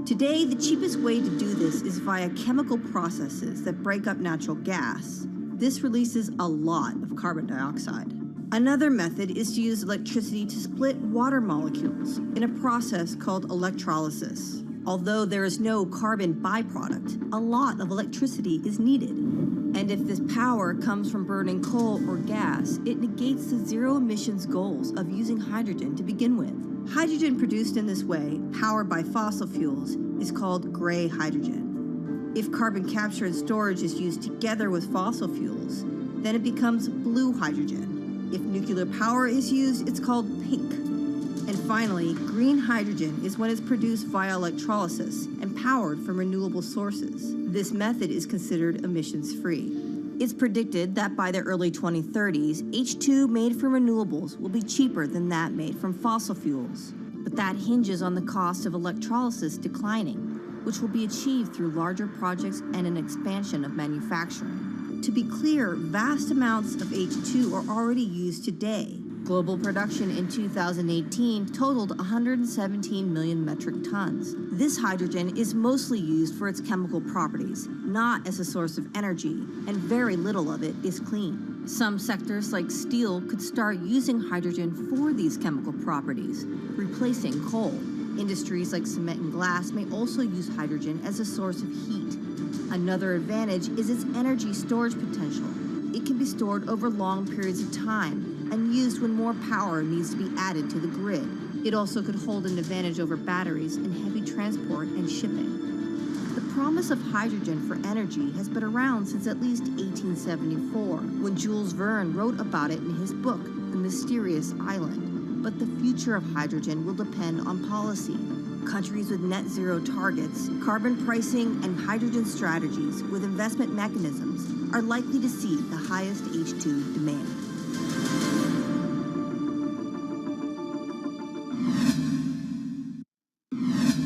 Today, the cheapest way to do this is via chemical processes that break up natural gas. This releases a lot of carbon dioxide. Another method is to use electricity to split water molecules in a process called electrolysis. Although there is no carbon byproduct, a lot of electricity is needed. And if this power comes from burning coal or gas, it negates the zero emissions goals of using hydrogen to begin with. Hydrogen produced in this way, powered by fossil fuels, is called gray hydrogen. If carbon capture and storage is used together with fossil fuels, then it becomes blue hydrogen. If nuclear power is used, it's called pink. And finally, green hydrogen is when it's produced via electrolysis and powered from renewable sources. This method is considered emissions-free. It's predicted that by the early 2030s, H2 made from renewables will be cheaper than that made from fossil fuels. But that hinges on the cost of electrolysis declining, which will be achieved through larger projects and an expansion of manufacturing. To be clear, vast amounts of H2 are already used today. Global production in 2018 totaled 117 million metric tons. This hydrogen is mostly used for its chemical properties, not as a source of energy, and very little of it is clean. Some sectors like steel could start using hydrogen for these chemical properties, replacing coal. Industries like cement and glass may also use hydrogen as a source of heat. Another advantage is its energy storage potential. It can be stored over long periods of time and used when more power needs to be added to the grid. It also could hold an advantage over batteries in heavy transport and shipping. The promise of hydrogen for energy has been around since at least 1874, when Jules Verne wrote about it in his book, The Mysterious Island. But the future of hydrogen will depend on policy. Countries with net zero targets, carbon pricing, and hydrogen strategies with investment mechanisms are likely to see the highest H2 demand.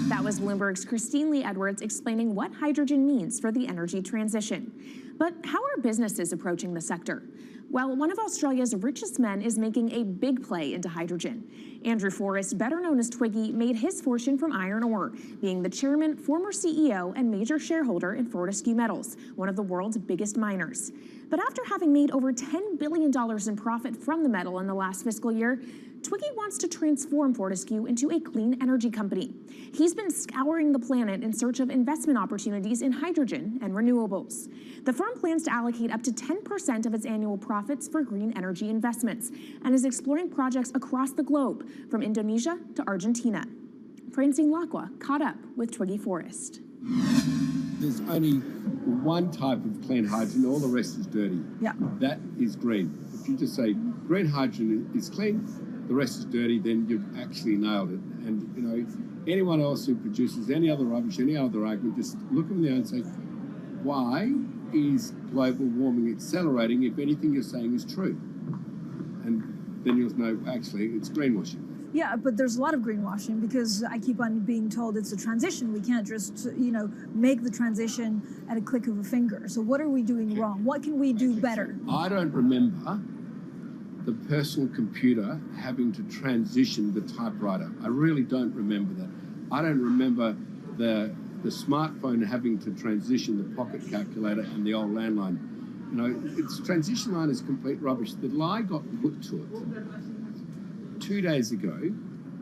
That was Bloomberg's Christine Lee Edwards explaining what hydrogen means for the energy transition. But how are businesses approaching the sector? Well, one of Australia's richest men is making a big play into hydrogen. Andrew Forrest, better known as Twiggy, made his fortune from iron ore, being the chairman, former CEO, and major shareholder in Fortescue Metals, one of the world's biggest miners. But after having made over $10 billion in profit from the metal in the last fiscal year, Twiggy wants to transform Fortescue into a clean energy company. He's been scouring the planet in search of investment opportunities in hydrogen and renewables. The firm plans to allocate up to 10% of its annual profits for green energy investments and is exploring projects across the globe, from Indonesia to Argentina. Francine Lacqua caught up with Twiggy Forrest. There's only one type of clean hydrogen, all the rest is dirty. Yeah. That is green. If you just say green hydrogen is clean, the rest is dirty, then you've actually nailed it. And, you know, anyone else who produces any other rubbish, any other argument, just look them there and say, why is global warming accelerating if anything you're saying is true? And then you'll know, actually, it's greenwashing. Yeah, but there's a lot of greenwashing because I keep on being told it's a transition. We can't just, make the transition at a click of a finger. So what are we doing wrong? What can we do better? I don't remember the personal computer having to transition the typewriter. I really don't remember that. I don't remember the smartphone having to transition the pocket calculator and the old landline. You know, its transition line is complete rubbish. The lie got put to it 2 days ago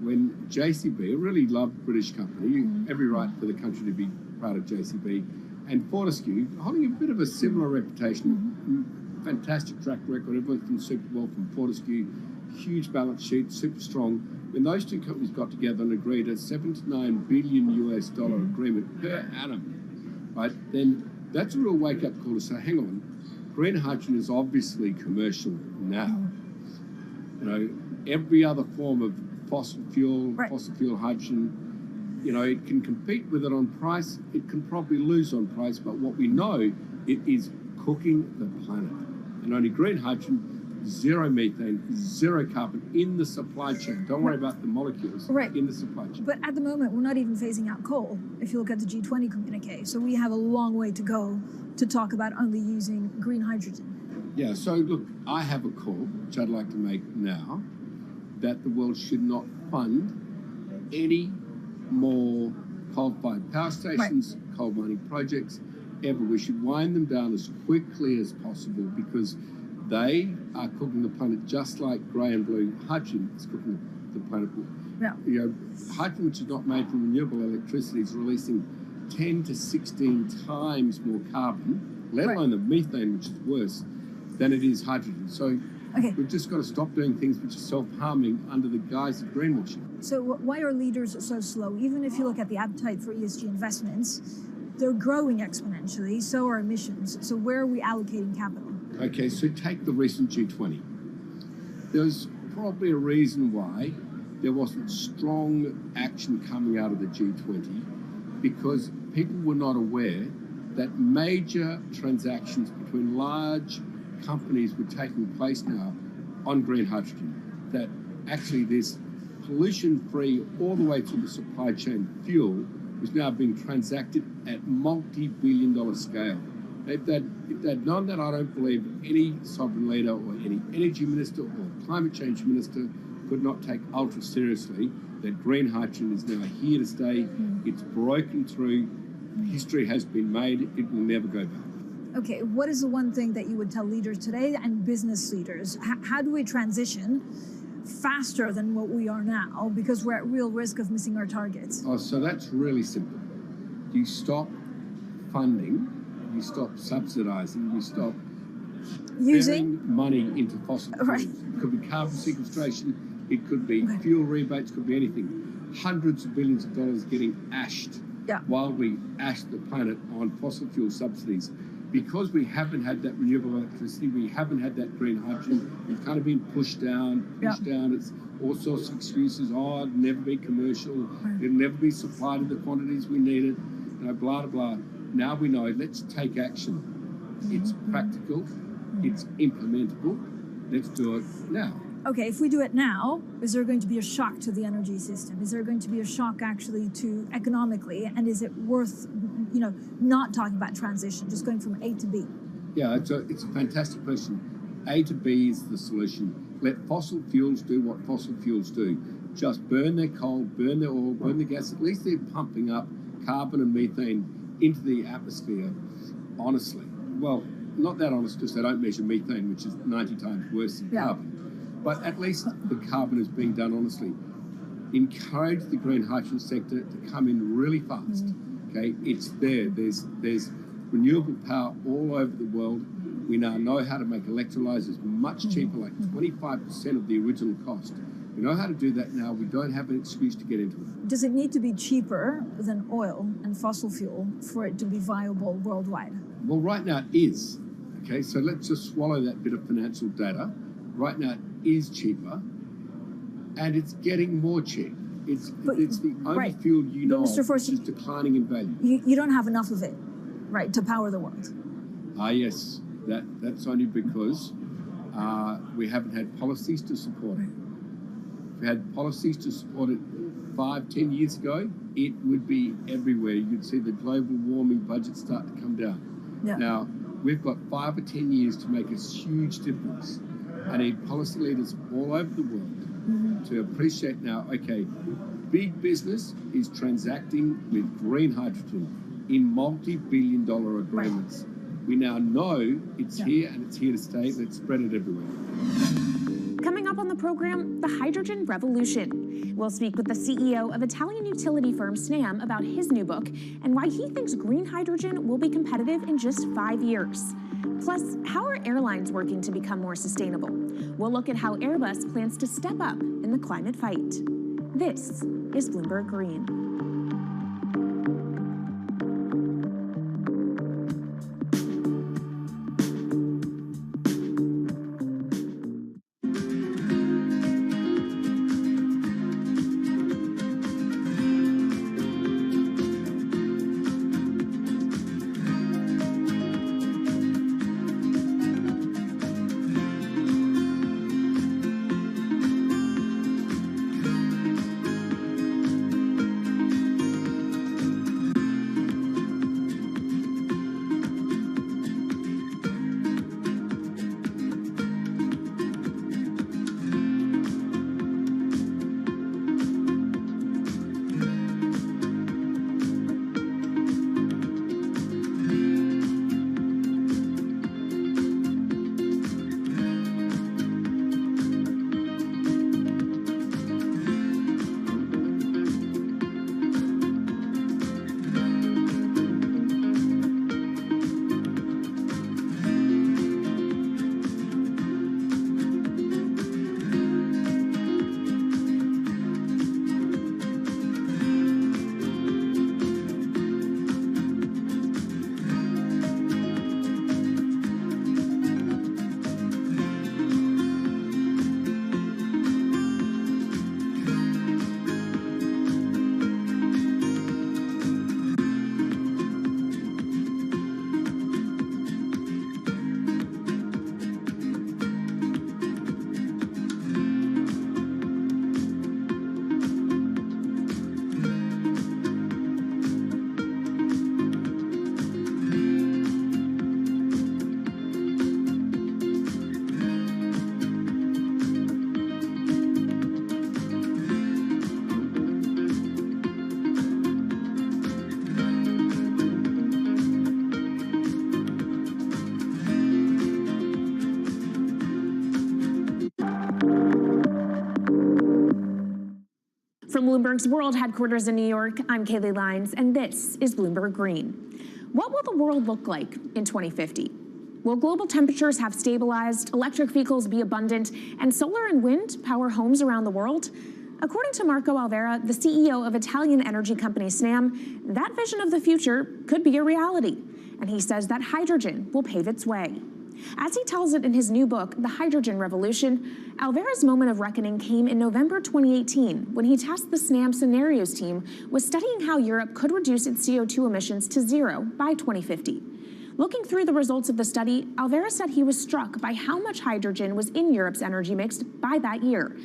when JCB, a really loved British company, every right for the country to be part of JCB, and Fortescue, holding a bit of a similar reputation, fantastic track record, everyone's done super well from Fortescue, huge balance sheet, super strong. When those two companies got together and agreed a $7 to $9 billion US agreement per annum, right, then that's a real wake-up call to say, hang on, green hydrogen is obviously commercial now. You know, every other form of fossil fuel hydrogen, you know, it can compete with it on price, it can probably lose on price, but what we know, it is cooking the planet. And only green hydrogen zero methane, zero carbon in the supply chain. Don't worry about the molecules in the supply chain. But at the moment, we're not even phasing out coal, if you look at the G20 communique. So we have a long way to go to talk about only using green hydrogen. Yeah, so look, I have a call, which I'd like to make now, that the world should not fund any more coal-fired power stations, coal mining projects, ever. We should wind them down as quickly as possible because they are cooking the planet just like grey and blue hydrogen is cooking the planet. Yeah. You know, hydrogen, which is not made from renewable electricity, is releasing 10 to 16 times more carbon, let alone the methane, which is worse, than it is hydrogen. So we've just got to stop doing things which are self-harming under the guise of greenwashing. So why are leaders so slow? Even if you look at the appetite for ESG investments, they're growing exponentially, so are emissions. So where are we allocating capital? Okay, so take the recent G20. There's probably a reason why there wasn't strong action coming out of the G20 because people were not aware that major transactions between large companies were taking place now on green hydrogen, that actually this pollution-free all the way through the supply chain fuel was now being transacted at multi-billion-dollar scale. If they'd known that, I don't believe any sovereign leader or any energy minister or climate change minister could not take ultra seriously that green hydrogen is now here to stay. It's broken through. History has been made. It will never go back. Okay, what is the one thing that you would tell leaders today and business leaders? How do we transition faster than what we are now because we're at real risk of missing our targets? Oh, so that's really simple. You stop funding, you stop subsidizing, you stop using money into fossil fuels. It could be carbon sequestration, it could be fuel rebates, could be anything. Hundreds of billions of dollars getting ashed while we ash the planet on fossil fuel subsidies. Because we haven't had that renewable electricity, we haven't had that green hydrogen, we've kind of been pushed down. It's all sorts of excuses. Oh, it'll never be commercial, it'll never be supplied in the quantities we need it, you know, blah, blah, blah. Now we know, let's take action. It's practical, it's implementable, let's do it now. Okay, if we do it now, is there going to be a shock to the energy system? Is there going to be a shock actually to economically? And is it worth, you know, not talking about transition, just going from A to B? Yeah, it's a fantastic question. A to B is the solution. Let fossil fuels do what fossil fuels do. Just burn their coal, burn their oil, burn the gas. At least they're pumping up carbon and methane into the atmosphere, honestly. Well, not that honest because they don't measure methane, which is 90 times worse than carbon. But at least the carbon is being done honestly. Encourage the green hydrogen sector to come in really fast. Okay, it's there. There's renewable power all over the world. We now know how to make electrolyzers much cheaper, like 25% of the original cost. We know how to do that now. We don't have an excuse to get into it. Does it need to be cheaper than oil and fossil fuel for it to be viable worldwide? Well, right now it is. Okay, so let's just swallow that bit of financial data. Right now it is cheaper, and it's getting more cheap. It's the only fuel you know of which is declining in value. You don't have enough of it, right, to power the world. Yes, that's only because we haven't had policies to support it. If we had policies to support it 5-10 years ago, it would be everywhere. You'd see the global warming budget start to come down. Now, we've got 5 or 10 years to make a huge difference. I need policy leaders all over the world to appreciate now, okay, big business is transacting with green hydrogen in multi-billion-dollar agreements. We now know it's here and it's here to stay. Let's spread it everywhere. Coming up on the program, the hydrogen revolution. We'll speak with the CEO of Italian utility firm Snam about his new book and why he thinks green hydrogen will be competitive in just 5 years. Plus, how are airlines working to become more sustainable? We'll look at how Airbus plans to step up in the climate fight. This is Bloomberg Green. from Bloomberg's World Headquarters in New York, I'm Kaylee Lines, and this is Bloomberg Green. What will the world look like in 2050? Will global temperatures have stabilized, electric vehicles be abundant, and solar and wind power homes around the world? According to Marco Alvera, the CEO of Italian energy company Snam, that vision of the future could be a reality. And he says that hydrogen will pave its way. As he tells it in his new book, The Hydrogen Revolution, Alvera's moment of reckoning came in November 2018 when he tasked the Snam Scenarios team with studying how Europe could reduce its CO2 emissions to zero by 2050. Looking through the results of the study, Alvera said he was struck by how much hydrogen was in Europe's energy mix by that year.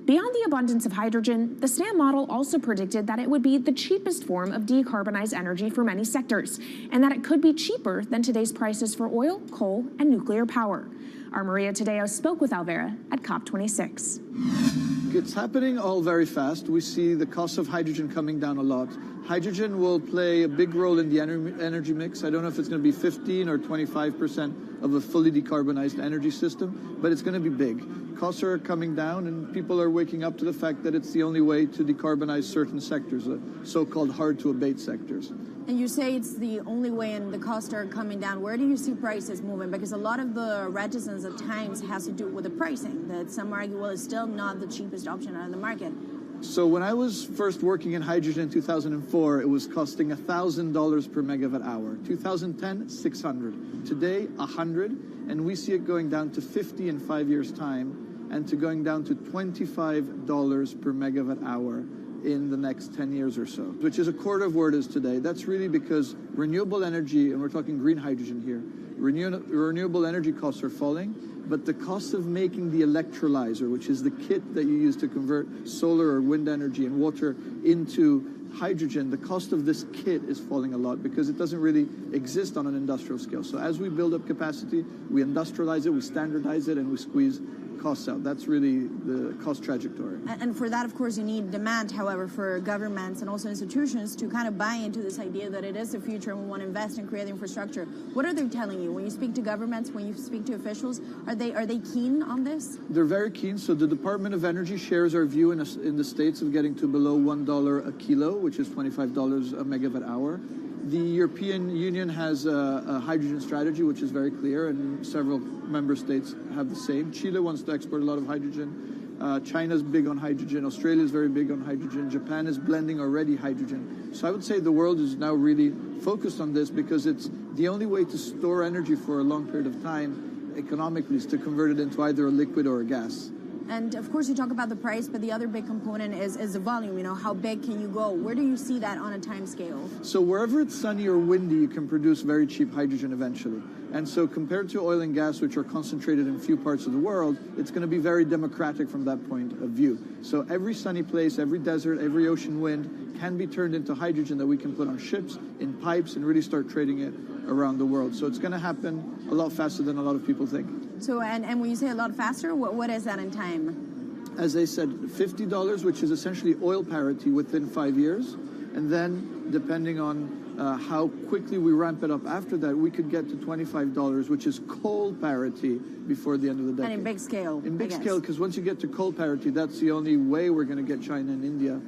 Beyond the abundance of hydrogen, the Snam model also predicted that it would be the cheapest form of decarbonized energy for many sectors, and that it could be cheaper than today's prices for oil, coal, and nuclear power. Our Maria Tadeo spoke with Alvera at COP26. It's happening all very fast. We see the cost of hydrogen coming down a lot. Hydrogen will play a big role in the energy mix. I don't know if it's going to be 15 or 25% of a fully decarbonized energy system, but it's going to be big. Costs are coming down, and people are waking up to the fact that it's the only way to decarbonize certain sectors, so-called hard-to-abate sectors. And you say it's the only way and the costs are coming down. Where do you see prices moving? Because a lot of the reticence at times has to do with the pricing, that some argue, well, it's still not the cheapest option on the market. So when I was first working in hydrogen in 2004, it was costing $1,000 per megawatt hour. 2010, $600. Today, $100, and we see it going down to $50 in 5 years' time, and to going down to $25 per megawatt hour in the next 10 years or so, which is a quarter of where it is today. That's really because renewable energy, and we're talking green hydrogen here, renewable energy costs are falling, but the cost of making the electrolyzer, which is the kit that you use to convert solar or wind energy and water into hydrogen, the cost of this kit is falling a lot because it doesn't really exist on an industrial scale. So as we build up capacity, we industrialize it, we standardize it, and we squeeze costs out. That's really the cost trajectory. And for that, of course, you need demand, however, for governments and also institutions to kind of buy into this idea that it is the future and we want to invest and create the infrastructure. What are they telling you? When you speak to governments, when you speak to officials, are they keen on this? They're very keen. So the Department of Energy shares our view in the States of getting to below $1 a kilo, which is $25 a megawatt hour. The European Union has a hydrogen strategy, which is very clear, and several member states have the same. Chile wants to export a lot of hydrogen. China's big on hydrogen. Australia's very big on hydrogen. Japan is blending already hydrogen. So I would say the world is now really focused on this because it's the only way to store energy for a long period of time economically is to convert it into either a liquid or a gas. And of course, you talk about the price, but the other big component is the volume. You know, how big can you go? Where do you see that on a time scale? So wherever it's sunny or windy, you can produce very cheap hydrogen eventually. And so compared to oil and gas, which are concentrated in few parts of the world, it's going to be very democratic from that point of view. So every sunny place, every desert, every ocean wind can be turned into hydrogen that we can put on ships, in pipes, and really start trading it around the world. So it's going to happen a lot faster than a lot of people think. So, and when you say a lot faster, what is that in time? As I said, $50, which is essentially oil parity within 5 years. And then, depending on how quickly we ramp it up after that, we could get to $25, which is coal parity before the end of the decade. And in big scale, in big scale, because once you get to coal parity, that's the only way we're going to get China and India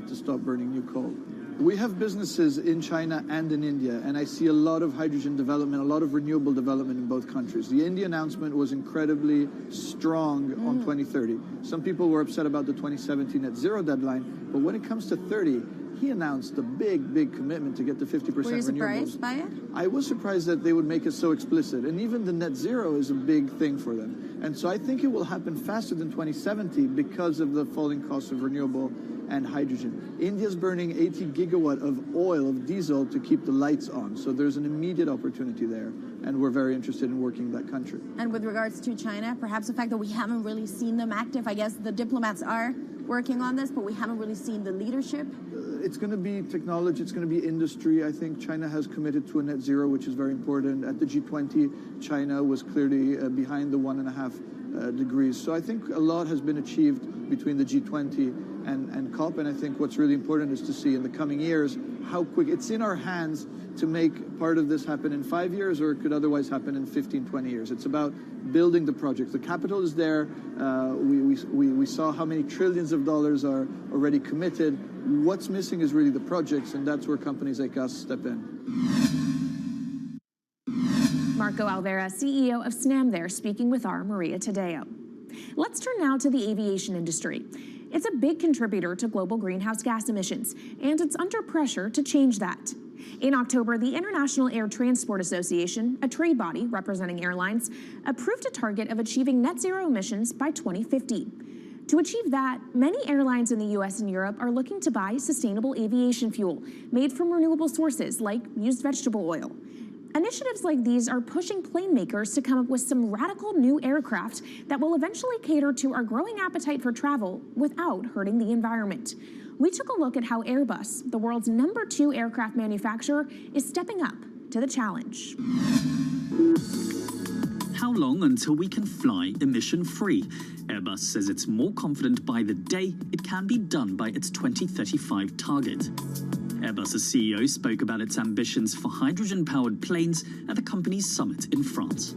to stop burning new coal. We have businesses in China and in India, and I see a lot of hydrogen development, a lot of renewable development in both countries. The India announcement was incredibly strong on 2030. Some people were upset about the 2017 net zero deadline, but when it comes to 30, he announced a big, big commitment to get to 50% renewables. Were you surprised by it? I was surprised that they would make it so explicit. And even the net zero is a big thing for them. And so I think it will happen faster than 2070 because of the falling costs of renewable and hydrogen. India's burning 80 gigawatt of oil, of diesel, to keep the lights on. So there's an immediate opportunity there. And we're very interested in working in that country. And with regards to China, perhaps the fact that we haven't really seen them active, I guess the diplomats are working on this, but we haven't really seen the leadership. It's going to be technology, it's going to be industry. I think China has committed to a net zero, which is very important. At the G20, China was clearly behind the 1.5 degrees. So I think a lot has been achieved between the G20 and COP, and I think what's really important is to see in the coming years how quick. It's in our hands to make part of this happen in 5 years, or it could otherwise happen in 15, 20 years. It's about building the project. The capital is there. We saw how many trillions of dollars are already committed. What's missing is really the projects, and that's where companies like us step in. Marco Alvera, CEO of SNAM there, speaking with our Maria Tadeo. Let's turn now to the aviation industry. It's a big contributor to global greenhouse gas emissions, and it's under pressure to change that. In October, the International Air Transport Association, a trade body representing airlines, approved a target of achieving net zero emissions by 2050. To achieve that, many airlines in the US and Europe are looking to buy sustainable aviation fuel made from renewable sources like used vegetable oil. Initiatives like these are pushing plane makers to come up with some radical new aircraft that will eventually cater to our growing appetite for travel without hurting the environment. We took a look at how Airbus, the world's #2 aircraft manufacturer, is stepping up to the challenge. How long until we can fly emission-free? Airbus says it's more confident by the day it can be done by its 2035 target. Airbus's CEO spoke about its ambitions for hydrogen-powered planes at the company's summit in France.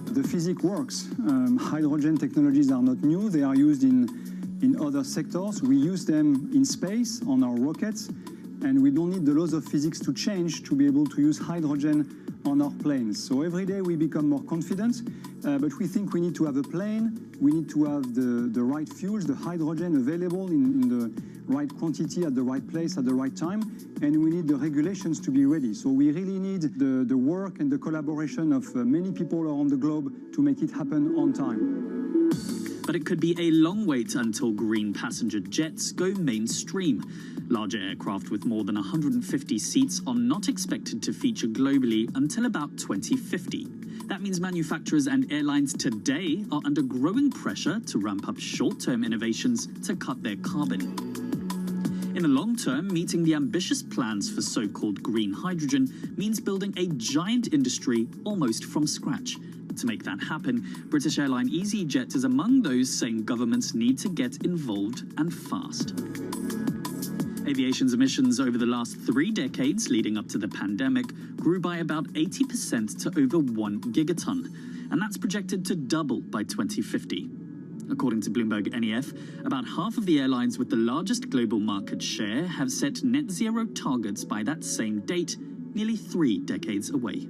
The physics works. Hydrogen technologies are not new. They are used in other sectors. We use them in space on our rockets, and we don't need the laws of physics to change to be able to use hydrogen on our planes. So every day we become more confident, but we think we need to have a plane, we need to have the right fuels, the hydrogen available in the right quantity at the right place at the right time, and we need the regulations to be ready. So we really need the work and the collaboration of many people around the globe to make it happen on time. But it could be a long wait until green passenger jets go mainstream. Larger aircraft with more than 150 seats are not expected to feature globally until about 2050. That means manufacturers and airlines today are under growing pressure to ramp up short-term innovations to cut their carbon. In the long term, meeting the ambitious plans for so-called green hydrogen means building a giant industry almost from scratch. To make that happen, British airline EasyJet is among those saying governments need to get involved and fast. Aviation's emissions over the last 3 decades leading up to the pandemic grew by about 80% to over 1 gigaton, and that's projected to double by 2050. According to Bloomberg NEF, about half of the airlines with the largest global market share have set net zero targets by that same date, nearly 3 decades away.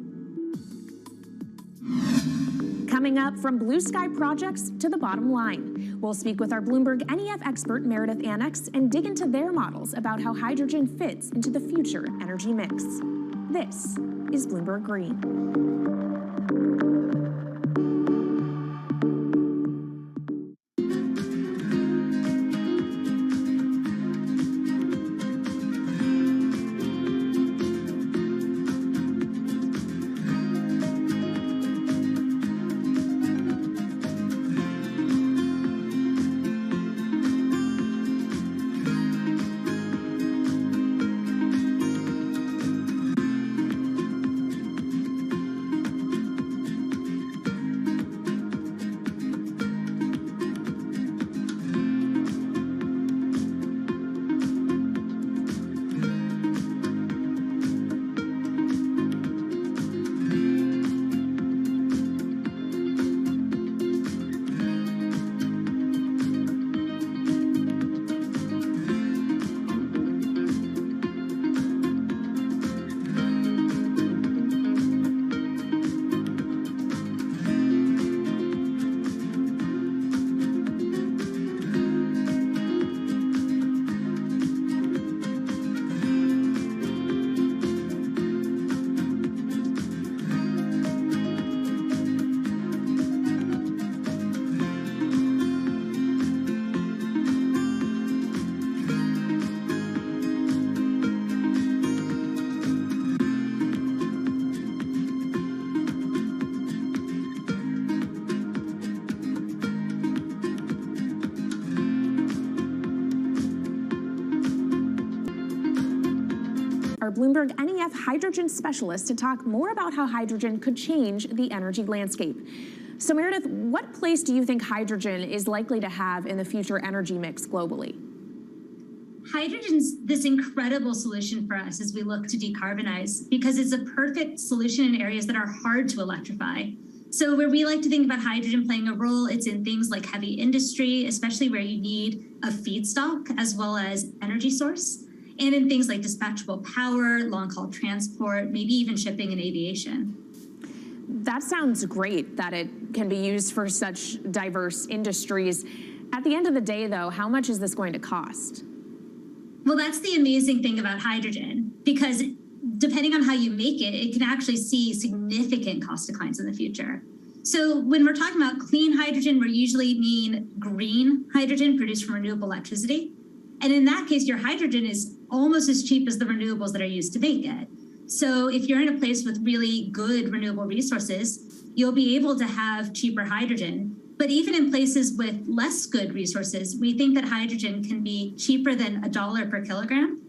Coming up, from blue sky projects to the bottom line. We'll speak with our Bloomberg NEF expert Meredith Annex and dig into their models about how hydrogen fits into the future energy mix. This is Bloomberg Green. Bloomberg NEF hydrogen specialist to talk more about how hydrogen could change the energy landscape. So Meredith, what place do you think hydrogen is likely to have in the future energy mix globally? hydrogen's this incredible solution for us as we look to decarbonize because it's a perfect solution in areas that are hard to electrify. So where we like to think about hydrogen playing a role, it's in things like heavy industry, especially where you need a feedstock as well as energy source, and in things like dispatchable power, long-haul transport, maybe even shipping and aviation. That sounds great that it can be used for such diverse industries. At the end of the day, though, how much is this going to cost? Well, that's the amazing thing about hydrogen, because depending on how you make it, it can actually see significant cost declines in the future. So when we're talking about clean hydrogen, we usually mean green hydrogen produced from renewable electricity. And in that case, your hydrogen is almost as cheap as the renewables that are used to make it. So if you're in a place with really good renewable resources, you'll be able to have cheaper hydrogen. But even in places with less good resources, we think that hydrogen can be cheaper than $1 per kilogram,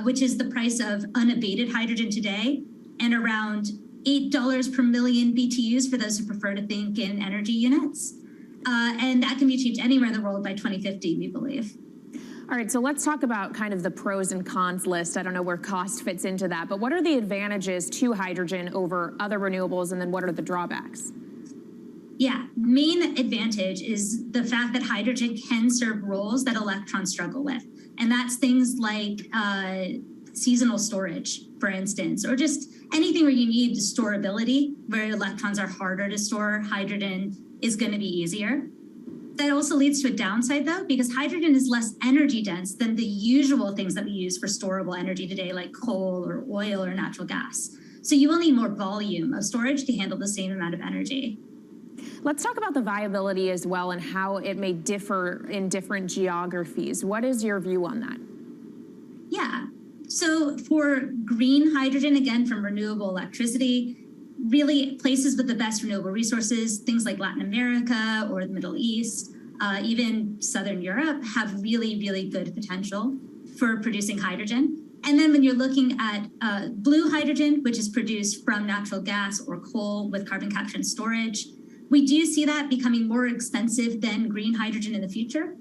which is the price of unabated hydrogen today, and around $8 per million BTUs for those who prefer to think in energy units. And that can be achieved anywhere in the world by 2050, we believe. All right, so let's talk about kind of the pros and cons list. I don't know where cost fits into that, but what are the advantages to hydrogen over other renewables, and then what are the drawbacks? Yeah, main advantage is the fact that hydrogen can serve roles that electrons struggle with. And that's things like seasonal storage, for instance, or just anything where you need storability, where electrons are harder to store, hydrogen is going to be easier. That also leads to a downside, though, because hydrogen is less energy dense than the usual things that we use for storable energy today, like coal or oil or natural gas. So you will need more volume of storage to handle the same amount of energy. Let's talk about the viability as well and how it may differ in different geographies. What is your view on that? Yeah, so for green hydrogen, again, from renewable electricity, really places with the best renewable resources, things like Latin America or the Middle East, even Southern Europe, have really, really good potential for producing hydrogen. And then when you're looking at blue hydrogen, which is produced from natural gas or coal with carbon capture and storage, we do see that becoming more expensive than green hydrogen in the future,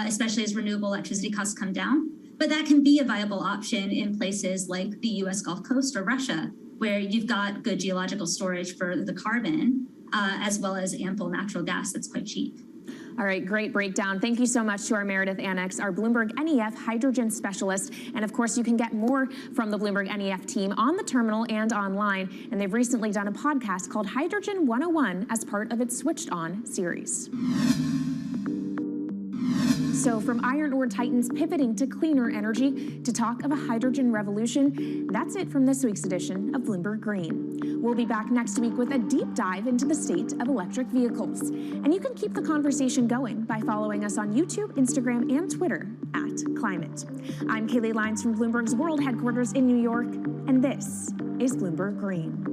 especially as renewable electricity costs come down. But that can be a viable option in places like the US Gulf Coast or Russia, where you've got good geological storage for the carbon, as well as ample natural gas that's quite cheap. All right, great breakdown. Thank you so much to our Meredith Annex, our Bloomberg NEF hydrogen specialist. And of course, you can get more from the Bloomberg NEF team on the terminal and online. And they've recently done a podcast called Hydrogen 101 as part of its Switched On series. So from iron ore titans pivoting to cleaner energy to talk of a hydrogen revolution, that's it from this week's edition of Bloomberg Green. We'll be back next week with a deep dive into the state of electric vehicles. And you can keep the conversation going by following us on YouTube, Instagram, and Twitter @Climate. I'm Kaylee Lyons from Bloomberg's World Headquarters in New York, and this is Bloomberg Green.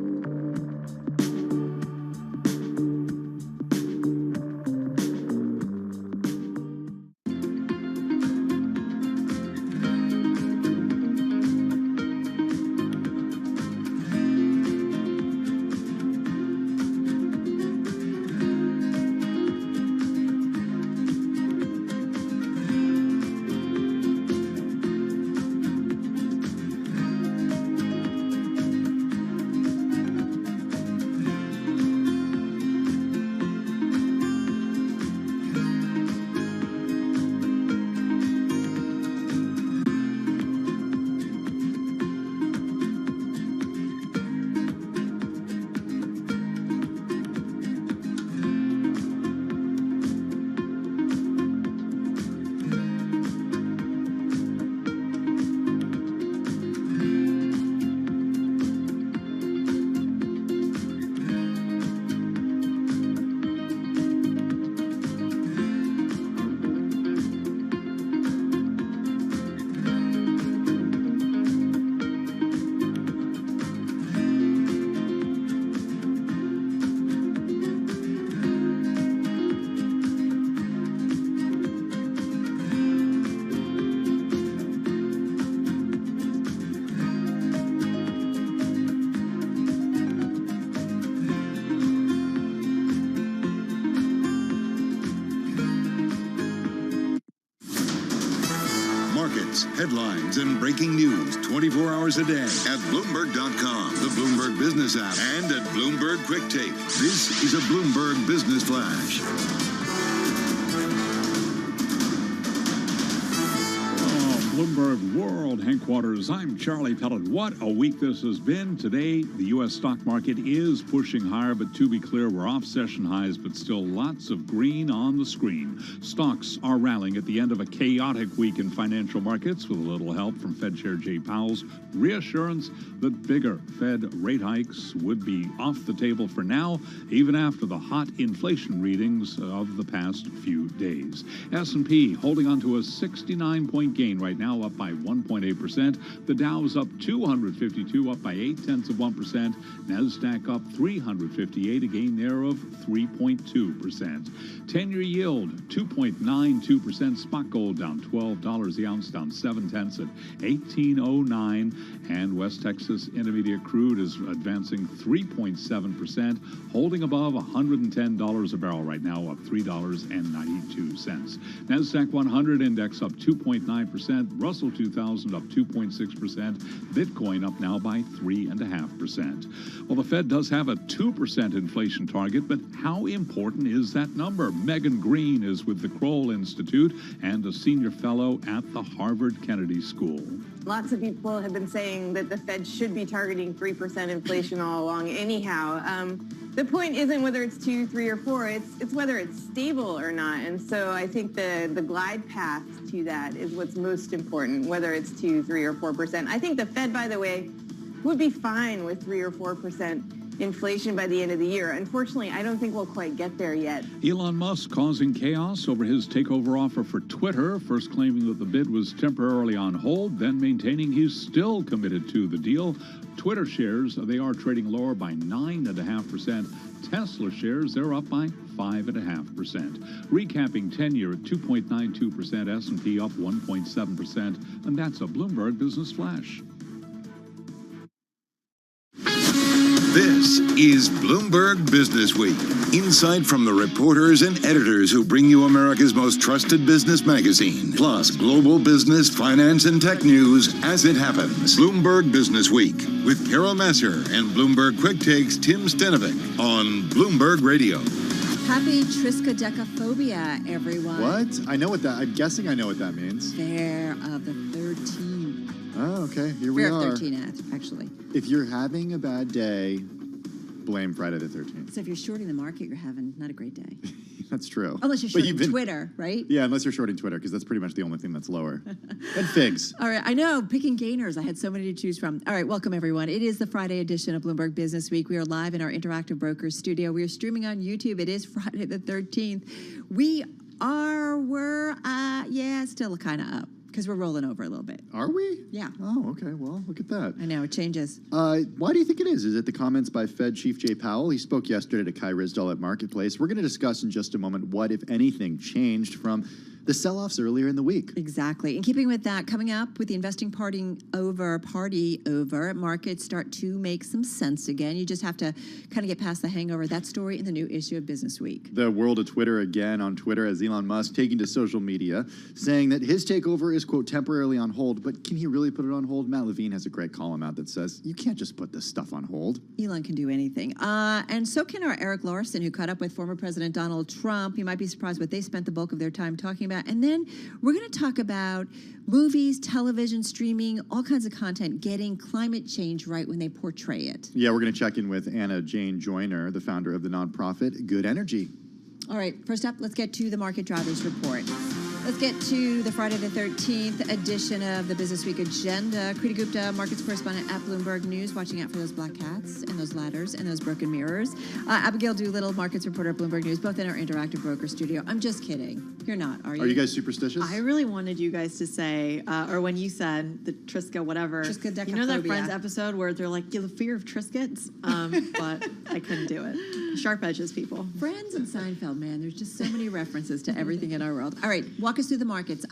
events, headlines, and breaking news 24 hours a day at Bloomberg.com, the Bloomberg Business app, and at Bloomberg Quick Take. This is a Bloomberg Business Flash. Bloomberg World Headquarters. I'm Charlie Pellet. What a week this has been. Today, the U.S. stock market is pushing higher, but to be clear, we're off session highs, but still lots of green on the screen. Stocks are rallying at the end of a chaotic week in financial markets with a little help from Fed Chair Jay Powell's reassurance that bigger Fed rate hikes would be off the table for now, even after the hot inflation readings of the past few days. S&P holding on to a 69-point gain right now, up by 1.8%. The Dow's up 252, up by 0.8%. NASDAQ up 358, a gain there of 3.2%. 10-year yield, 2.92%. Spot gold down $12 the ounce, down 0.7 at $18.09. And West Texas Intermediate crude is advancing 3.7%, holding above $110 a barrel right now, up $3.92. NASDAQ 100 index up 2.9%. Russell 2000 up 2.6%. Bitcoin up now by 3.5%. Well, the Fed does have a 2% inflation target, but how important is that number? Megan Green is with the Kroll Institute and a senior fellow at the Harvard Kennedy School. Lots of people have been saying that the Fed should be targeting 3% inflation all along anyhow. The point isn't whether it's 2, 3, or 4, it's whether it's stable or not. And so I think the glide path to that is what's most important, whether it's 2, 3, or 4%. I think the Fed, by the way, would be fine with 3 or 4% inflation by the end of the year. Unfortunately, I don't think we'll quite get there yet. Elon Musk causing chaos over his takeover offer for Twitter, first claiming that the bid was temporarily on hold, then maintaining he's still committed to the deal. Twitter shares, they are trading lower by 9.5%. Tesla shares, they're up by 5.5%. Recapping 10-year at 2.92%, S&P up 1.7%, and that's a Bloomberg Business Flash. This is Bloomberg Business Week. Insight from the reporters and editors who bring you America's most trusted business magazine, plus global business, finance, and tech news as it happens. Bloomberg Business Week with Carol Masser and Bloomberg Quick Takes Tim Stenovic on Bloomberg Radio. Happy triskaidekaphobia, everyone. What? I know what that, I'm guessing I know what that means. Fair of the 13th. Oh, okay. Here we Fair are. of 13th, actually. If you're having a bad day, blame Friday the 13th. So if you're shorting the market, you're having not a great day. That's true. Unless you're shorting Twitter, right? Yeah, unless you're shorting Twitter, because that's pretty much the only thing that's lower. And figs. All right, I know, picking gainers. I had so many to choose from. All right, welcome, everyone. It is the Friday edition of Bloomberg Business Week. We are live in our Interactive Brokers studio. We are streaming on YouTube. It is Friday the 13th. We're still kind of up, because we're rolling over a little bit. Are we? Yeah. Oh, okay. Well, look at that. I know, it changes. Why do you think it is? Is it the comments by Fed Chief Jay Powell? He spoke yesterday to Kai Rizdal at Marketplace. We're going to discuss in just a moment what, if anything, changed from the sell-offs earlier in the week. Exactly. In keeping with that, coming up with the investing party over, markets start to make some sense again. You just have to kind of get past the hangover. That story in the new issue of Business Week. The world of Twitter again on Twitter as Elon Musk taking to social media, saying that his takeover is, quote, temporarily on hold. But can he really put it on hold? Matt Levine has a great column out that says, you can't just put this stuff on hold. Elon can do anything. And so can our Eric Larson, who caught up with former President Donald Trump. You might be surprised what they spent the bulk of their time talking about. And then we're going to talk about movies, television, streaming, all kinds of content getting climate change right when they portray it. Yeah, we're going to check in with Anna Jane Joyner, the founder of the nonprofit Good Energy. All right, first up, let's get to the Market Drivers Report. Let's get to the Friday the 13th edition of the Business Week agenda. Kriti Gupta, markets correspondent at Bloomberg News, watching out for those black cats and those ladders and those broken mirrors. Abigail Doolittle, markets reporter at Bloomberg News, both in our interactive broker studio. I'm just kidding. You're not, are you? Are you guys superstitious? I really wanted you guys to say, or when you said the Triska whatever. Triskaidekaphobia. You know that Friends episode where they're like, you have a fear of Triscuits? But I couldn't do it. Sharp edges, people. Friends and Seinfeld, man. There's just so many references to everything in our world. All right, walk us through the markets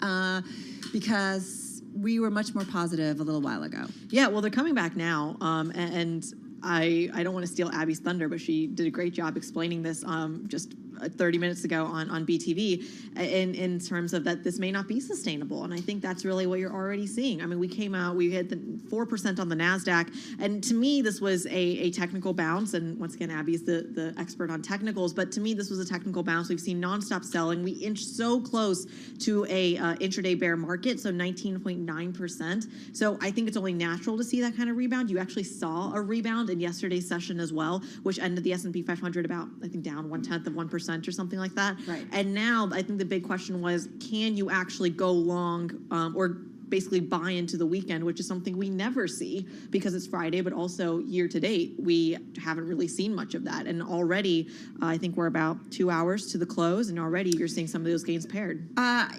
because we were much more positive a little while ago. Yeah, well, they're coming back now, and I don't want to steal Abby's thunder, but she did a great job explaining this just 30 minutes ago on BTV in terms of that this may not be sustainable. And I think that's really what you're already seeing. I mean, we came out, we hit the 4% on the NASDAQ. And to me, this was a technical bounce. And once again, Abby's the expert on technicals. But to me, this was a technical bounce. We've seen nonstop selling. We inched so close to a intraday bear market, so 19.9%. So I think it's only natural to see that kind of rebound. You actually saw a rebound in yesterday's session as well, which ended the S&P 500 about, I think, down 0.1% or something like that. Right. And now I think the big question was, can you actually go long or basically buy into the weekend, which is something we never see because it's Friday, but also year to date, we haven't really seen much of that. And already, I think we're about 2 hours to the close, and already you're seeing some of those gains paired.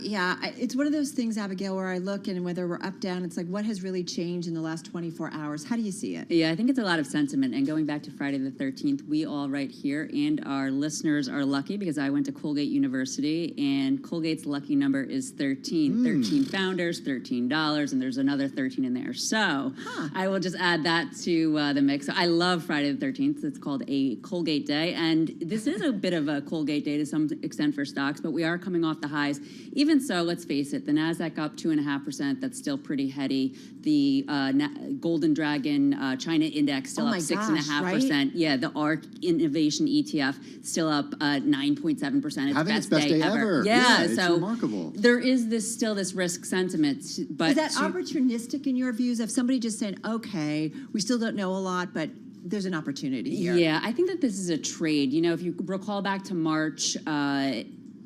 Yeah, it's one of those things, Abigail, where I look and whether we're up, down, it's like, what has really changed in the last 24 hours? How do you see it? Yeah, I think it's a lot of sentiment. And going back to Friday the 13th, we all right here and our listeners are lucky because I went to Colgate University, and Colgate's lucky number is 13. 13 founders, $13, and there's another 13 in there. So I will just add that to the mix. So I love Friday the 13th. It's called a Colgate Day, and this is a bit of a Colgate Day to some extent for stocks, but we are coming off the highs. Even so, let's face it, the NASDAQ up 2.5%. That's still pretty heady. The Golden Dragon China Index still up 6.5%. Right? Yeah, the ARC Innovation ETF still up 9.7%. It's Having its best day ever. Yeah, it's so remarkable. there is still this risk sentiment, but Is that opportunistic in your views of somebody just saying, okay, we still don't know a lot, but there's an opportunity here? Yeah, I think that this is a trade. You know, if you recall back to March,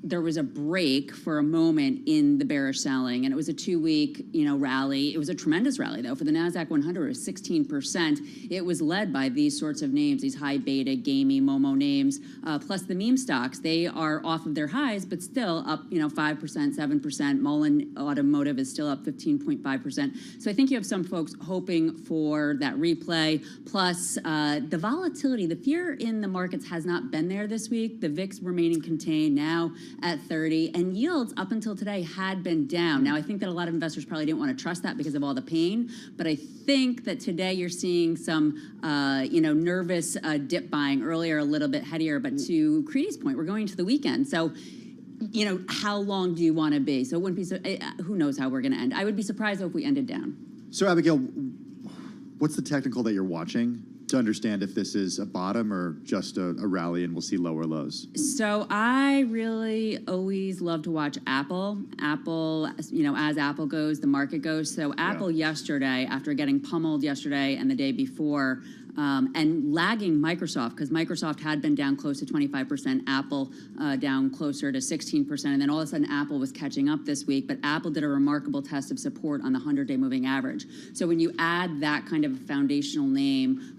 there was a break for a moment in the bearish selling, and it was a 2-week, rally. It was a tremendous rally, though. For the NASDAQ 100, it was 16%. It was led by these sorts of names, these high beta, gamey, Momo names, plus the meme stocks. They are off of their highs, but still up, 5%, 7%. Mullen Automotive is still up 15.5%. So I think you have some folks hoping for that replay. Plus, the volatility, the fear in the markets has not been there this week. The VIX remaining contained now at 30, and yields up until today had been down. Now, I think that a lot of investors probably didn't want to trust that because of all the pain, but I think that today you're seeing some, nervous dip buying earlier, a little bit headier, but to Creedy's point, we're going to the weekend. So, how long do you want to be? So it wouldn't be, who knows how we're going to end. I would be surprised if we ended down. So, Abigail, what's the technical that you're watching to understand if this is a bottom or just a rally and we'll see lower lows? So I really always love to watch Apple. Apple, as Apple goes, the market goes. So Apple yesterday, after getting pummeled yesterday and the day before, and lagging Microsoft, because Microsoft had been down close to 25%, Apple down closer to 16%, and then all of a sudden Apple was catching up this week, but Apple did a remarkable test of support on the 100-day moving average. So when you add that kind of foundational name,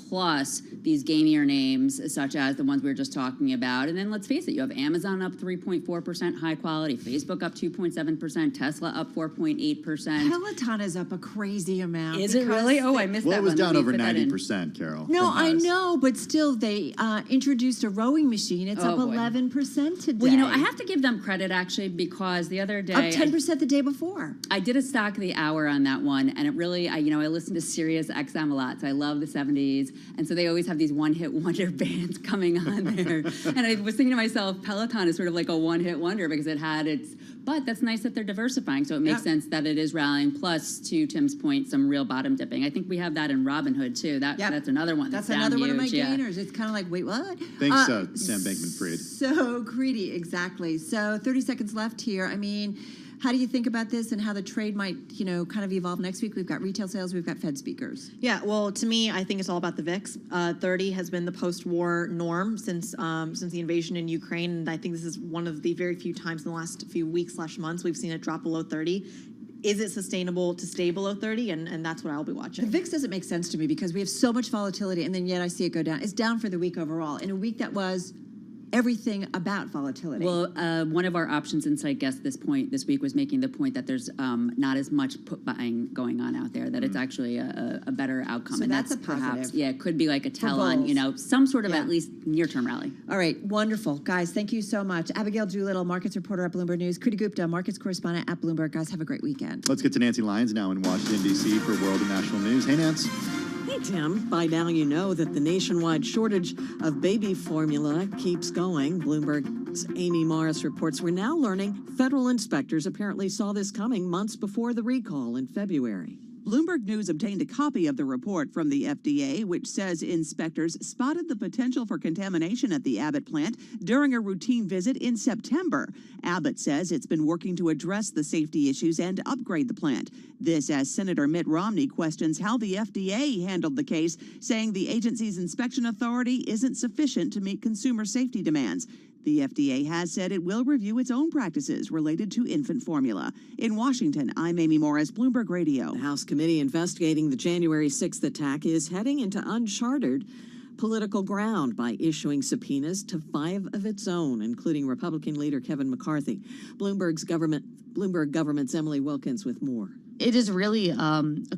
plus these gamier names, such as the ones we were just talking about, and then let's face it, you have Amazon up 3.4%, high quality, Facebook up 2.7%, Tesla up 4.8%. Peloton is up a crazy amount. Is it really? Oh, I missed that one. Well, it was down over 90%, Carol. No, I know, but still, they introduced a rowing machine. It's up 11% today. Well, I have to give them credit, actually, because the other day... Up 10% the day before. I did a stock of the hour on that one, and it really, I listen to Sirius XM a lot, so I love the 70s, and so they always have these one-hit wonder bands coming on there. And I was thinking to myself, Peloton is sort of like a one-hit wonder because it had its... But that's nice that they're diversifying, so it makes sense that it is rallying, plus, to Tim's point, some real bottom dipping. I think we have that in Robinhood, too. That's another one that's another down one of my huge, gainers. It's kind of like, wait, what? Thanks, Sam Bankman-Fried. So, Creedy, exactly. So 30 seconds left here. I mean, how do you think about this and how the trade might, kind of evolve next week? We've got retail sales, we've got Fed speakers. Yeah, well, to me, I think it's all about the VIX. 30 has been the post-war norm since the invasion in Ukraine, and I think this is one of the very few times in the last few weeks/months we've seen it drop below 30. Is it sustainable to stay below 30? And that's what I'll be watching. The VIX doesn't make sense to me because we have so much volatility, and then yet I see it go down. It's down for the week overall. In a week that was everything about volatility. Well, one of our options insight guests this week was making the point that there's not as much put buying going on out there, that it's actually a better outcome. So and that's a perhaps, positive. it could be like a tell on, some sort of at least near-term rally. All right, wonderful. Guys, thank you so much. Abigail Doolittle, markets reporter at Bloomberg News. Creedy Gupta, markets correspondent at Bloomberg. Guys, have a great weekend. Let's get to Nancy Lyons now in Washington, D.C. for World and National News. Hey, Nance. Hey, Tim. By now you know that the nationwide shortage of baby formula keeps going. Bloomberg's Amy Morris reports we're now learning federal inspectors apparently saw this coming months before the recall in February. Bloomberg News obtained a copy of the report from the FDA, which says inspectors spotted the potential for contamination at the Abbott plant during a routine visit in September. Abbott says it's been working to address the safety issues and upgrade the plant. This as Senator Mitt Romney questions how the FDA handled the case, saying the agency's inspection authority isn't sufficient to meet consumer safety demands. The FDA has said it will review its own practices related to infant formula. In Washington, I'm Amy Morris, Bloomberg Radio. The House committee investigating the January 6th attack is heading into uncharted political ground by issuing subpoenas to 5 of its own, including Republican leader Kevin McCarthy. Bloomberg Government's Emily Wilkins with more. It is really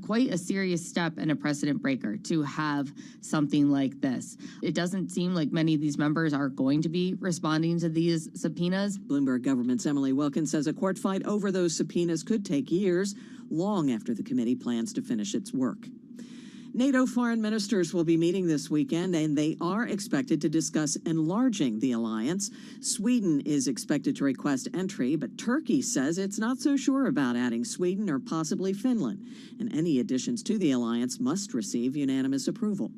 quite a serious step and a precedent breaker to have something like this. It doesn't seem like many of these members are going to be responding to these subpoenas. Bloomberg Government's Emily Wilkins says a court fight over those subpoenas could take years, long after the committee plans to finish its work. NATO foreign ministers will be meeting this weekend, and they are expected to discuss enlarging the alliance. Sweden is expected to request entry, but Turkey says it's not so sure about adding Sweden or possibly Finland, and any additions to the alliance must receive unanimous approval.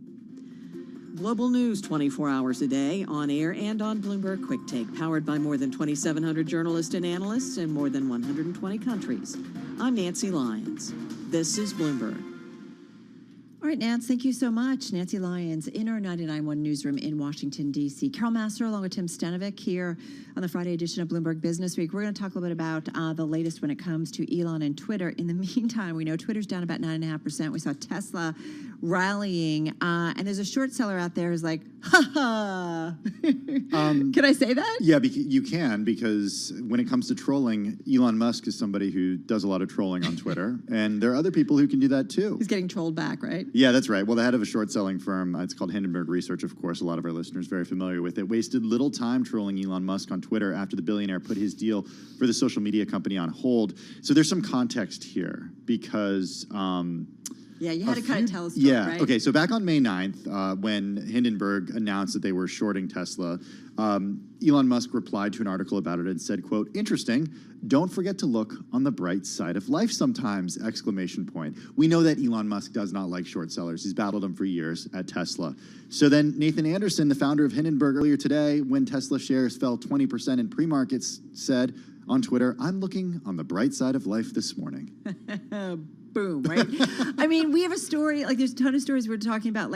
Global news 24 hours a day, on air and on Bloomberg Quick Take, powered by more than 2,700 journalists and analysts in more than 120 countries. I'm Nancy Lyons. This is Bloomberg. All right, Nance, thank you so much. Nancy Lyons in our 99.1 newsroom in Washington, D.C. Carol Master along with Tim Stanovic here on the Friday edition of Bloomberg Business Week. We're going to talk a little bit about the latest when it comes to Elon and Twitter. In the meantime, we know Twitter's down about 9.5%. We saw Tesla rallying, and there's a short seller out there who's like, ha ha. Can I say that? Yeah, you can, because when it comes to trolling, Elon Musk is somebody who does a lot of trolling on Twitter, and there are other people who can do that too. He's getting trolled back, right? Yeah, that's right. Well, the head of a short-selling firm, it's called Hindenburg Research, of course, a lot of our listeners are very familiar with it, wasted little time trolling Elon Musk on Twitter after the billionaire put his deal for the social media company on hold. So there's some context here, because... yeah, you had to kind of tell us. Right? Okay, so back on May 9th, when Hindenburg announced that they were shorting Tesla, Elon Musk replied to an article about it and said, quote, "Interesting, don't forget to look on the bright side of life sometimes, exclamation point." We know that Elon Musk does not like short sellers. He's battled them for years at Tesla. So then Nathan Anderson, the founder of Hindenburg, earlier today, when Tesla shares fell 20% in pre-markets, said on Twitter, "I'm looking on the bright side of life this morning." Boom, right? I mean, we have a story, like there's a ton of stories we're talking about.